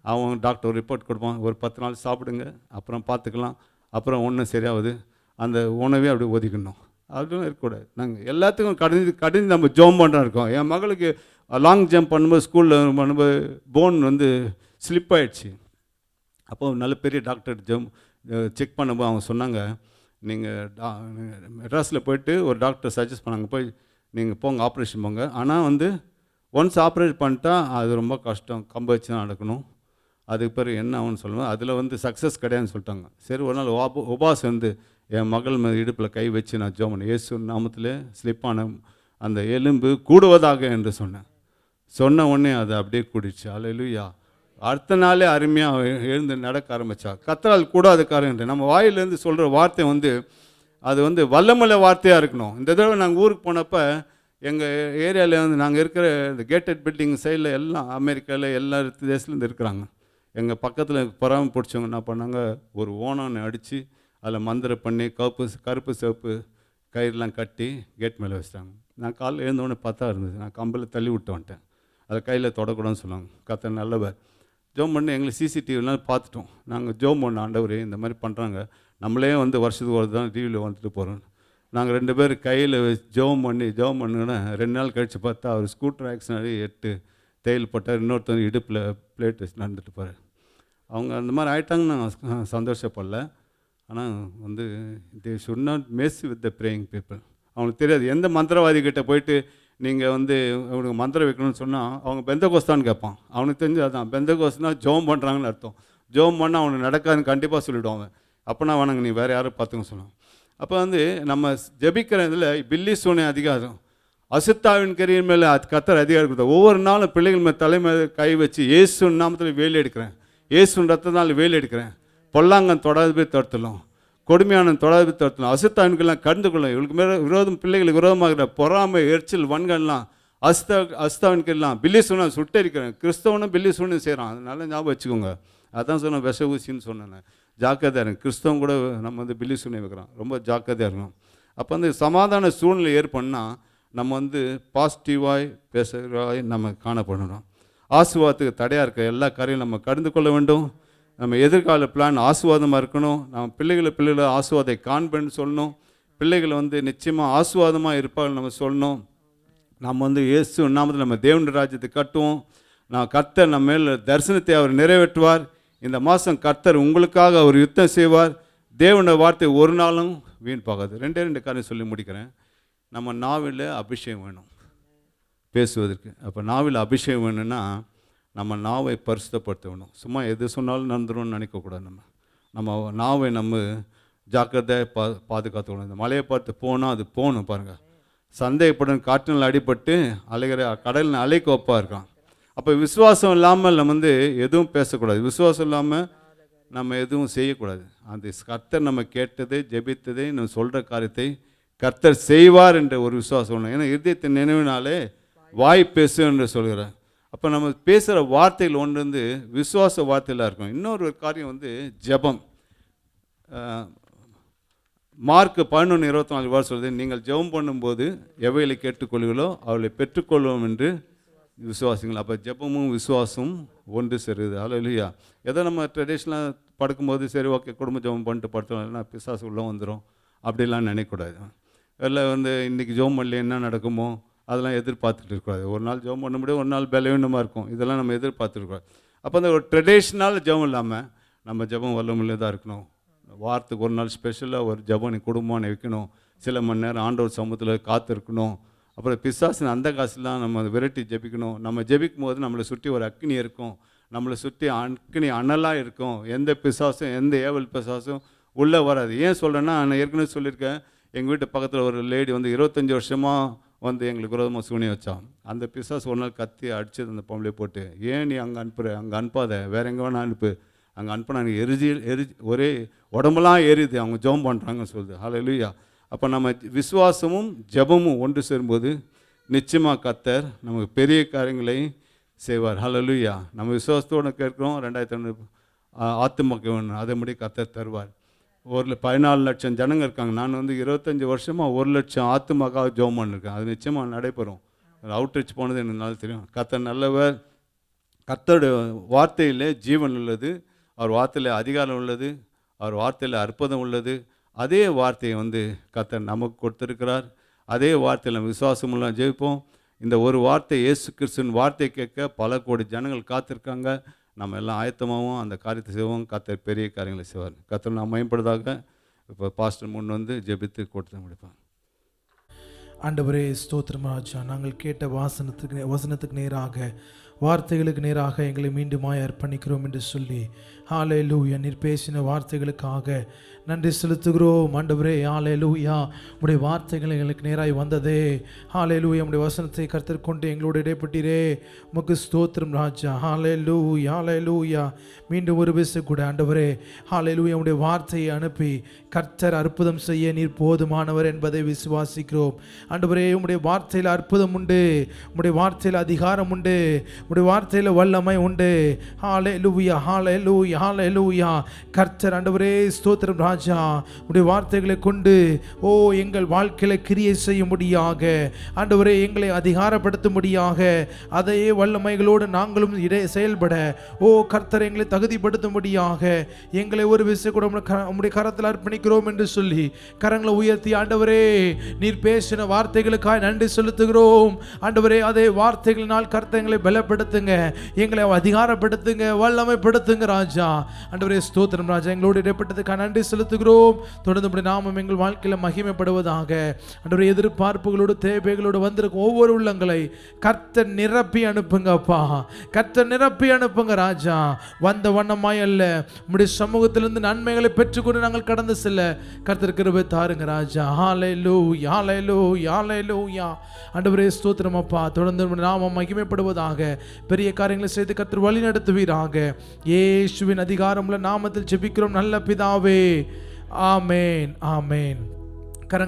Speaker 2: அவன் டாக்டர் ரிப்போர்ட் கொடுப்பான், ஒரு 10 நாள் சாப்பிடுங்க, அப்புறம் பார்த்துக்கலாம், அப்புறம் ஒன்றும் சரியாகுது, அந்த உணவே அப்படி ஒதுக்கணும். அதுவும் இருக்கக்கூடாது. நாங்கள் எல்லாத்துக்கும் கடிந்து நம்ம ஜெபம் பண்ணுறோம் இருக்கோம். என் மகளுக்கு லாங் ஜம்ப் பண்ணும்போது ஸ்கூலில் பண்ணும்போது போன் வந்து ஸ்லிப் ஆகிடுச்சு. அப்போது நல்ல பெரிய டாக்டர் செக் பண்ணும்போது அவங்க சொன்னாங்க, நீங்கள் மெட்ராஸில் போயிட்டு ஒரு டாக்டர் சஜஸ்ட் பண்ணாங்க, போய் நீங்கள் போங்க ஆப்ரேஷன் போங்க, ஆனால் வந்து ஒன்ஸ் ஆப்ரேட் பண்ணிட்டா அது ரொம்ப கஷ்டம், கம்பு வச்சு தான் நடக்கணும், அதுக்கு பிறகு என்ன ஆகும்னு சொல்லுவேன், அதில் வந்து சக்ஸஸ் கிடையாதுன்னு சொல்லிட்டாங்க. சரி, ஒரு நாள் உபாஸ் வந்து என் மகள் இடுப்பில் கை வச்சு நான் ஜெபம் பண்ணேன், இயேசு நாமத்தில் ஸ்லிப்பான அந்த எலும்பு கூடுவதாக என்று சொன்ன உடனே அது அப்படியே கூடிடுச்சு. அல்லேலூயா. அடுத்த நாளே அருமையாக எழுந்து நடக்க ஆரம்பித்தா. கத்தரால் கூடாத காரியம். நம்ம வாயிலேருந்து சொல்கிற வார்த்தை வந்து அது வந்து வல்லமல்ல வார்த்தையாக இருக்கணும். இந்த தடவை நாங்கள் ஊருக்கு போனப்போ எங்கள் ஏரியாவில் வந்து நாங்கள் இருக்கிற இந்த கேட்டட் பில்டிங் சைடில் எல்லாம் அமெரிக்காவில் எல்லா தேசத்துலேருந்து இருக்கிறாங்க. எங்கள் பக்கத்தில் பொறாமல் பிடிச்சவங்க என்ன பண்ணாங்க, ஒரு ஓனானை அடித்து அதில் மந்திரம் பண்ணி கருப்பு சிவப்பு கயிறுலாம் கட்டி கேட் மேலே வச்சிட்டாங்க. நான் காலையில் எழுந்தோடனே பார்த்தா இருந்தது. நான் கம்பில் தள்ளி விட்டு வந்துட்டேன். அதை கையில் தொடக்கூடாதுன்னு சொல்லுவாங்க. கத்த நல்லவர். ஜோம் பண்ணி எங்களுக்கு சிசிடிவிலாம் பார்த்துட்டோம். நாங்கள் ஜோம் பண்ண, ஆண்டவரே இந்த மாதிரி பண்ணுறாங்க, நம்மளே வந்து வருஷத்துக்கு ஒரு தான் டிவியில் வந்துட்டு போகிறோம். நாங்கள் 2 பேர் கையில் ஜோம் பண்ணுங்கன்னா 2 நாள் கழித்து பார்த்தா அவர் ஸ்கூட்டர் ஆக்சிடென்ட் 8 தையல் போட்டார். இன்னொருத்தர் இடுப்பில் பிளேட் வச்சு நடந்துட்டு போகிறார். அவங்க அந்த மாதிரி ஆகிட்டாங்கன்னு நான் சந்தோஷப்படல. ஆனால் வந்து they should not mess with the praying people. அவங்களுக்கு தெரியாது, எந்த மந்திரவாதிகிட்ட போயிட்டு நீங்கள் வந்து அவனுக்கு மந்திரம் வைக்கணும்னு சொன்னால் அவங்க பெந்தகோஸ்தான்னு கேட்பான். அவனுக்கு தெரிஞ்சு அதான் பெந்தகோஸ்னா ஜெபம் பண்ணுறாங்கன்னு அர்த்தம். ஜெபம் பண்ணால் அவனுக்கு நடக்காதுன்னு கண்டிப்பாக சொல்லிவிடுவான் அவன். அப்போனா வேணாங்க, நீ வேறு யாரும் பார்த்துக்க சொல்லுவான். அப்போ வந்து நம்ம ஜெபிக்கிற இதில் பில்லி சூனிய அதிகாரம், அசுத்தாவின் கரியின் மேலே கத்தர் அதிகாரம் கொடுத்தா. ஒவ்வொரு நாளும் பிள்ளைகள் மேலே தலைமையில் கை வச்சு இயேசு நாமத்தில் வேலி எடுக்கிறேன், இயேசு ரத்தத்தினால் வேலி எடுக்கிறேன், பொல்லாங்கன் தொடாது போய் தடுத்தலும், கொடுமையான தொடாது போய் தடுத்தலும், அசுத்தாவினுக்கெல்லாம் கண்டு கொள்ளும். இவளுக்கு மேலே விரோதம், பிள்ளைகளுக்கு விரோதமாகிற பொறாமை எரிச்சல் வன்கள்லாம் அசுத்தாவினுக்கெல்லாம் பில்லி சூனை சுட்டரிக்கிறேன். கிறிஸ்தவனும் பில்லி சூனை செய்கிறான், அதனால ஞாபகம் வச்சுக்கோங்க. அதான் சொன்னேன், விஷ ஊசின்னு சொன்னேன். ஜாக்கிரதையாக இருக்கும். கிறிஸ்தவம் கூட நம்ம வந்து பில்லி சூனை வைக்கிறோம், ரொம்ப ஜாக்கிரதையாக இருக்கணும். அப்போ வந்து சமாதான சூழ்நிலை ஏற்பண்ணால் நம்ம வந்து பாசிட்டிவாக பேசுகிறவாய் நம்ம காணப்படணும். ஆசீர்வாதத்துக்கு தடையாக இருக்க எல்லா காரையும் நம்ம கடந்து கொள்ள வேண்டும். நம்ம எதிர்கால பிளான் ஆசீர்வாதமாக இருக்கணும். நம்ம பிள்ளைகளை ஆசீர்வாதை காண்பேன்னு சொல்லணும். பிள்ளைகளை வந்து நிச்சயமாக ஆசீர்வாதமாக இருப்பார்கள் நம்ம சொல்லணும். நம்ம வந்து இயேசு நாமத்தில் நம்ம தேவனுடைய ராஜ்யத்தை கட்டுவோம். கர்த்தர் நம்ம மேல் தரிசனத்தை அவர் நிறைவேற்றுவார். இந்த மாதம் கர்த்தர் உங்களுக்காக அவர் யுத்தம் செய்வார். தேவனுடைய வார்த்தை ஒரு நாளும் வீண் போகாது. 2 காரியம் சொல்லி முடிக்கிறேன். நம்ம நாவில் அபிஷேகம் வேணும் பேசுவதற்கு. அப்போ நாவில் அபிஷேகம் வேணும்னா நம்ம நாவை பரிசுத்தப்படுத்த வேணும். சும்மா எது சொன்னாலும் நடந்துரும்னு நினைக்கக்கூடாது. நம்ம நாவை நம்ம ஜாக்கிரதையாக பாதுகாத்துக்கணும். இந்த மலையை பார்த்து போனால் அது போகணும். பாருங்கள், சந்தேகப்படும் காற்றினால் அடிபட்டு அலைகிற கடலில் அலைக்கு ஒப்பாக இருக்கான். அப்போ விசுவாசம் இல்லாமல் நம்ம வந்து எதுவும் பேசக்கூடாது, விசுவாசம் இல்லாமல் நம்ம எதுவும் செய்யக்கூடாது. அந்த கர்த்தர் நம்ம கேட்டதை ஜெபித்ததை நம்ம சொல்கிற காரியத்தை கர்த்தர் செய்வார் என்ற ஒரு விசுவாசம் ஒன்று. ஏன்னா இருதயத்தின் நினைவினாலே வாய் பேசு என்று சொல்கிறார். அப்போ நம்ம பேசுகிற வார்த்தைகள் ஒன்று வந்து விசுவாச வார்த்தையிலாக இருக்கும். இன்னொரு காரியம் வந்து ஜெபம். மார்க் 11:24 சொல்லுது, நீங்கள் ஜெபம் பண்ணும்போது எவைகளை கேட்டுக்கொள்வீர்களோ அவளை பெற்றுக்கொள்வோம் என்று விசுவாசிங்கள். அப்போ ஜெபமும் விசுவாசமும் ஒன்று சேருது. ஹல்லேலூயா. ஏதோ நம்ம ட்ரெடிஷ்னலாக படுக்கும்போது சரி ஓகே குடும்ப ஜெபம் பண்ணிட்டு படுத்தோம்னா பிசாசு உள்ளே வந்துடும் அப்படிலாம் நினைக்கக்கூடாது. இல்லை வந்து இன்றைக்கி ஜெபம் பண்ணல என்ன நடக்குமோ அதெல்லாம் எதிர்பார்த்துட்டு இருக்கக்கூடாது. ஒரு நாள் ஜெபம் பண்ண முடியும், ஒரு நாள் பலவீனமாக இருக்கும். இதெல்லாம் நம்ம எதிர்பார்த்துருக்கூடாது. அப்போ அந்த ஒரு ட்ரெடிஷ்னல் ஜெபம் இல்லாமல் நம்ம ஜெபம் வல்லமையில்தான் இருக்கணும். வாரத்துக்கு ஒரு நாள் ஸ்பெஷலாக ஒரு ஜெபம் நீ குடும்பம் வைக்கணும். சில மணி நேரம் ஆண்டவர் சமூகத்தில் காத்திருக்கணும். அப்புறம் பிசாசின் அந்த காசுலாம் நம்ம விரட்டி ஜெபிக்கணும். நம்ம ஜெபிக்கும் போது நம்மளை சுற்றி ஒரு அக்னி இருக்கும், நம்மளை சுற்றி அக்னி அனலாக இருக்கும். எந்த பிசாசும் எந்த ஏவல் பிசாசும் உள்ளே வராது. ஏன் சொல்கிறேன்னா, நான் ஏற்கனவே சொல்லியிருக்கேன், எங்கள் வீட்டு பக்கத்தில் ஒரு லேடி வந்து 25 வருஷமாக வந்து எங்களுக்கு விரோதமாக சூனியம் வச்சான். அந்த பிசாசு ஒரு நாள் கத்தி அடிச்சது அந்த பொம்பளை போட்டு, ஏன் நீ அங்கே அனுப்புகிற, அங்கே அனுப்பாத, வேறு எங்கே வேணால் அனுப்பு, அங்கே அனுப்பினா எனக்கு ஒரே உடம்பெல்லாம் எரியுது, அவங்க ஜெபம் பண்ணுறாங்கன்னு சொல்லுது. ஹல்லேலூயா. அப்போ நம்ம விசுவாசமும் ஜெபமும் ஒன்று சேரும்போது நிச்சயமாக கர்த்தர் நமக்கு பெரிய காரியங்களை செய்வார். ஹல்லேலூயா. நம்ம விசுவாசத்தோடு கேட்குறோம், 2500 ஆத்துமக்கு வேணும், அதை முடி கர்த்தர் தருவார். 14 லட்சம் ஜனங்கள் இருக்காங்க. நான் வந்து 25 வருஷமாக 1 லட்சம் ஆத்துமக்காக ஜெபம் பண்ணியிருக்கேன். அது நிச்சயமாக நடைபெறும். அவுட்ரீச் போனது எனக்கு நல்லா தெரியும். கர்த்தர் நல்லவர். கர்த்தருடைய வார்த்தையில் ஜீவன் உள்ளது, அவர் வார்த்தையில் அதிகாரம் உள்ளது, அவர் வார்த்தையில் அற்புதம் உள்ளது. அதே வார்த்தையை வந்து கர்த்தர் நமக்கு கொடுத்துருக்கிறார். அதே வார்த்தையில் நம்ம விசுவாசமுள்ள ஜெயிப்போம். இந்த ஒரு வார்த்தை இயேசு கிறிஸ்துவின் வார்த்தை கேட்க பல கோடி ஜனங்கள் காத்திருக்காங்க. நம்ம எல்லாம் ஆயத்தமாகவும் அந்த காரியத்தை செய்வோம். கர்த்தர் பெரிய காரியங்களை செய்வார். கர்த்தர் நாம் மேம்படுதாக. இப்போ பாஸ்டர் முன் வந்து ஜெபித்து கொடுத்து முடிப்பாங்க.
Speaker 4: ஆண்டவரே ஸ்தோத்திரம் ராஜா, நாங்கள் கேட்ட வசனத்துக்கு நேராக வார்த்தைகளுக்கு நேராக எங்களை மீண்டுமாய் அர்ப்பணிக்கிறோம் என்று சொல்லி ஹல்லேலூயா. நீர் பேசின வார்த்தைகளுக்காக நன்றி செலுத்துகிறோம் ஆண்டவரே. ஹல்லேலூயா. உடைய வார்த்தைகள் எங்களுக்கு நேராய் வந்ததே. ஹல்லேலூயா. உடைய வசனத்தை கர்த்தர் கொண்டு எங்களோடு இடைப்பட்டீரே. உமக்கு ஸ்தோத்திரம் ராஜா. ஹல்லேலூயா. ஹல்லேலூயா. மீண்டும் ஒரு பேச கூட ஆண்டவரே ஹல்லேலூயா. உடைய வார்த்தையை அனுப்பி கர்த்தர் அற்புதம் செய்ய நீர் போதுமானவர் என்பதை விசுவாசிக்கிறோம் ஆண்டவரே. உம்முடைய வார்த்தையில் அற்புதம் உண்டு, உம்முடைய வார்த்தையில் அதிகாரம் உண்டு, உம்முடைய வார்த்தையில் வல்லமை உண்டு. ஹல்லேலூயா. ஹல்லேலூயா. ஹல்லேலூயா. கர்த்தர் ஆண்டவரே ஸ்தோத்திரம் ராஜா. உம்முடைய வார்த்தைகளை கொண்டு ஓ எங்கள் வாழ்க்கையில கிரியை செய்யும்படியாக ஆண்டவரே எங்களை அதிகாரப்படுத்தும்படியாக அதையே வல்லமைகளோடு நாங்களும் செயல்பட ஓ கர்த்தர் எங்களை தகுதிப்படுத்தும்படியாக எங்களை ஒரு விஷயம் கூட உம்முடைய கரத்தில் அர்ப்பணிக்கிறோம் என்று சொல்லி கரங்களை உயர்த்தி ஆண்டவரே நீர் பேசின வார்த்தைகளுக்காக நன்றி செலுத்துகிறோம் ஆண்டவரே. அதே வார்த்தைகளினால் கர்த்தர் எங்களை பலப்படுத்துங்க, எங்களை அதிகாரப்படுத்துங்க, வல்லமைப்படுத்துங்க ராஜா. ஆண்டவரே ஸ்தோத்திரம் ராஜா. எங்களோடு இடைப்பட்டதுக்காக நன்றி செலுத்துகிறோம். தொடர்ந்து உம்முடைய நாமம் எங்கள் வாழ்க்கையில் மகிமைப்படுவதாக. ஆண்டவரே எதிர்பார்ப்புகளோடு தேவைகளோடு வந்திருக்கும் ஒவ்வொரு உள்ளங்களை கர்த்தர் நிரப்பி அனுப்புங்க அப்பா. கர்த்தர் நிரப்பி அனுப்புங்க ராஜா. வந்த வண்ணமாய் அல்ல, உம்முடைய சமூகத்திலிருந்து நன்மைகளை பெற்றுக்கொண்டு நாங்கள் கடந்து செல்ல கர்த்தர் கிருபை தாருங்க ராஜா. ஹல்லேலூயா. ஹல்லேலூயா. ஹல்லேலூயா. ஆண்டவரே ஸ்தோத்திரம் அப்பா. தொடர்ந்து உம்முடைய நாமம் மகிமைப்படுவதாக. பெரிய காரியங்களை செய்து கர்த்தர் வழி நடத்துவீராக. இயேசுவின் அதிகாரமுள்ள நாமத்தில் ஜெபிக்கிறோம் நல்ல பிதாவே. ஆமேன். ஆமேன்.